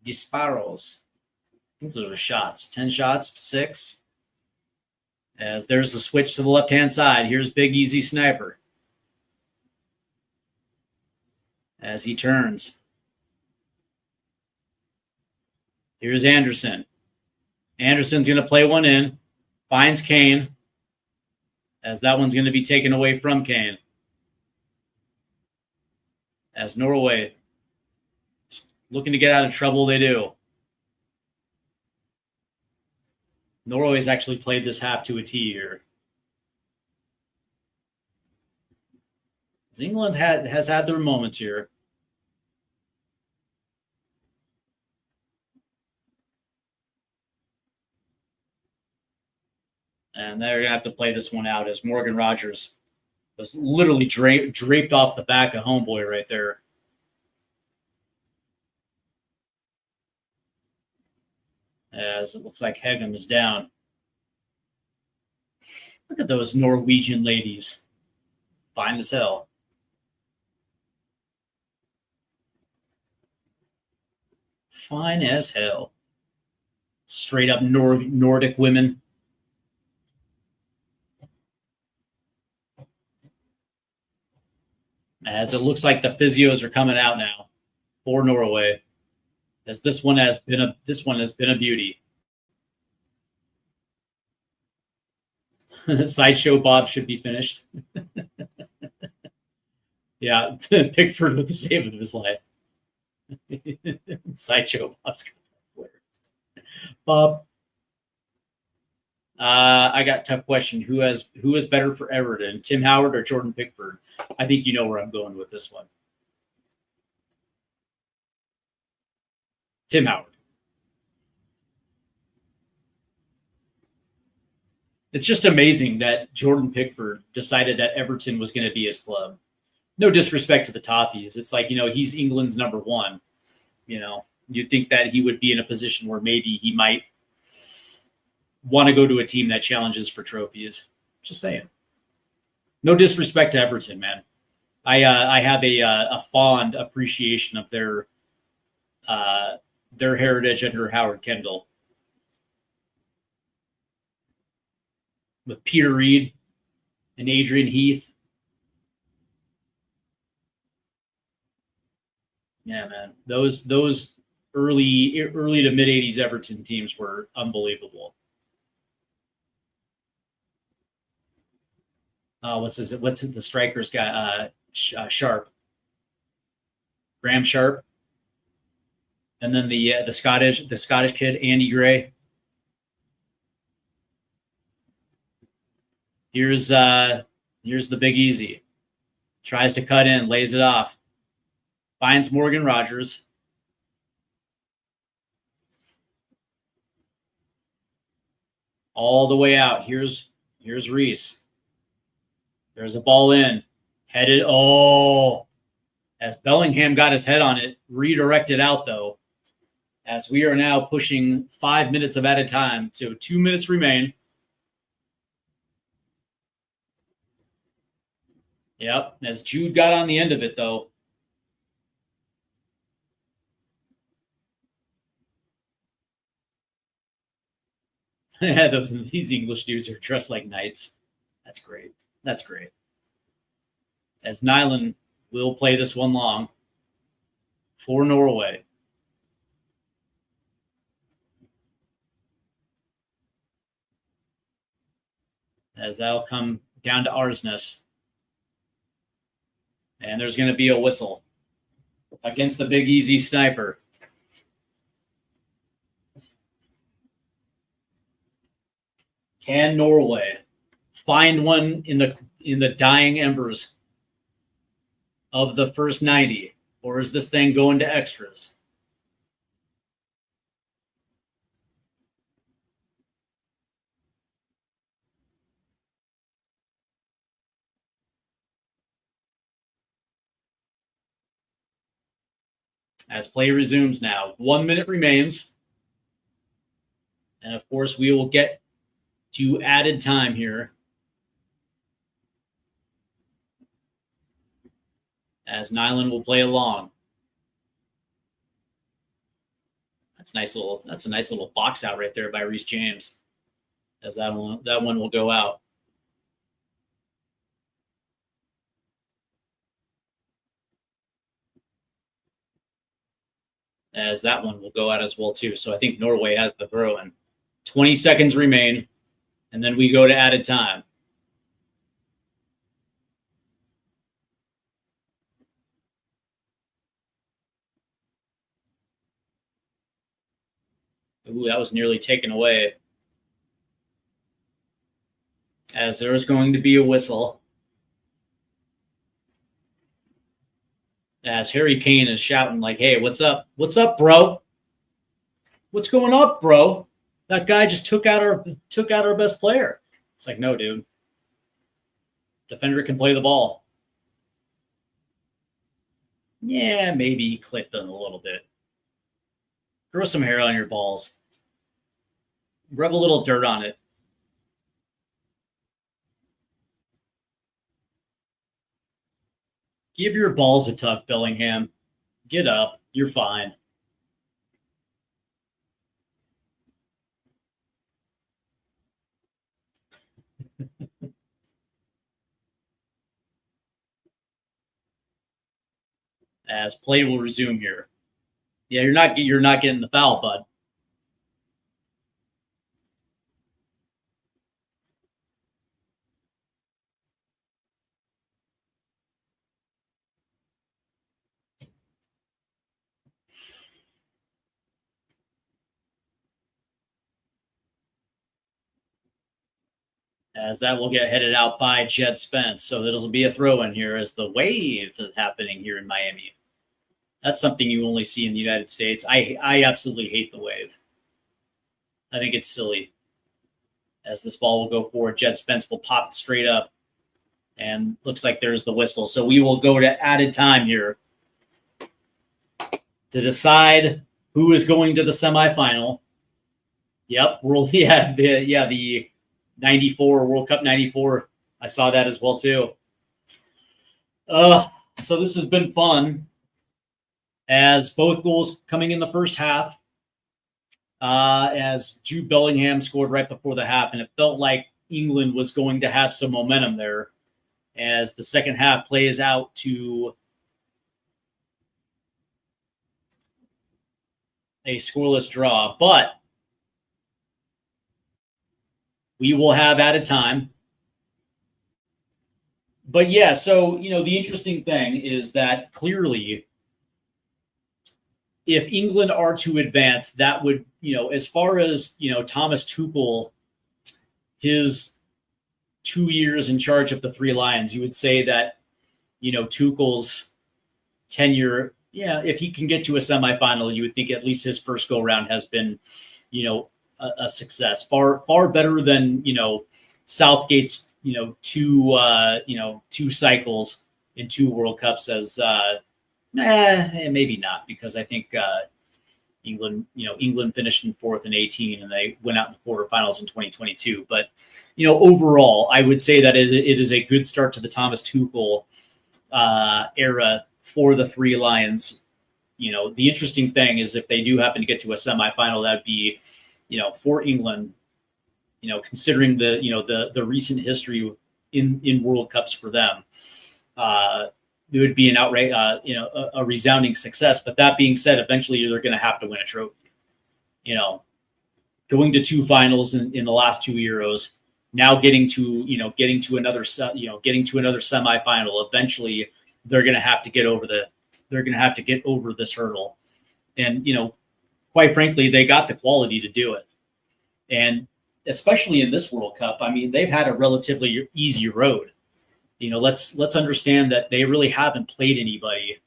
disparos. Those are the shots. 10 shots to 6. As there's the switch to the left-hand side. Here's Big Easy Sniper. As he turns. Here's Anderson. Anderson's going to play one in. Finds Kane. As that one's going to be taken away from Kane. As Norway looking to get out of trouble, they do. Norway's actually played this half to a T here. England has had their moments here. And they're going to have to play this one out as Morgan Rogers was literally draped off the back of homeboy right there. As it looks like Hegem is down. Look at those Norwegian ladies. Fine as hell. Fine as hell. Straight up Nordic women. As it looks like the physios are coming out now for Norway. As this one has been a beauty. Sideshow Bob should be finished. Yeah, Pickford with the save of his life. Sideshow Bob's got Bob. I got a tough question. Who is better for Everton, Tim Howard or Jordan Pickford? I think you know where I'm going with this one. Tim Howard. It's just amazing that Jordan Pickford decided that Everton was going to be his club. No disrespect to the Toffees. It's like, he's England's number one. You'd think that he would be in a position where maybe he might want to go to a team that challenges for trophies. Just saying. No disrespect to Everton, man. I have a fond appreciation of their heritage under Howard Kendall. With Peter Reid and Adrian Heath. Yeah, man. Those early to mid 80s Everton teams were unbelievable. What's the striker's guy? Sharp. Graham Sharp. And then the Scottish kid, Andy Gray. Here's the Big Easy. Tries to cut in, lays it off. Finds Morgan Rogers. All the way out. Here's Reese. There's a ball in. Headed. Oh. As Bellingham got his head on it, redirected out though. As we are now pushing 5 minutes of added time. So 2 minutes remain. Yep. As Jude got on the end of it, though. These English dudes are dressed like knights. That's great. That's great. As Nyland will play this one long for Norway. As that'll come down to Arsnes. And there's going to be a whistle against the Big Easy sniper. Can Norway find one in the dying embers of the first 90, or is this thing going to extras? As play resumes now, 1 minute remains. And of course, we will get to added time here. As Nyland will play along. That's a nice little box out right there by Reece James. As that one will go out. As that one will go out as well, too. So I think Norway has the throw in. 20 seconds remain, and then we go to added time. Ooh, that was nearly taken away. As there's going to be a whistle. As Harry Kane is shouting like, hey, what's up? What's up, bro? What's going up, bro? That guy just took out our best player. It's like, no, dude. Defender can play the ball. Yeah, maybe he clipped him a little bit. Grow some hair on your balls. Rub a little dirt on it. Give your balls a tug, Bellingham. Get up. You're fine. As play will resume here. Yeah, you're not getting the foul, bud. as that will get headed out by Jed Spence. So it'll be a throw in here as the wave is happening here in Miami. That's something you only see in the United States. I absolutely hate the wave. I think it's silly. As this ball will go forward, Jed Spence will pop it straight up. And looks like there's the whistle. So we will go to added time here to decide who is going to the semifinal. Yep, the 94 World Cup 94. I saw that as well too. So this has been fun, as both goals coming in the first half. As Jude Bellingham scored right before the half, and it felt like England was going to have some momentum there as the second half plays out to a scoreless draw. But we will have added time. But yeah, so, the interesting thing is that clearly, if England are to advance, that would, as far as, Thomas Tuchel, his 2 years in charge of the Three Lions, you would say that, Tuchel's tenure, if he can get to a semifinal, you would think at least his first go round has been, a success. Far better than, Southgate's, two cycles in 2 World Cups as, maybe not, because I think England finished in 4th in 18 and they went out in the quarterfinals in 2022. But, overall, I would say that it is a good start to the Thomas Tuchel era for the Three Lions. The interesting thing is if they do happen to get to a semifinal, that'd be, for England, considering the recent history in World Cups for them. It would be an outright, a resounding success. But that being said, eventually they're going to have to win a trophy. Going to 2 finals in the last 2 Euros, now getting to another semifinal. Eventually, they're going to have to get over this hurdle. And quite frankly, they got the quality to do it. And especially in this World Cup, I mean, they've had a relatively easy road. Let's understand that they really haven't played anybody.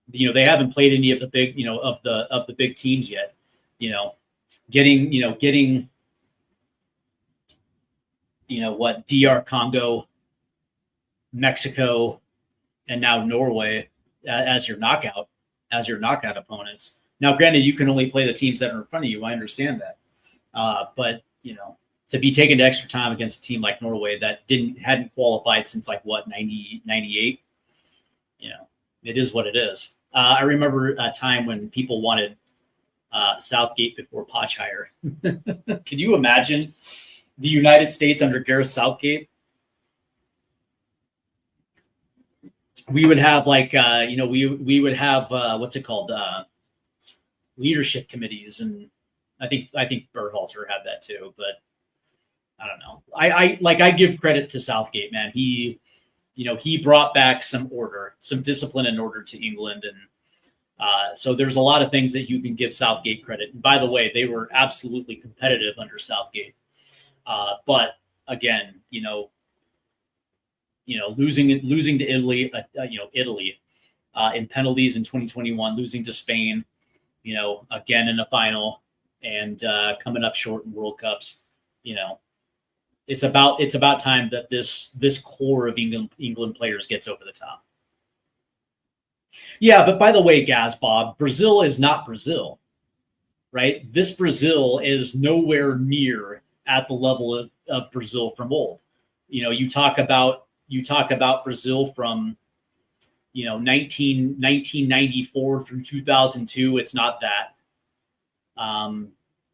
They haven't played any of the big, of the big teams yet. Getting DR Congo, Mexico, and now Norway as your knockout opponents. Now, granted, you can only play the teams that are in front of you. I understand that, but to be taken to extra time against a team like Norway that hadn't qualified since 98, it is what it is. I remember a time when people wanted Southgate before Pochhire. Can you imagine the United States under Gareth Southgate? We would have we would have what's it called? Leadership committees, and I think Berhalter had that too, but I don't know. I give credit to Southgate, man. He brought back some order, some discipline and order to England, and so there's a lot of things that you can give Southgate credit. And by the way, they were absolutely competitive under Southgate, but again, losing to Italy, in penalties in 2021, losing to Spain, again in the final, and coming up short in World Cups. It's about time that this core of England players gets over the top. Yeah, but by the way, Bob, Brazil is not Brazil, right? This Brazil is nowhere near at the level of Brazil from old. You talk about Brazil from 1994 through 2002. It's not that.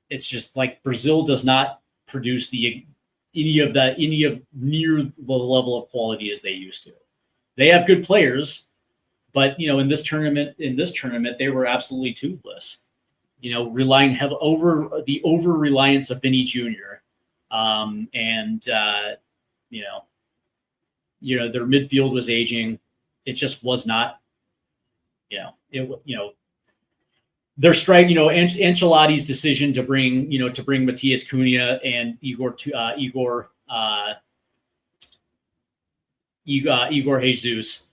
It's just like Brazil does not produce any of near the level of quality as they used to. They have good players, but in this tournament they were absolutely toothless. Relying over reliance of Vinny Jr. And their midfield was Their strike, Ancelotti's decision to bring Matías Cunha and Igor Jesus.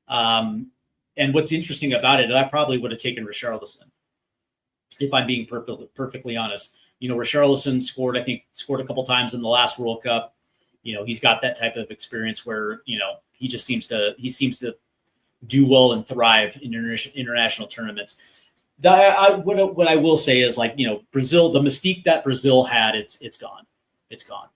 And what's interesting about it, I probably would have taken Richarlison, if I'm being perfectly honest. Richarlison scored a couple times in the last World Cup. He's got that type of experience where, he seems to do well and thrive in international tournaments. What I will say is, Brazil, the mystique that Brazil had, it's gone. It's gone.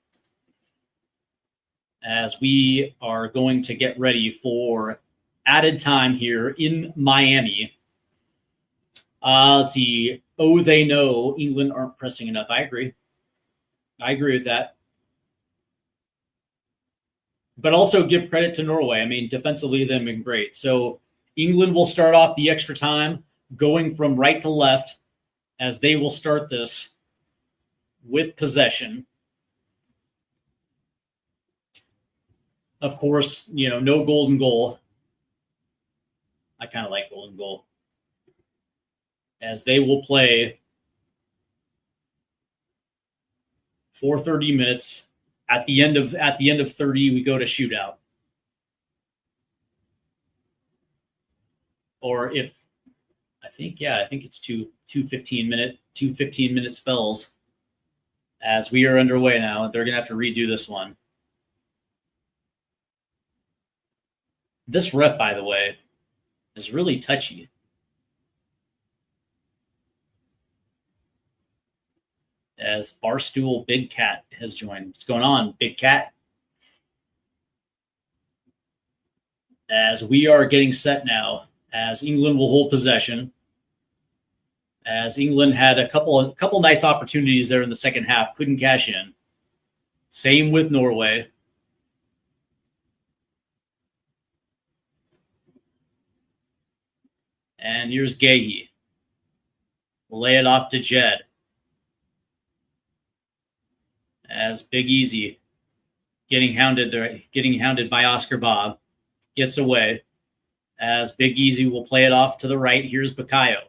As we are going to get ready for added time here in Miami. Let's see. Oh, they know England aren't pressing enough. I agree with that. But also give credit to Norway. I mean, defensively, they've been great. So England will start off the extra time going from right to left, as they will start this with possession. Of course, no golden goal. I kind of like golden goal. As they will play for 30 minutes. At the end of 30, we go to shootout. Or I think it's two 15-minute spells. As we are underway now, they're gonna have to redo this one. This ref, by the way, is really touchy. As Barstool Big Cat has joined. What's going on, Big Cat? As we are getting set now, as England will hold possession. As England had a couple nice opportunities there in the second half, couldn't cash in. Same with Norway. And here's Gehi. We'll lay it off to Jed. As Big Easy getting hounded by Oscar Bob, gets away. As Big Easy will play it off to the right. Here's Bakayo.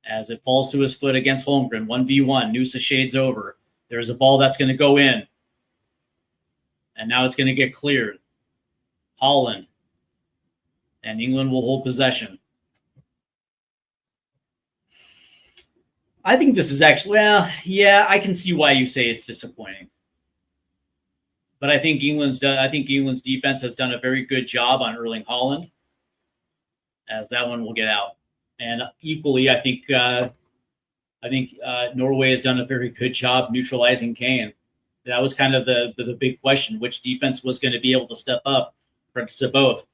As it falls to his foot against Holmgren, 1v1, Noosa shades over. There's a ball that's going to go in. And now it's going to get cleared. Haaland. And England will hold possession. I think this is actually, I can see why you say it's disappointing. But I think England's defense has done a very good job on Erling Haaland, as that one will get out. And equally, I think Norway has done a very good job neutralizing Kane. That was kind of the big question: which defense was going to be able to step up? To both.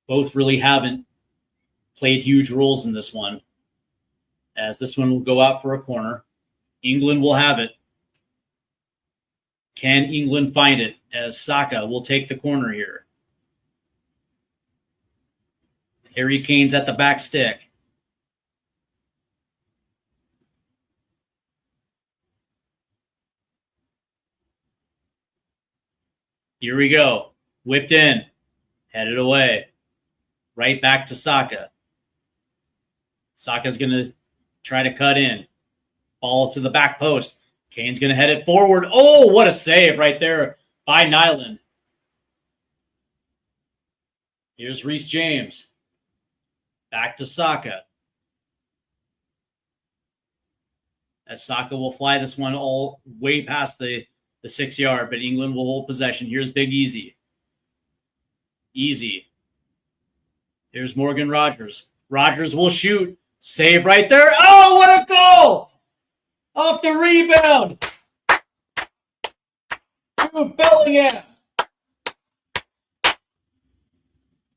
Both really haven't played huge roles in this one. As this one will go out for a corner. England will have it. Can England find it? As Saka will take the corner here. Harry Kane's at the back stick. Here we go. Whipped in. Headed away. Right back to Saka. Saka's going to try to cut in. Ball to the back post. Kane's going to head it forward. Oh, what a save right there by Nyland. Here's Reece James. Back to Saka. As Saka will fly this one all way past the 6 yard, but England will hold possession. Here's Big Easy. Easy. Here's Morgan Rogers. Rogers will shoot. Save right there. Oh, what a goal! Off the rebound. Jude Bellingham.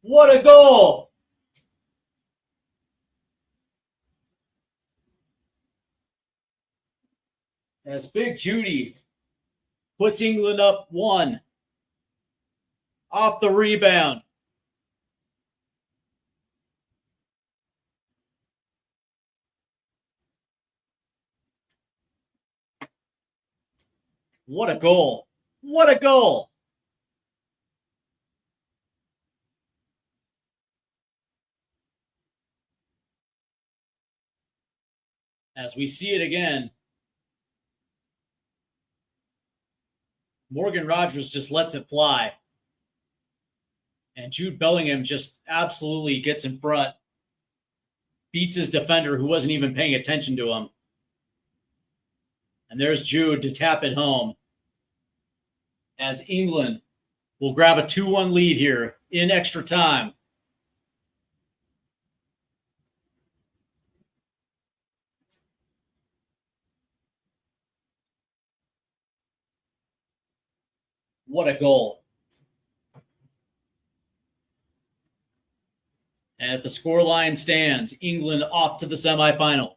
What a goal! As Big Judy puts England up 1. Off the rebound. What a goal. What a goal. As we see it again, Morgan Rogers just lets it fly. And Jude Bellingham just absolutely gets in front, beats his defender who wasn't even paying attention to him. And there's Jude to tap it home as England will grab a 2-1 lead here in extra time. What a goal. And if the scoreline stands, England off to the semifinal.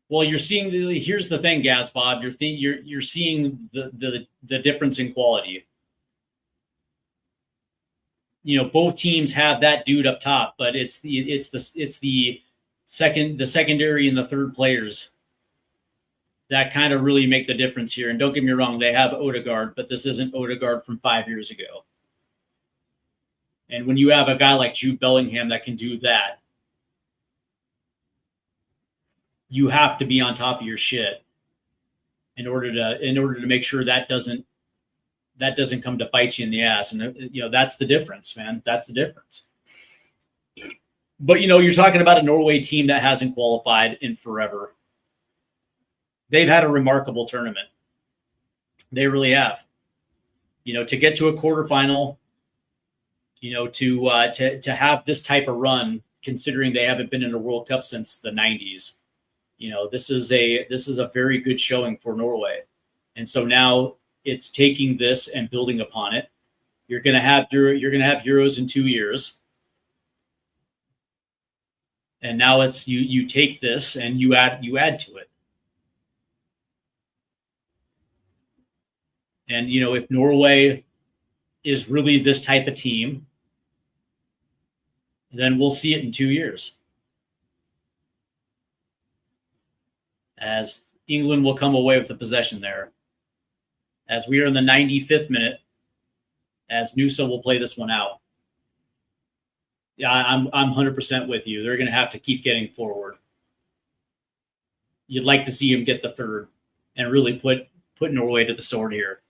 Well, you're seeing here's the thing, Gas Bob. You're seeing the difference in quality. You know, both teams have that dude up top, but it's the secondary and the third players that kind of really make the difference here. And don't get me wrong, they have Odegaard, but this isn't Odegaard from 5 years ago. And when you have a guy like Jude Bellingham that can do that, you have to be on top of your shit in order to make sure that doesn't come to bite you in the ass. And you know, that's the difference, man. That's the difference. But you know, you're talking about a Norway team that hasn't qualified in forever. They've had a remarkable tournament. They really have. You know, to get to a quarterfinal, you know, to have this type of run, considering they haven't been in a World Cup since the 90s. You know, this is a very good showing for Norway. And so now it's taking this and building upon it. You're going to have Euros in 2 years. And now it's you take this and you add to it. And you know, if Norway is really this type of team, then we'll see it in 2 years. As England will come away with the possession there. As we are in the 95th minute, as Nusa will play this one out. Yeah, I'm 100% with you. They're going to have to keep getting forward. You'd like to see him get the third and really put Norway to the sword here.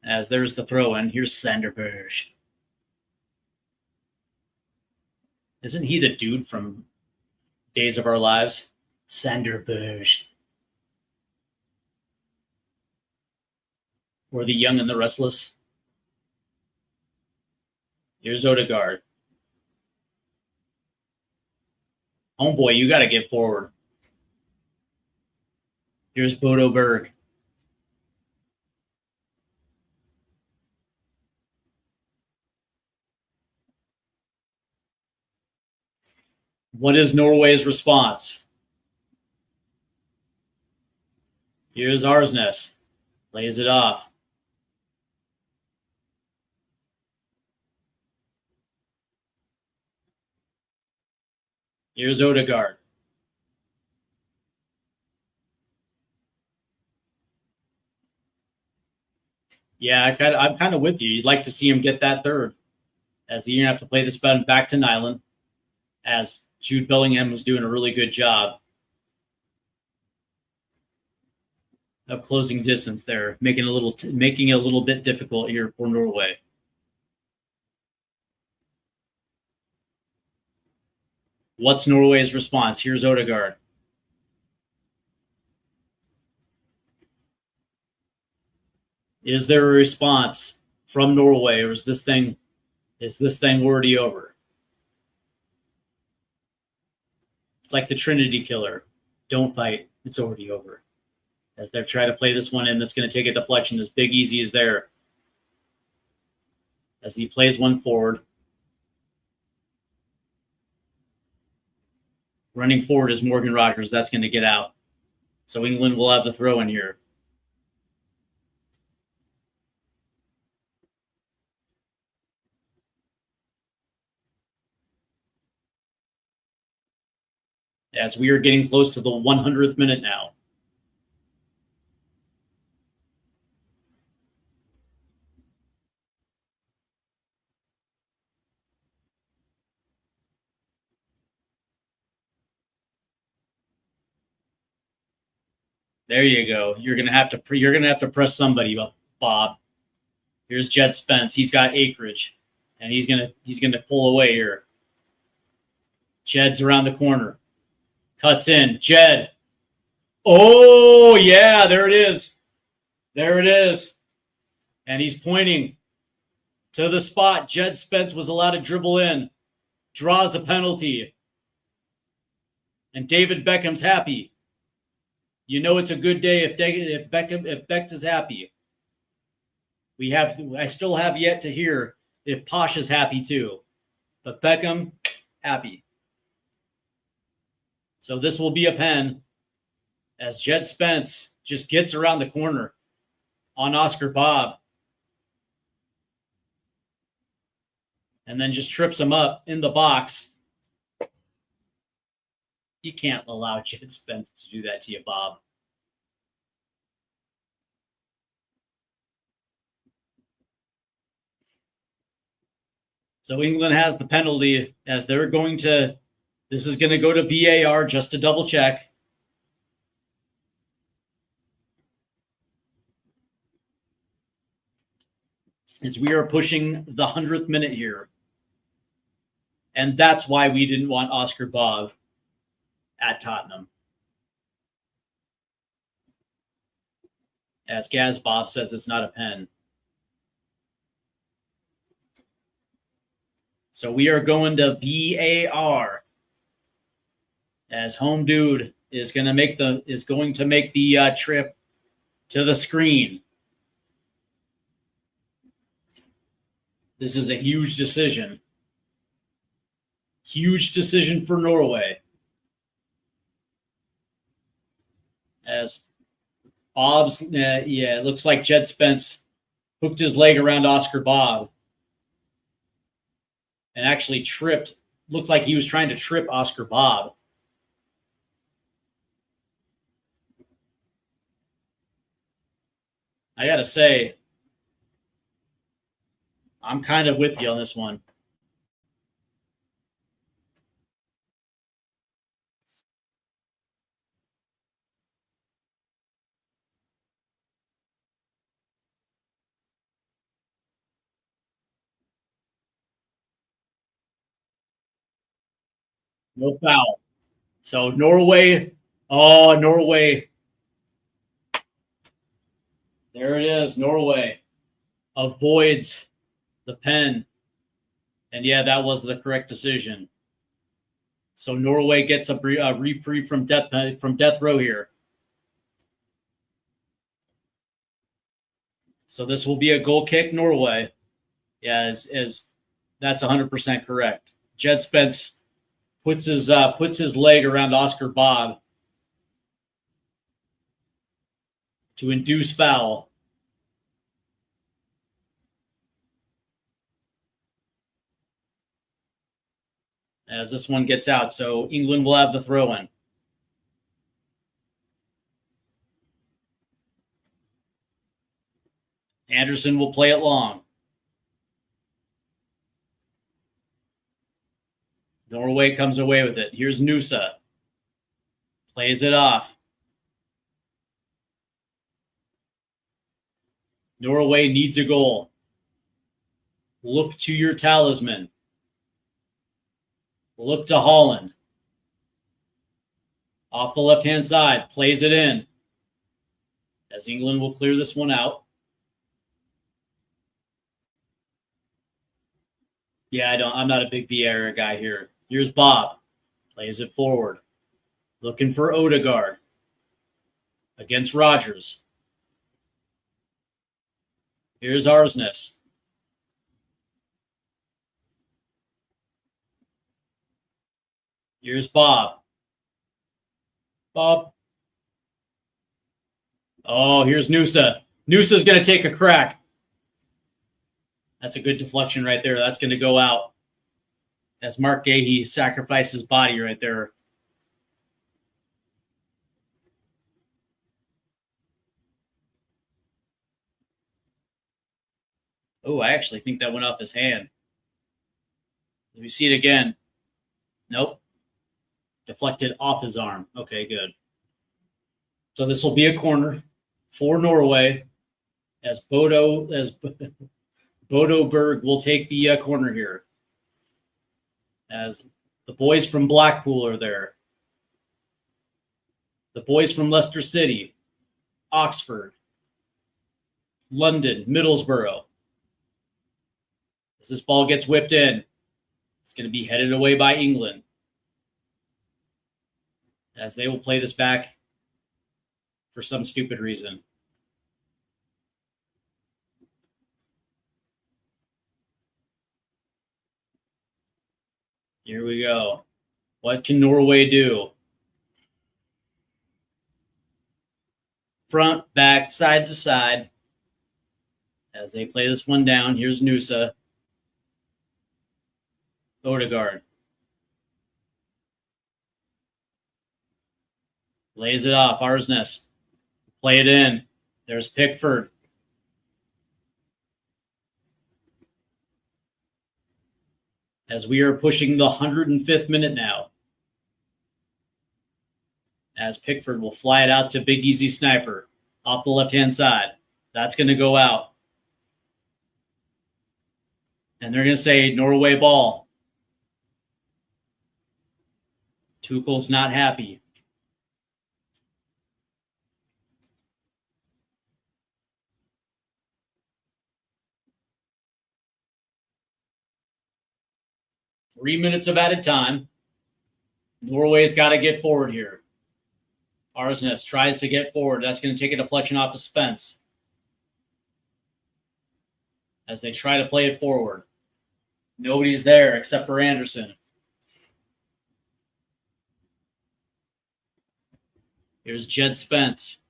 As there's the throw in. Here's Sanderberg. Isn't he the dude from Days of Our Lives? Sanderberg. Or The Young and the Restless. Here's Odegaard. Homeboy, you got to get forward. Here's Bodo Berg. What is Norway's response? Here's Arsnes. Lays it off. Here's Odegaard. Yeah, I'm kind of with you. You'd like to see him get that third. As you're going to have to play this back to Nyland. As Jude Bellingham was doing a really good job of closing distance there, making it a little bit difficult here for Norway. What's Norway's response? Here's Odegaard. Is there a response from Norway, or is this thing already over? It's like the Trinity killer. Don't fight. It's already over. As they're trying to play this one in, that's going to take a deflection. As Big Easy is there. As he plays one forward. Running forward is Morgan Rogers. That's going to get out. So England will have the throw in here. As we are getting close to the 100th minute now. There you go. You're gonna have to press somebody, Bob. Here's Jed Spence. He's got acreage, and he's gonna pull away here. Jed's around the corner, cuts in. Jed. Oh yeah, there it is. There it is, and he's pointing to the spot. Jed Spence was allowed to dribble in, draws a penalty, and David Beckham's happy. You know it's a good day if Becks is happy. I still have yet to hear if Posh is happy too, but Beckham happy. So this will be a pen as Jed Spence just gets around the corner on Oscar Bob and then just trips him up in the box. You can't allow Jed Spence to do that to you, Bob. So England has the penalty as they're going to, this is going to go to VAR just to double check. As we are pushing the 100th minute here. And that's why we didn't want Oscar Bob at Tottenham. As Gaz Bob says, it's not a pen. So we are going to VAR as Home Dude is going to make the trip to the screen. This is a huge decision. Huge decision for Norway. As Bob's, it looks like Jed Spence hooked his leg around Oscar Bob and actually tripped. Looked like he was trying to trip Oscar Bob. I got to say, I'm kind of with you on this one. No foul. So Norway, Norway. There it is, Norway avoids the pen. And yeah, that was the correct decision. So Norway gets a reprieve from death row here. So this will be a goal kick, Norway. Yeah, as that's 100% correct. Jed Spence puts his leg around Oscar Bob to induce foul. As this one gets out, so England will have the throw-in. Anderson will play it long. Norway comes away with it. Here's Nusa. Plays it off. Norway needs a goal. Look to your talisman. Look to Haaland. Off the left-hand side. Plays it in. As England will clear this one out. Yeah, I'm not a big VAR guy here. Here's Bob. Plays it forward. Looking for Odegaard. Against Rodgers. Here's Arsnes. Here's Bob. Bob. Oh, here's Nusa. Nusa's going to take a crack. That's a good deflection right there. That's going to go out. As Mark Gahey sacrificed his body right there. Oh, I actually think that went off his hand. Let me see it again. Nope. Deflected off his arm. Okay, good. So this will be a corner for Norway as Bodo Berg will take the corner here. As the boys from Blackpool are there. The boys from Leicester City, Oxford, London, Middlesbrough. As this ball gets whipped in, it's going to be headed away by England. As they will play this back for some stupid reason. Here we go. What can Norway do? Front, back, side to side. As they play this one down, here's Nusa. Odegaard. Lays it off. Arsnes. Play it in. There's Pickford. As we are pushing the 105th minute now. As Pickford will fly it out to Big Easy Sniper off the left-hand side. That's going to go out. And they're going to say Norway ball. Tuchel's not happy. Three minutes of added time. Norway's got to get forward here. Arsnes tries to get forward. That's going to take a deflection off of Spence. As they try to play it forward. Nobody's there except for Anderson. Here's Jed Spence.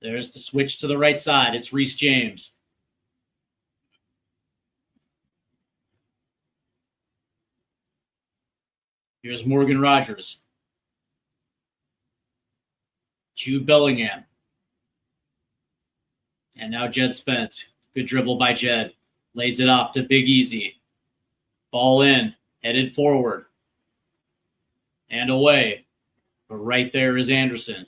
There's the switch to the right side. It's Reece James. Here's Morgan Rogers. Jude Bellingham. And now Jed Spence. Good dribble by Jed. Lays it off to Big Easy. Ball in. Headed forward. And away. But right there is Anderson.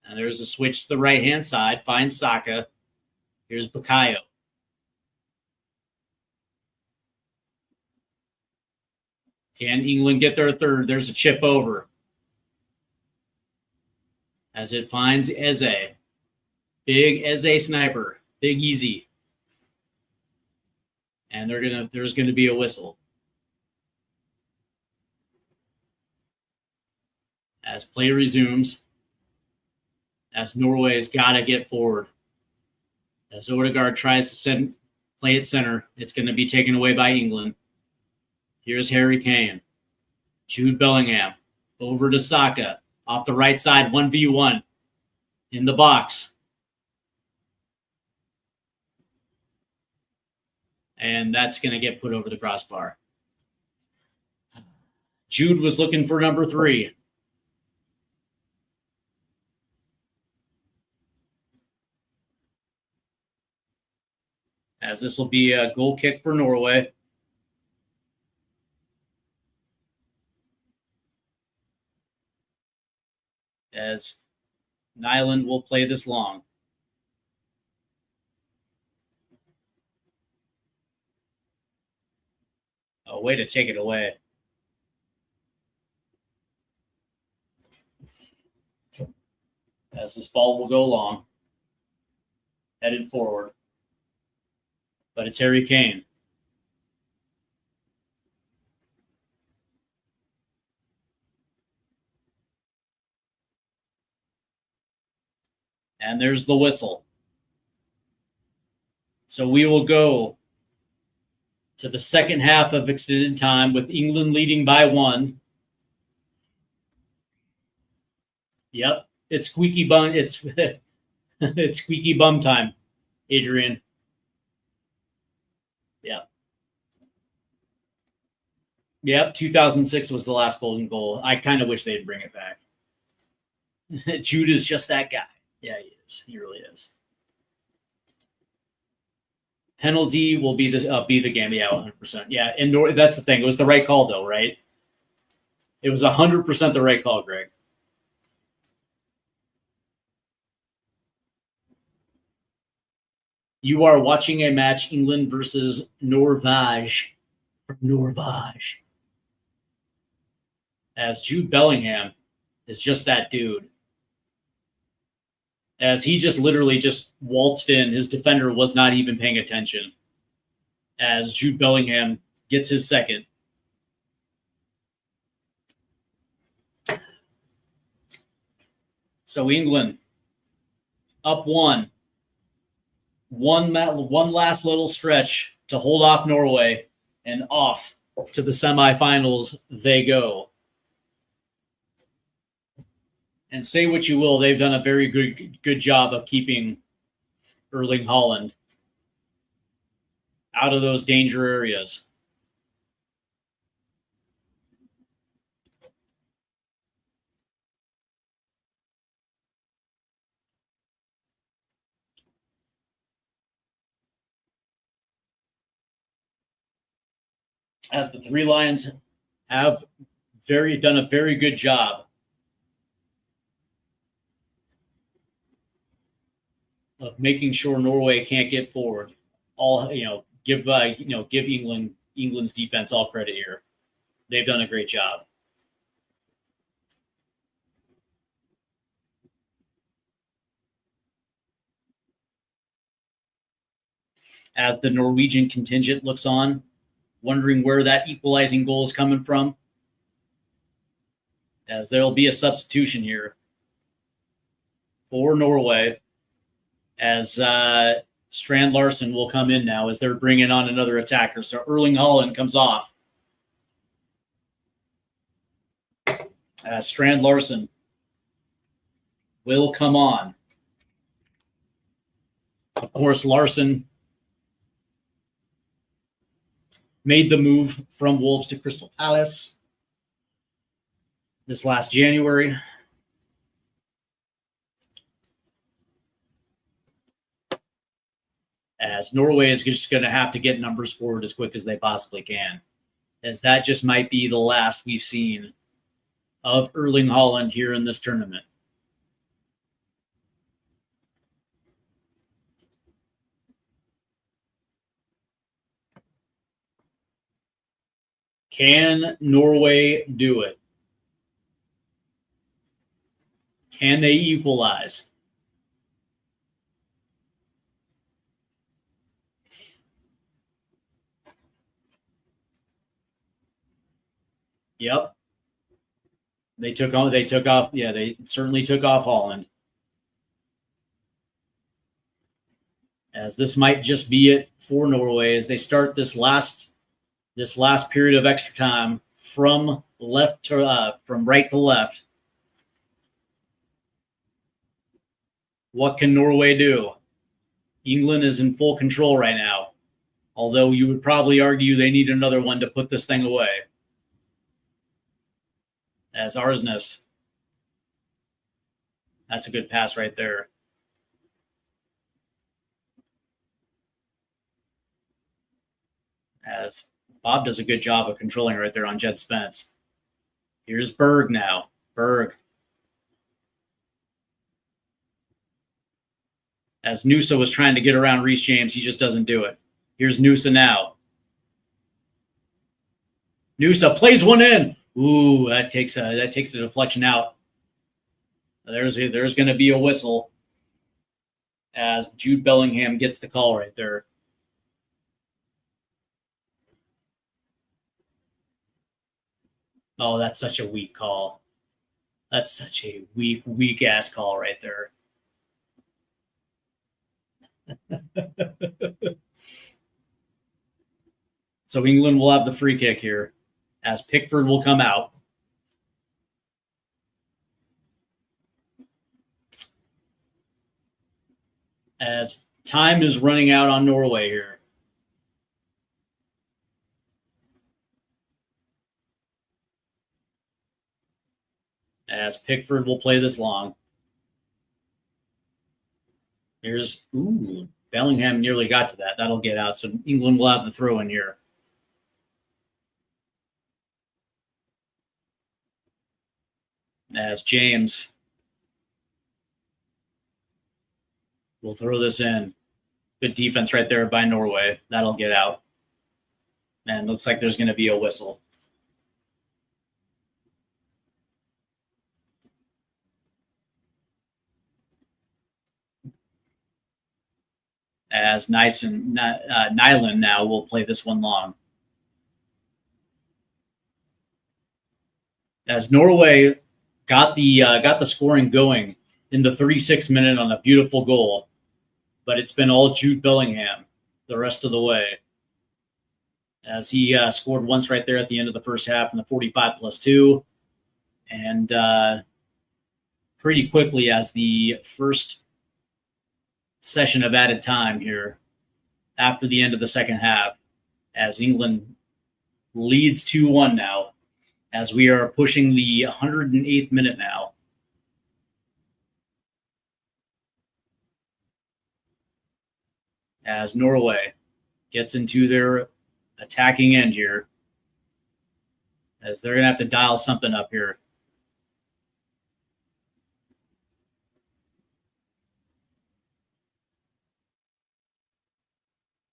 And there's a switch to the right-hand side. Finds Saka. Here's Bukayo. Can England get their third? There's a chip over. As it finds Eze. Big Eze sniper. Big Easy. And there's gonna be a whistle. As play resumes. As Norway's got to get forward. As Odegaard tries to play it center, it's going to be taken away by England. Here's Harry Kane. Jude Bellingham. Over to Saka. Off the right side, 1v1. In the box. And that's going to get put over the crossbar. Jude was looking for number 3. As this will be a goal kick for Norway. As Nyland will play this long. Oh, way to take it away. As this ball will go long. Headed forward. But it's Harry Kane. And there's the whistle. So we will go to the second half of extended time with England leading by 1. Yep, it's squeaky bum. It's it's squeaky bum time, Adrian. Yeah. Yep, 2006 was the last golden goal. I kind of wish they'd bring it back. Jude is just that guy. Yeah, he is. He really is. Penalty will be the game. Yeah, 100%. Yeah, and that's the thing. It was the right call, though, right? It was 100% the right call, Greg. You are watching a match, England versus Norvège. Norvège. As Jude Bellingham is just that dude. As he just literally just waltzed in. His defender was not even paying attention. As Jude Bellingham gets his second. So England up one. One last little stretch to hold off Norway, and off to the semifinals they go. And say what you will, they've done a very good job of keeping Erling Haaland out of those danger areas. As the Three Lions have done a very good job of making sure Norway can't get forward. Give England's defense all credit here. They've done a great job. As the Norwegian contingent looks on, wondering where that equalizing goal is coming from, as there'll be a substitution here for Norway, as Strand Larsen will come in now as they're bringing on another attacker. So Erling Haaland comes off. Strand Larsen will come on. Of course, Larsen made the move from Wolves to Crystal Palace this last January. As Norway is just going to have to get numbers forward as quick as they possibly can, as that just might be the last we've seen of Erling Haaland here in this tournament. Can Norway do it? Can they equalize? Yep. They took off. Yeah, they certainly took off Haaland. As this might just be it for Norway as they start this last period of extra time from right to left. What can Norway do? England is in full control right now, although you would probably argue they need another one to put this thing away. As Arsnes, that's a good pass right there. As Bob does a good job of controlling right there on Jed Spence. Here's Berg now. Berg. As Noosa was trying to get around Reece James, he just doesn't do it. Here's Noosa now. Noosa plays one in. Ooh, that takes the deflection out. There's going to be a whistle as Jude Bellingham gets the call right there. Oh, that's such a weak call. That's such a weak ass call right there. So England will have the free kick here as Pickford will come out. As time is running out on Norway here. As Pickford will play this long. Here's, Bellingham nearly got to that. That'll get out. So England will have the throw in here. As James will throw this in. Good defense right there by Norway. That'll get out. And looks like there's going to be a whistle. As Nyland now will play this one long. As Norway got the scoring going in the 36th minute on a beautiful goal, but it's been all Jude Bellingham the rest of the way. As he scored once right there at the end of the first half in the 45+2. And pretty quickly as the first session of added time here after the end of the second half, as England leads 2-1 now, as we are pushing the 108th minute now. As Norway gets into their attacking end here, as they're going to have to dial something up here.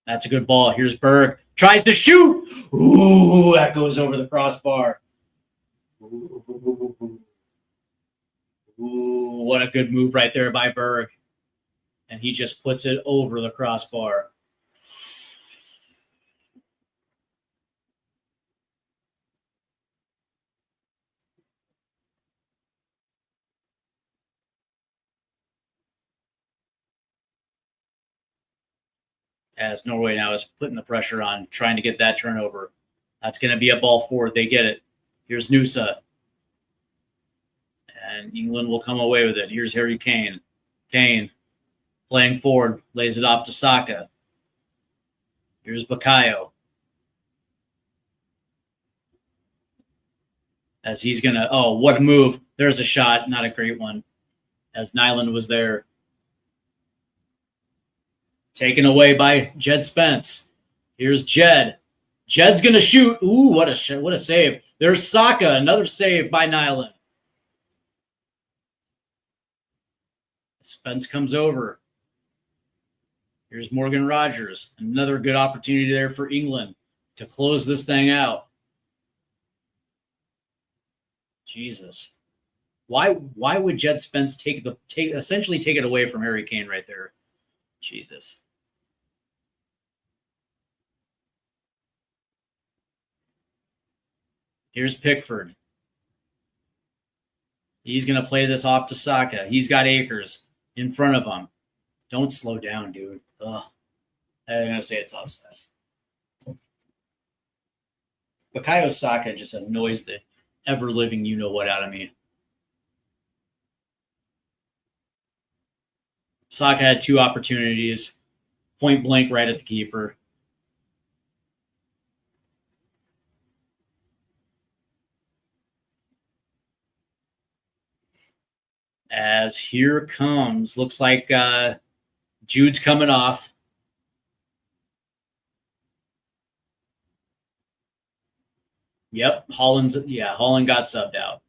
That's a good ball. Here's Berg. Tries to shoot. Ooh, that goes over the crossbar. Ooh, what a good move right there by Berg. And he just puts it over the crossbar. As Norway now is putting the pressure on, trying to get that turnover. That's going to be a ball forward. They get it. Here's Nusa. And England will come away with it. Here's Harry Kane. Kane playing forward, lays it off to Saka. Here's Bukayo. As he's going to, what a move. There's a shot. Not a great one. As Nyland was there. Taken away by Jed Spence. Here's Jed. Jed's going to shoot. Ooh, what a save. There's Saka. Another save by Nyland. Spence comes over. Here's Morgan Rogers. Another good opportunity there for England to close this thing out. Jesus. Why would Jed Spence essentially take it away from Harry Kane right there? Jesus. Here's Pickford. He's going to play this off to Saka. He's got Akers in front of him. Don't slow down, dude. Ugh. I'm going to say it's offside. Bukayo Saka just annoys the ever-living you-know-what out of me. Saka had two opportunities. Point blank right at the keeper. As here comes, looks like Jude's coming off. Yep, Haaland got subbed out.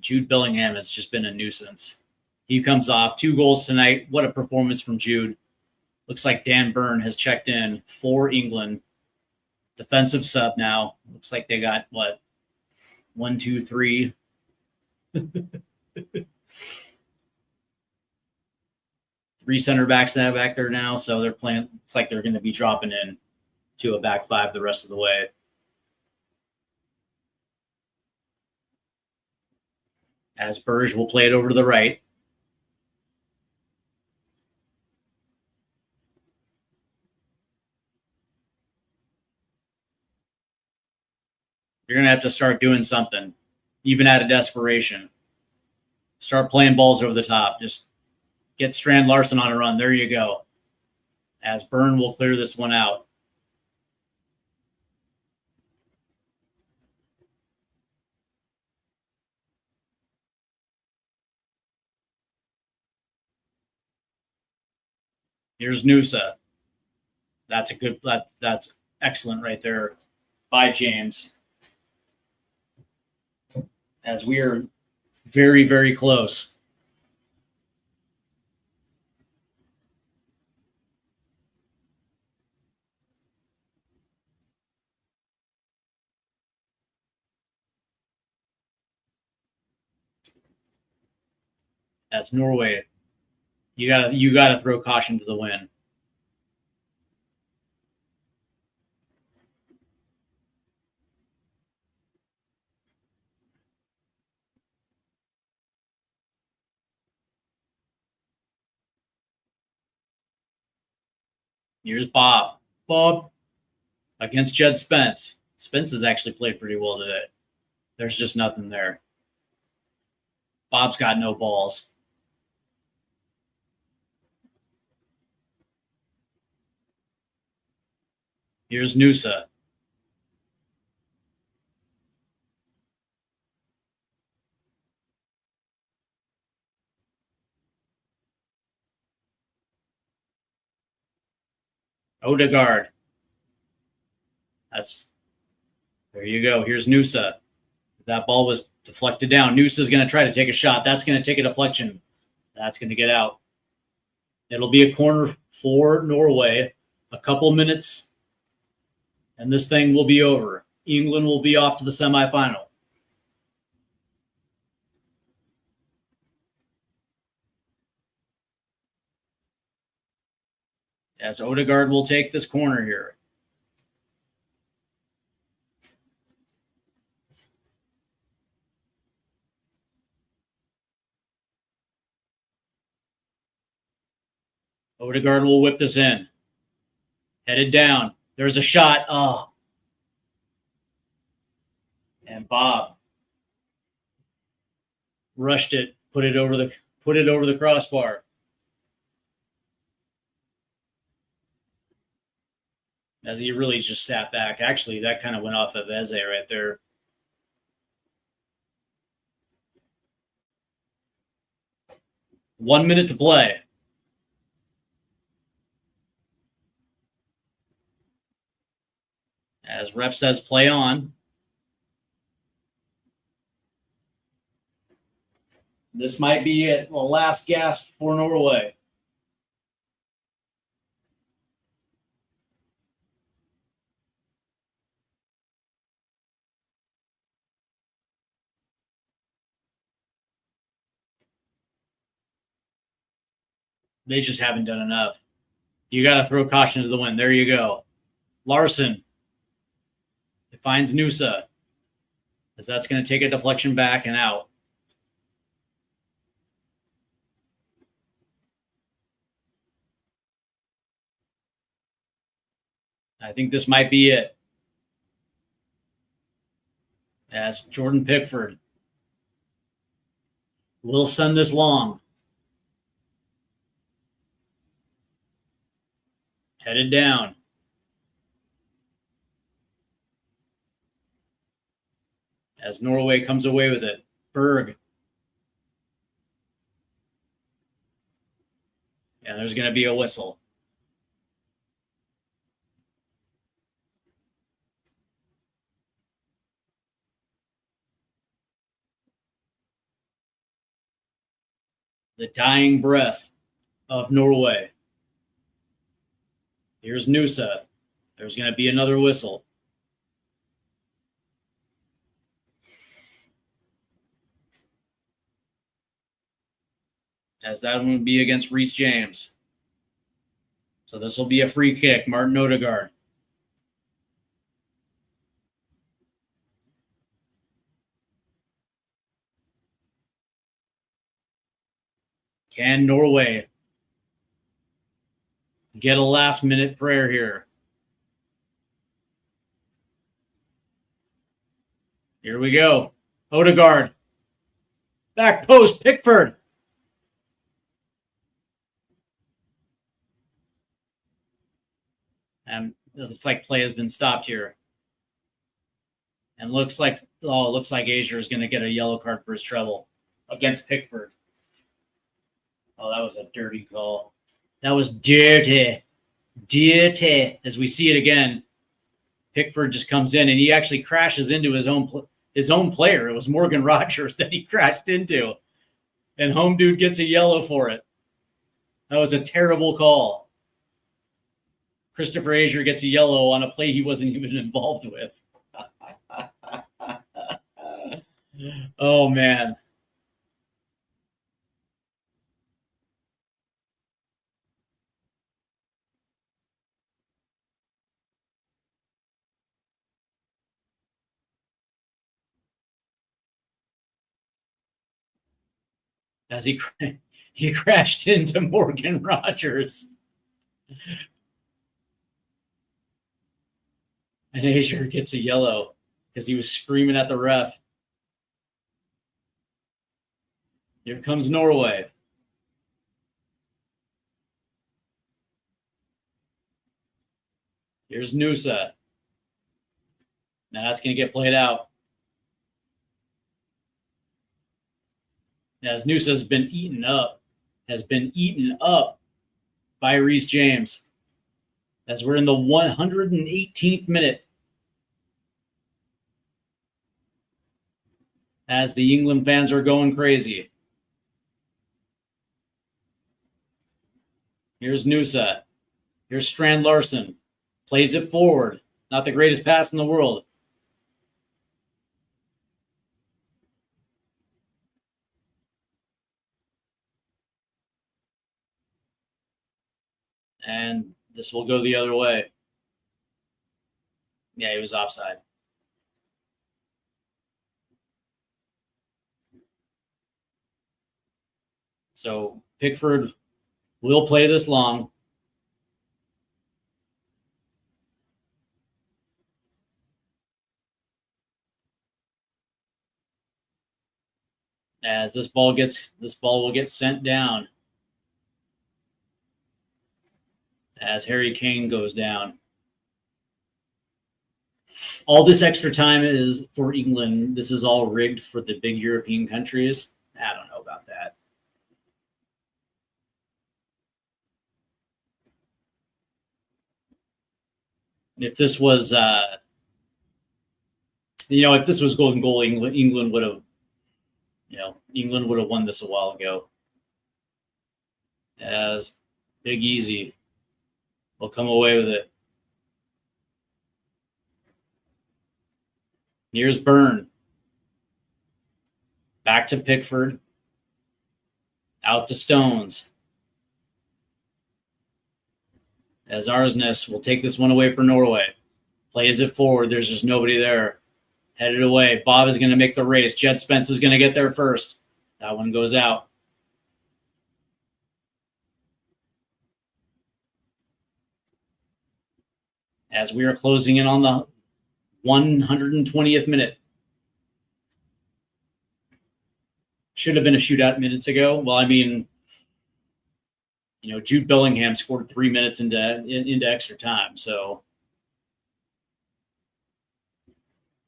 Jude Bellingham has just been a nuisance. He comes off. 2 goals tonight. What a performance from Jude. Looks like Dan Burn has checked in for England. Defensive sub now. Looks like they got, 1, 2, 3. 3 center backs now back there now. So they're playing. It's like they're going to be dropping in to a back 5 the rest of the way. As Burge will play it over to the right. You're going to have to start doing something, even out of desperation. Start playing balls over the top. Just get Strand Larson on a run. There you go. As Byrne will clear this one out. Here's Noosa. That's a good. That's excellent right there by James. As we are very, very close. That's Norway. You gotta throw caution to the wind. Here's Bob. Bob against Jed Spence. Spence has actually played pretty well today. There's just nothing there. Bob's got no balls. Here's Noosa. Odegaard. There you go. Here's Noosa. That ball was deflected down. Noosa's going to try to take a shot. That's going to take a deflection. That's going to get out. It'll be a corner for Norway. A couple minutes, and this thing will be over. England will be off to the semifinal. As Odegaard will take this corner here. Odegaard will whip this in. Headed down. There's a shot. Oh. And Bob rushed it, put it over the crossbar. As he really just sat back. Actually, that kind of went off of Eze right there. One minute to play. As ref says, play on. This might be it. The last gasp for Norway. They just haven't done enough. You got to throw caution to the wind. There you go. Larson. It finds Noosa. As that's going to take a deflection back and out. I think this might be it. As Jordan Pickford will send this long. Headed down. As Norway comes away with it. Berg. And there's going to be a whistle. The dying breath of Norway. Here's Noosa. There's going to be another whistle. As that one would be against Reece James. So this will be a free kick. Martin Odegaard. Can Norway get a last-minute prayer here? Here we go. Odegaard. Back post, Pickford. And it looks like play has been stopped here. And looks like Azier is going to get a yellow card for his treble against Pickford. Oh, that was a dirty call. That was dirty. Dirty. As we see it again, Pickford just comes in and he actually crashes into his own player. It was Morgan Rogers that he crashed into. And home dude gets a yellow for it. That was a terrible call. Christopher Azier gets a yellow on a play he wasn't even involved with. Oh, man. As he crashed into Morgan Rogers. And Azier gets a yellow because he was screaming at the ref. Here comes Norway. Here's Nusa. Now that's going to get played out. As Nusa has been eaten up by Reece James. As we're in the 118th minute. As the England fans are going crazy. Here's Nusa. Here's Strand Larson. Plays it forward. Not the greatest pass in the world. And this will go the other way. Yeah, he was offside. So Pickford will play this long. As this ball will get sent down. As Harry Kane goes down. All this extra time is for England. This is all rigged for the big European countries. I don't know about that. If this was, if this was golden goal, England would have, England would have won this a while ago. As Big Easy will come away with it. Here's Byrne. Back to Pickford. Out to Stones. As Arsnes will take this one away for Norway. Plays it forward. There's just nobody there. Headed away. Bob is going to make the race. Jet Spence is going to get there first. That one goes out. As we are closing in on the 120th minute. Should have been a shootout minutes ago. Well, I mean, Jude Bellingham scored 3 minutes into extra time. So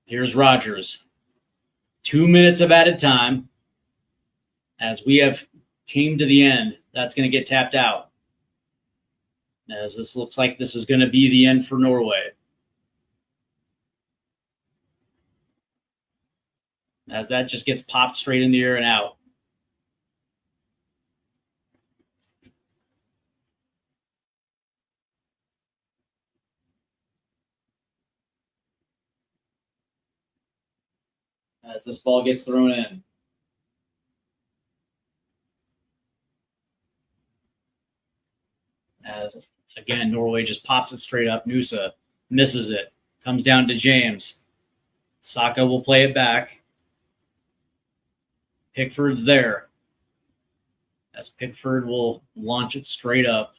here's Rogers. 2 minutes of added time. As we have came to the end, that's going to get tapped out. As this looks like this is going to be the end for Norway. As that just gets popped straight in the air and out. As this ball gets thrown in. As, again, Norway just pops it straight up. Nusa misses it. Comes down to James. Saka will play it back. Pickford's there. As Pickford will launch it straight up.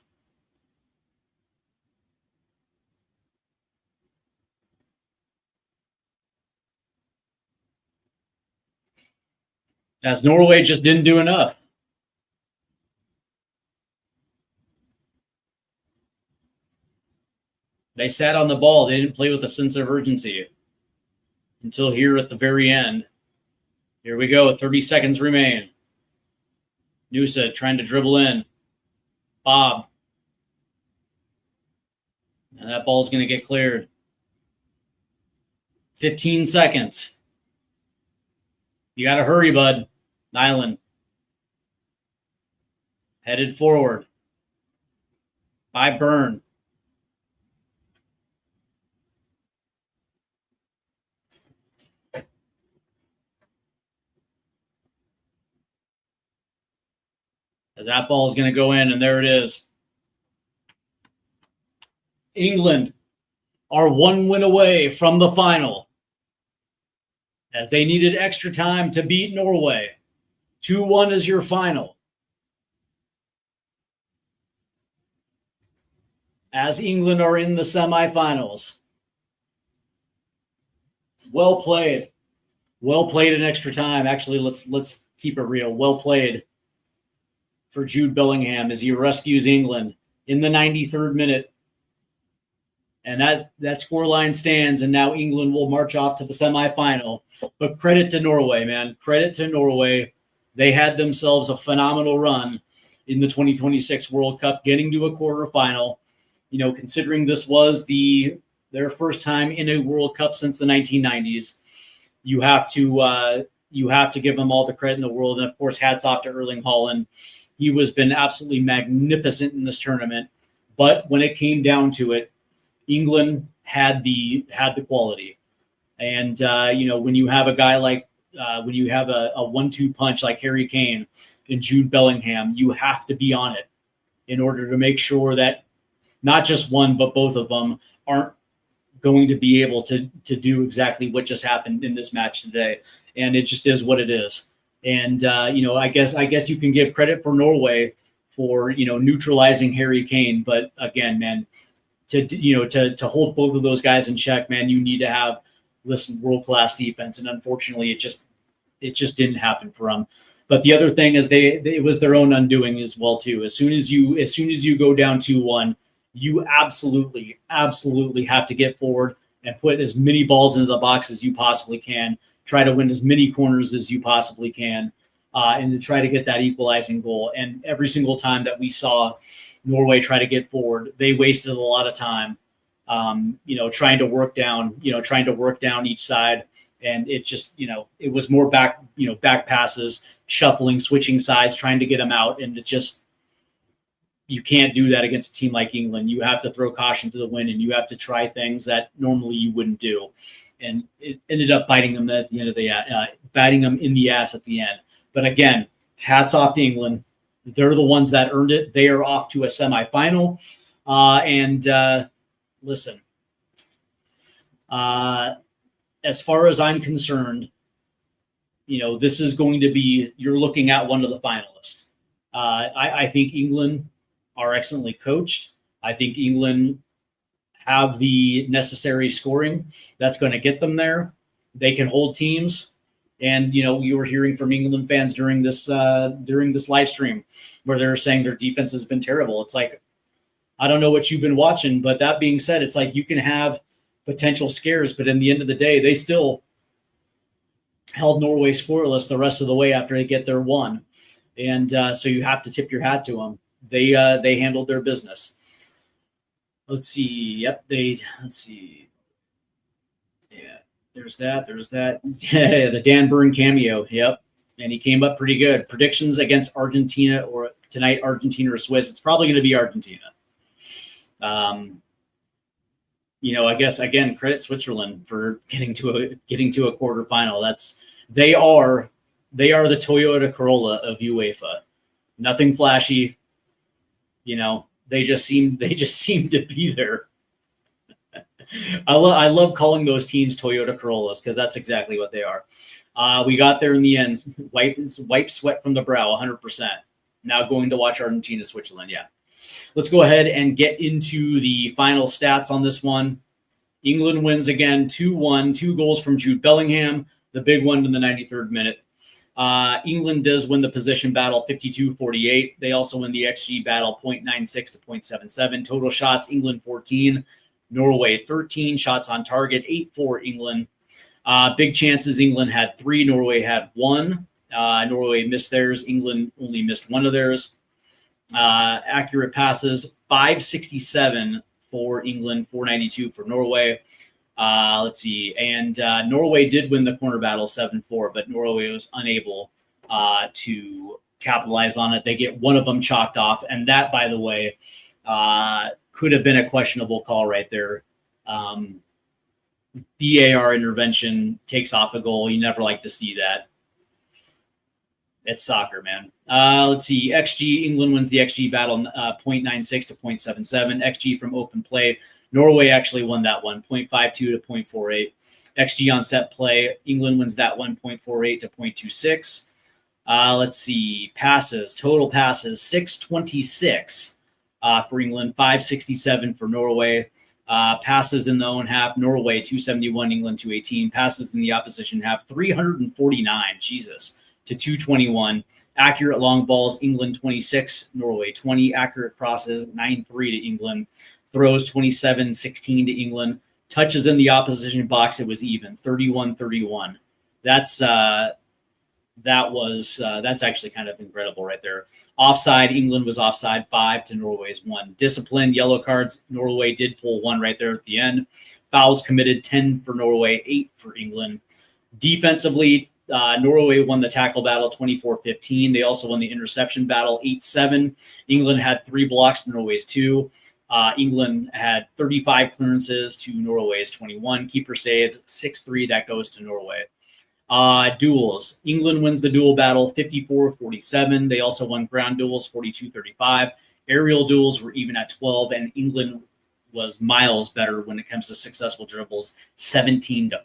As Norway just didn't do enough. They sat on the ball. They didn't play with a sense of urgency until here at the very end. Here we go. 30 seconds remain. Nusa trying to dribble in. Bob And that ball's going to get cleared. 15 seconds. You got to hurry, bud. Nyland. Headed forward. By Byrne. That ball is going to go in, and there it is. England are 1 win away from the final, as they needed extra time to beat Norway. 2-1 is your final. As England are in the semifinals. Well played. Well played in extra time. Actually, let's keep it real. Well played for Jude Bellingham as he rescues England in the 93rd minute. And that scoreline stands, and now England will march off to the semifinal. But credit to Norway, man. Credit to Norway. They had themselves a phenomenal run in the 2026 World Cup, getting to a quarterfinal. You know, considering this was their first time in a World Cup since the 1990s, you have to give them all the credit in the world. And of course, hats off to Erling Haaland. He has been absolutely magnificent in this tournament. But when it came down to it, England had the quality. And when you have a guy like when you have a 1-2 punch like Harry Kane and Jude Bellingham, you have to be on it in order to make sure that not just one but both of them aren't going to be able to do exactly what just happened in this match today. And it just is what it is. And I guess you can give credit for Norway for neutralizing Harry Kane, but again, man, to hold both of those guys in check, man, you need to have world-class defense, and unfortunately, it just didn't happen for them. But the other thing is it was their own undoing as well too. As soon as you go down 2-1, you absolutely have to get forward and put as many balls into the box as you possibly can. Try to win as many corners as you possibly can, and to try to get that equalizing goal. And every single time that we saw Norway try to get forward, they wasted a lot of time, trying to work down each side. And it just, it was more back passes, shuffling, switching sides, trying to get them out. And it just, you can't do that against a team like England. You have to throw caution to the wind, and you have to try things that normally you wouldn't do. And it ended up biting them at the end of biting them in the ass at the end. But again, hats off to England. They're the ones that earned it. They are off to a semifinal. Listen, as far as I'm concerned, this is going to be, you're looking at one of the finalists. I think England are excellently coached. I think England have the necessary scoring that's going to get them there. They can hold teams. And, you were hearing from England fans during this live stream where they're saying their defense has been terrible. It's like, I don't know what you've been watching, but that being said, it's like you can have potential scares, but in the end of the day, they still held Norway scoreless the rest of the way after they get their one. And so you have to tip your hat to them. They handled their business. Let's see. Yep. Let's see. Yeah. There's that. Yeah, the Dan Burn cameo. Yep. And he came up pretty good. Predictions against Argentina or tonight, Argentina or Swiss. It's probably going to be Argentina. I guess again, credit Switzerland for getting to a quarterfinal. They are the Toyota Corolla of UEFA. Nothing flashy. They just seem to be there. I love calling those teams Toyota Corollas because that's exactly what they are. We got there in the end. Wipe sweat from the brow, 100%. Now going to watch Argentina, Switzerland. Yeah. Let's go ahead and get into the final stats on this one. England wins again 2-1, 2 goals from Jude Bellingham, the big one in the 93rd minute. England does win the position battle 52-48. They also win the XG battle 0.96 to 0.77. Total shots, England 14, Norway 13. Shots on target, 8 for England. Big chances, England had 3, Norway had 1. Norway missed theirs. England only missed 1 of theirs. Accurate passes, 567 for England, 492 for Norway. Let's see. And Norway did win the corner battle 7-4, but Norway was unable to capitalize on it. They get one of them chalked off. And that, by the way, could have been a questionable call right there. VAR intervention takes off a goal. You never like to see that. It's soccer, man. Let's see. XG, England wins the XG battle 0.96 to 0.77. XG from open play. Norway actually won that one, 0.52 to 0.48. XG on set play. England wins that one, 0.48 to 0.26. Let's see. Passes, total passes, 626 for England, 567 for Norway. Passes in the own half, Norway 271, England 218. Passes in the opposition half, 349. Jesus. To 221. Accurate long balls, England 26, Norway 20. Accurate crosses, 9-3 to England. Throws 27-16 to England. Touches in the opposition box, it was even, 31-31. That's actually kind of incredible right there. Offside, England was offside 5 to Norway's 1. Discipline, yellow cards, Norway did pull 1 right there at the end. Fouls committed, 10 for Norway, 8 for England. Defensively, Norway won the tackle battle 24-15. They also won the interception battle 8-7. England had 3 blocks to Norway's 2. England had 35 clearances to Norway's 21. Keeper saved 6-3. That goes to Norway. Duels. England wins the duel battle 54-47. They also won ground duels 42-35. Aerial duels were even at 12, and England was miles better when it comes to successful dribbles, 17-5.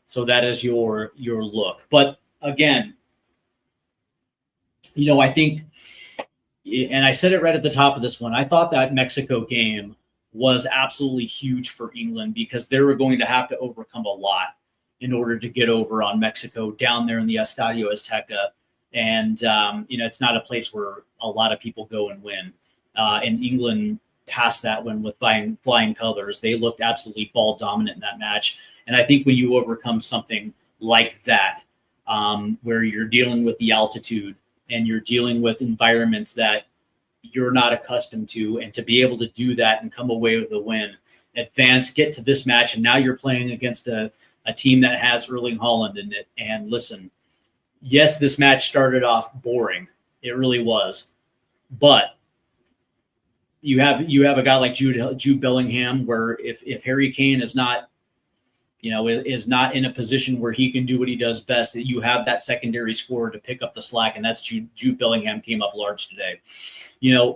So that is your look. But again, I think, and I said it right at the top of this one, I thought that Mexico game was absolutely huge for England because they were going to have to overcome a lot in order to get over on Mexico down there in the Estadio Azteca. And, it's not a place where a lot of people go and win. And England passed that one with flying colors. They looked absolutely ball dominant in that match. And I think when you overcome something like that, where you're dealing with the altitude and you're dealing with environments that you're not accustomed to, and to be able to do that and come away with a win, advance, get to this match, and now you're playing against a team that has Erling Haaland in it. And listen, yes, this match started off boring. It really was. But you have a guy like Jude Bellingham, where if Harry Kane is not in a position where he can do what he does best, that you have that secondary scorer to pick up the slack, and that's Jude Bellingham came up large today.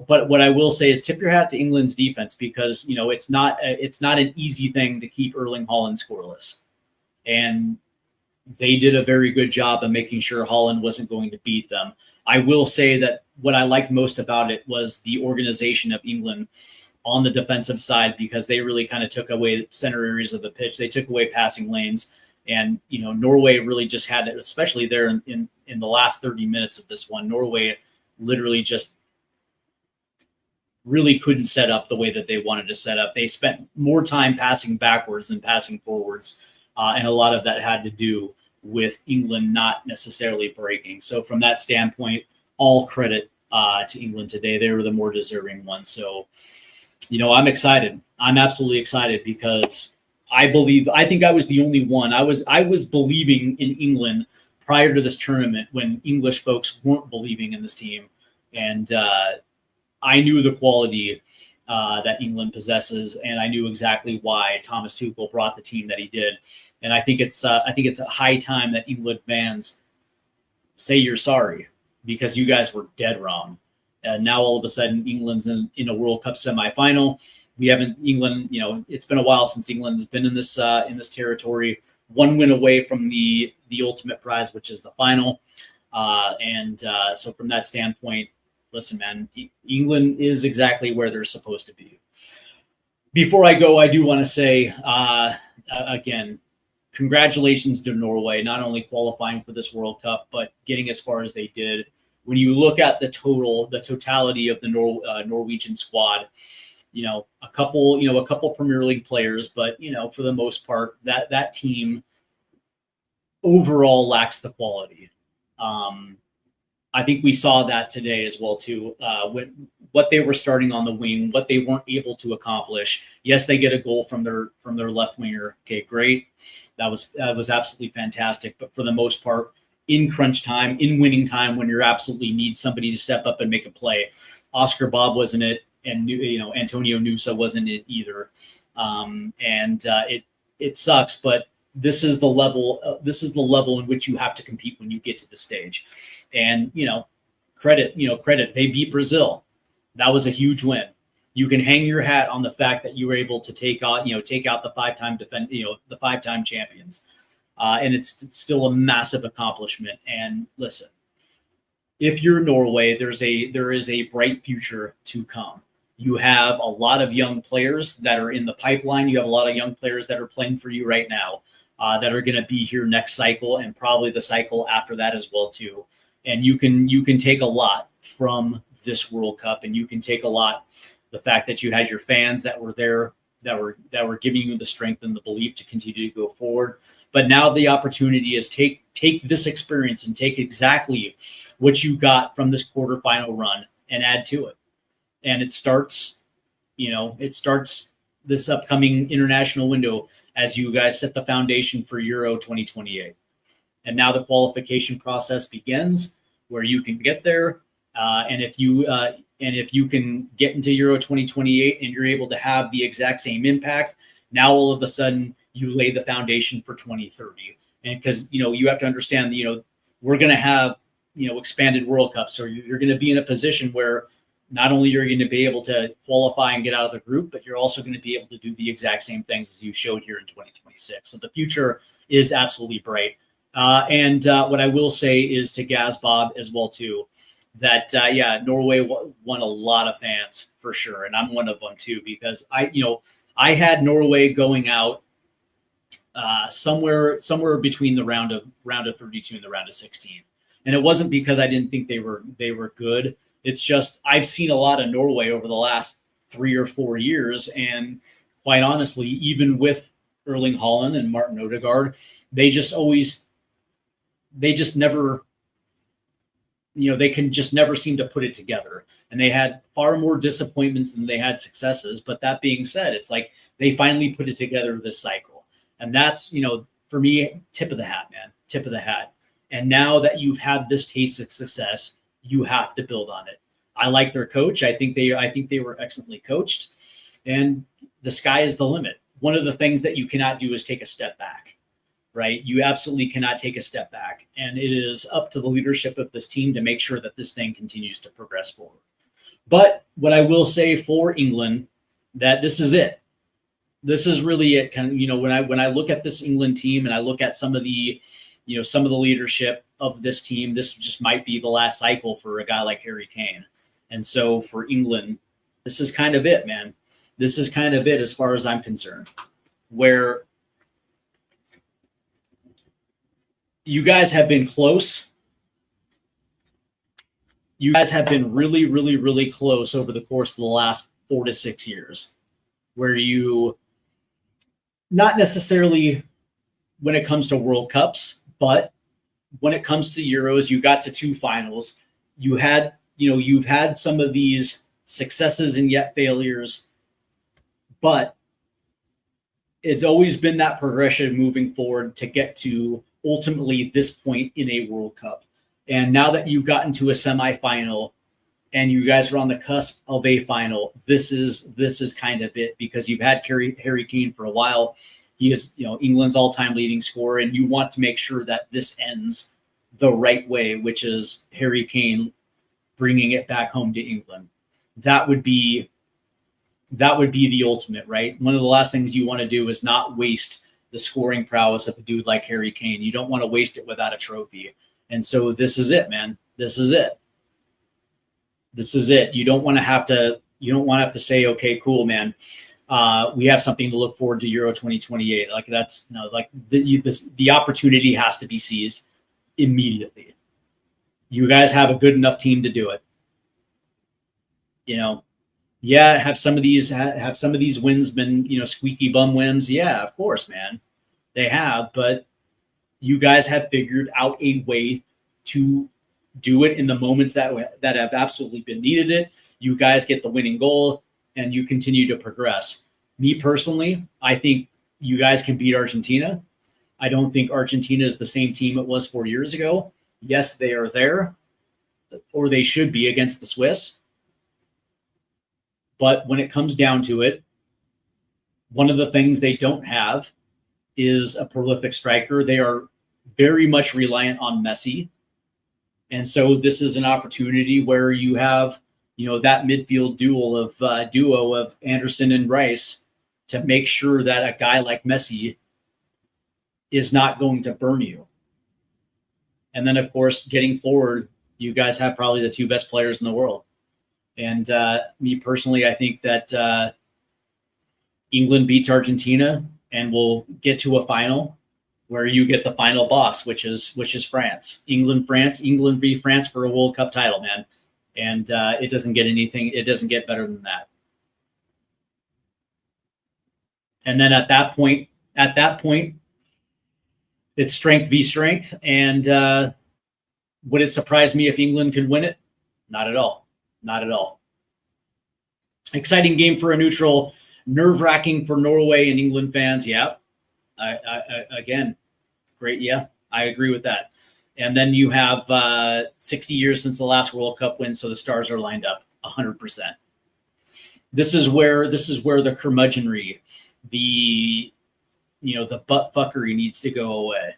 But what I will say is tip your hat to England's defense, because it's not an easy thing to keep Erling Haaland scoreless, and they did a very good job of making sure Haaland wasn't going to beat them. I will say that what I liked most about it was the organization of England on the defensive side, because they really kind of took away center areas of the pitch. They took away passing lanes, and Norway really just had it, especially there in the last 30 minutes of this one. Norway literally just really couldn't set up the way that they wanted to set up. They spent more time passing backwards than passing forwards, and a lot of that had to do with England not necessarily breaking. So from that standpoint, all credit to England today. They were the more deserving ones. So I'm excited. I'm absolutely excited, because I think I was the only one. I was believing in England prior to this tournament when English folks weren't believing in this team. And I knew the quality that England possesses, and I knew exactly why Thomas Tuchel brought the team that he did. And I think it's a high time that England fans say you're sorry, because you guys were dead wrong. And now all of a sudden England's in a World Cup semifinal. England, it's been a while since England has been in this territory. One win away from the ultimate prize, which is the final. So from that standpoint, listen, man, England is exactly where they're supposed to be. Before I go, I do want to say, again, congratulations to Norway, not only qualifying for this World Cup, but getting as far as they did. When you look at the totality of the Norwegian squad, a couple Premier League players, but for the most part, that team overall lacks the quality. I think we saw that today as well too. what they were starting on the wing, what they weren't able to accomplish. Yes, they get a goal from their left winger. Okay, great. That was absolutely fantastic. But for the most part, in crunch time, in winning time, when you absolutely need somebody to step up and make a play, Oscar Bob wasn't it, and Antonio Nusa wasn't it either. It sucks, but this is the level. This is the level in which you have to compete when you get to the stage. And credit. They beat Brazil. That was a huge win. You can hang your hat on the fact that you were able to take out the the 5-time champions, and it's still a massive accomplishment. And listen, if you're Norway, there is a bright future to come. You have a lot of young players that are in the pipeline. You have a lot of young players that are playing for you right now, that are going to be here next cycle and probably the cycle after that as well too. And you can take a lot from this World Cup, and you can take a lot. The fact that you had your fans that were there, that were giving you the strength and the belief to continue to go forward. But now the opportunity is take this experience and take exactly what you got from this quarterfinal run and add to it. And it starts this upcoming international window as you guys set the foundation for Euro 2028. And now the qualification process begins, where you can get there. And if you can get into Euro 2028 and you're able to have the exact same impact, now all of a sudden you lay the foundation for 2030. And because you have to understand that we're going to have expanded World Cups, so you're going to be in a position where not only are you going to be able to qualify and get out of the group, but you're also going to be able to do the exact same things as you showed here in 2026. So the future is absolutely bright. And what I will say is to Gaz Bob as well too, that Norway won a lot of fans for sure, and I'm one of them too, because I had Norway going out somewhere between the round of 32 and the round of 16, and it wasn't because I didn't think they were good. It's just I've seen a lot of Norway over the last 3 or 4 years, and quite honestly, even with Erling Haaland and Martin Odegaard, they can just never seem to put it together. And they had far more disappointments than they had successes. But that being said, it's like they finally put it together this cycle. And that's, for me, tip of the hat, man, tip of the hat. And now that you've had this taste of success, you have to build on it. I like their coach. I think they were excellently coached, and the sky is the limit. One of the things that you cannot do is take a step back. Right? You absolutely cannot take a step back. And it is up to the leadership of this team to make sure that this thing continues to progress forward. But what I will say for England, that this is it. This is really it. When I look at this England team and I look at some of the leadership of this team, this just might be the last cycle for a guy like Harry Kane. And so for England, this is kind of it, man. This is kind of it as far as I'm concerned. Where you guys have been close. You guys have been really, really, really close over the course of the last 4 to 6 years, where you, not necessarily when it comes to World Cups, but when it comes to Euros, you got to 2 finals. You've had some of these successes and yet failures, but it's always been that progression moving forward to get to ultimately this point in a World Cup. And now that you've gotten to a semifinal and you guys are on the cusp of a final, this is kind of it, because you've had Harry Kane for a while. He is, England's all-time leading scorer, and you want to make sure that this ends the right way, which is Harry Kane bringing it back home to England. That would be the ultimate, right? One of the last things you want to do is not waste the scoring prowess of a dude like Harry Kane. You don't want to waste it without a trophy. And so this is it, man. This is it. This is it. You don't want to have to say, okay, cool, man. We have something to look forward to Euro 2028. Like the opportunity has to be seized immediately. You guys have a good enough team to do it. Have some of these wins been, squeaky bum wins? Yeah, of course, man. They have, but you guys have figured out a way to do it in the moments that have absolutely been needed it. You guys get the winning goal, and you continue to progress. Me personally, I think you guys can beat Argentina. I don't think Argentina is the same team it was 4 years ago. Yes, they are there, or they should be against the Swiss. But when it comes down to it, one of the things they don't have is a prolific striker. They are very much reliant on Messi. And so this is an opportunity where you have, that midfield duo of Anderson and Rice to make sure that a guy like Messi is not going to burn you. And then, of course, getting forward, you guys have probably the two best players in the world. And me personally, I think that England beats Argentina and will get to a final where you get the final boss, which is France. England v. France for a World Cup title, man. And it doesn't get better than that. And then at that point, it's strength v. strength. And would it surprise me if England could win it? Not at all. Not at all. Exciting game for a neutral. Nerve-wracking for Norway and England fans. Yeah. Again, great. Yeah, I agree with that. And then you have 60 years since the last World Cup win, so the stars are lined up 100%. This is where the curmudgeonry, the butt fuckery needs to go away.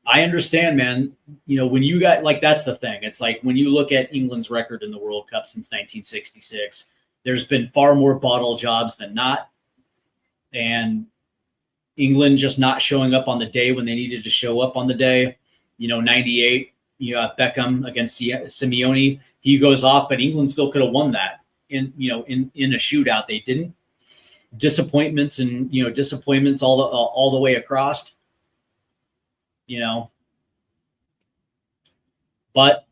I understand, man. When you got that's the thing. It's like when you look at England's record in the World Cup since 1966, there's been far more bottle jobs than not. And England just not showing up on the day when they needed to show up on the day. 98, Beckham against Simeone. He goes off, but England still could have won that in a shootout. They didn't. Disappointments all the way across. But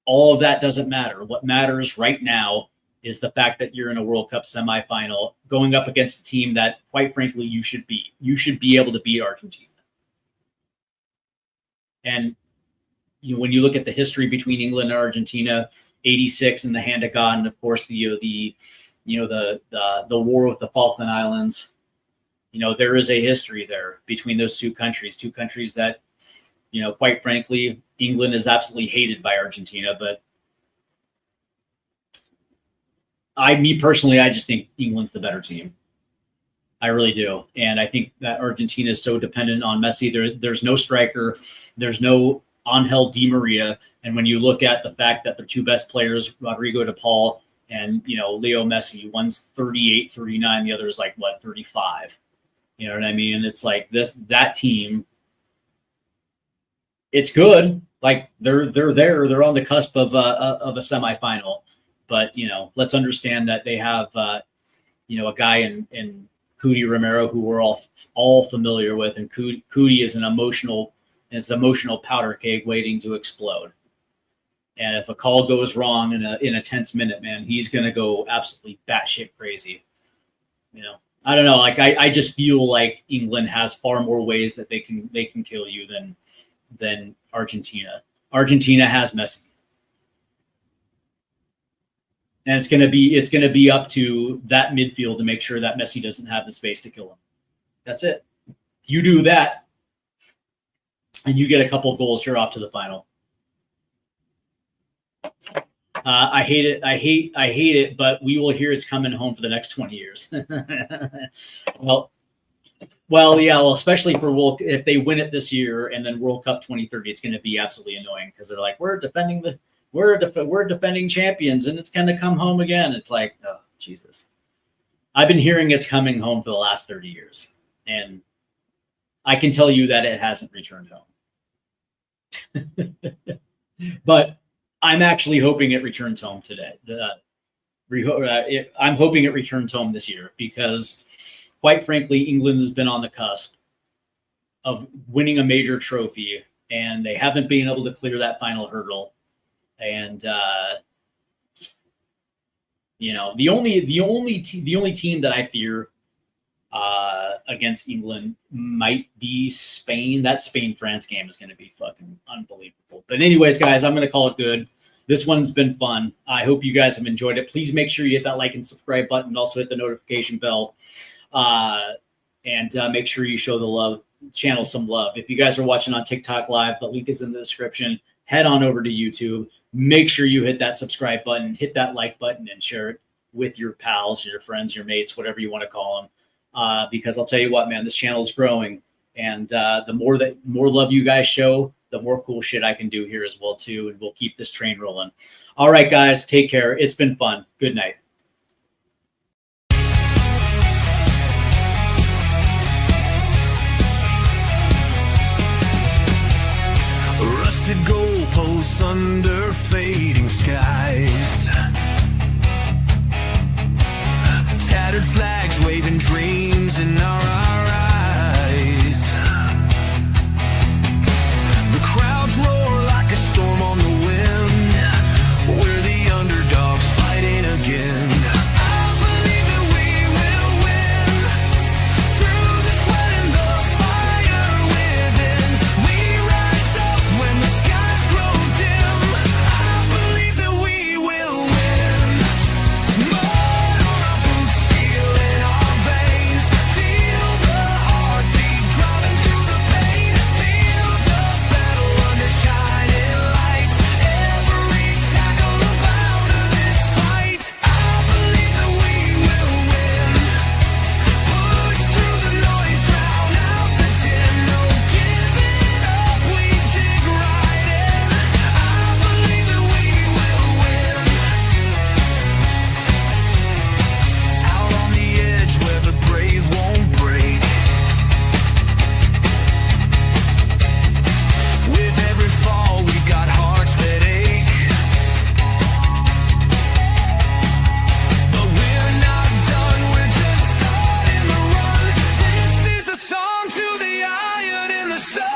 all of that doesn't matter. What matters right now is the fact that you're in a World Cup semifinal going up against a team that, quite frankly, you should beat. You should be able to beat Argentina. And when you look at the history between England and Argentina, 86 and the hand of God, and of course the war with the Falkland Islands, there is a history there between those two countries that, quite frankly, England is absolutely hated by Argentina. But me personally, I just think England's the better team. I really do. And I think that Argentina is so dependent on Messi. There's no striker. There's no Angel Di Maria. And when you look at the fact that their two best players, Rodrigo de Paul and, Leo Messi, one's 38, 39, the other is 35. You know what I mean? It's like that team, it's good. They're there. They're on the cusp of a semifinal. But, let's understand that they have, a guy in Footy Romero, who we're all familiar with, and Footy is an emotional powder keg waiting to explode. And if a call goes wrong in a tense minute, man, he's gonna go absolutely batshit crazy. I don't know. I just feel like England has far more ways that they can kill you than Argentina. Argentina has Messi. And it's going to be up to that midfield to make sure that Messi doesn't have the space to kill him. That's it. You do that, and you get a couple goals, you're off to the final. I hate it. I hate it, but we will hear it's coming home for the next 20 years. Well, especially for if they win it this year and then World Cup 2030, it's going to be absolutely annoying because they're like, we're defending champions and it's going to come home again. It's like, oh, Jesus. I've been hearing it's coming home for the last 30 years. And I can tell you that it hasn't returned home. But I'm actually hoping it returns home today. I'm hoping it returns home this year because, quite frankly, England has been on the cusp of winning a major trophy, and they haven't been able to clear that final hurdle. And the only team that I fear against England might be Spain. That Spain-France game is going to be fucking unbelievable. But anyways, guys, I'm going to call it good. this one's been fun. I hope you guys have enjoyed it. Please make sure you hit that like and subscribe button. Also hit the notification bell. And make sure you show the channel some love. If you guys are watching on TikTok Live, the link is in the description. Head on over to YouTube. Make sure you hit that subscribe button, hit that like button, and share it with your pals, your friends, your mates, whatever you want to call them. Because I'll tell you what, man, this channel is growing. And the more love you guys show, the more cool shit I can do here as well, too. And we'll keep this train rolling. All right, guys, take care. It's been fun. Good night.
Rusted goalposts under fading skies, tattered flags waving dreams in our eyes. The crowds roar like a storm on the wind. We're the underdogs fighting again. I believe that we will win. Through the sweat and the fire within, we rise up when the skies grow dim. I believe that we will win. Mud on our boots, steel in our veins. Feel the heartbeat driving through the pain. Field of battle under shining lights. Every tackle about this fight. I believe that we will win. Push through the noise, drown out the din. No giving up, we dig right in. I believe that we will win. Out on the edge where the brave won't break. With every fall, we've got hearts that ache. But we're not done, we're just starting the run. This is the song to the iron in the sun.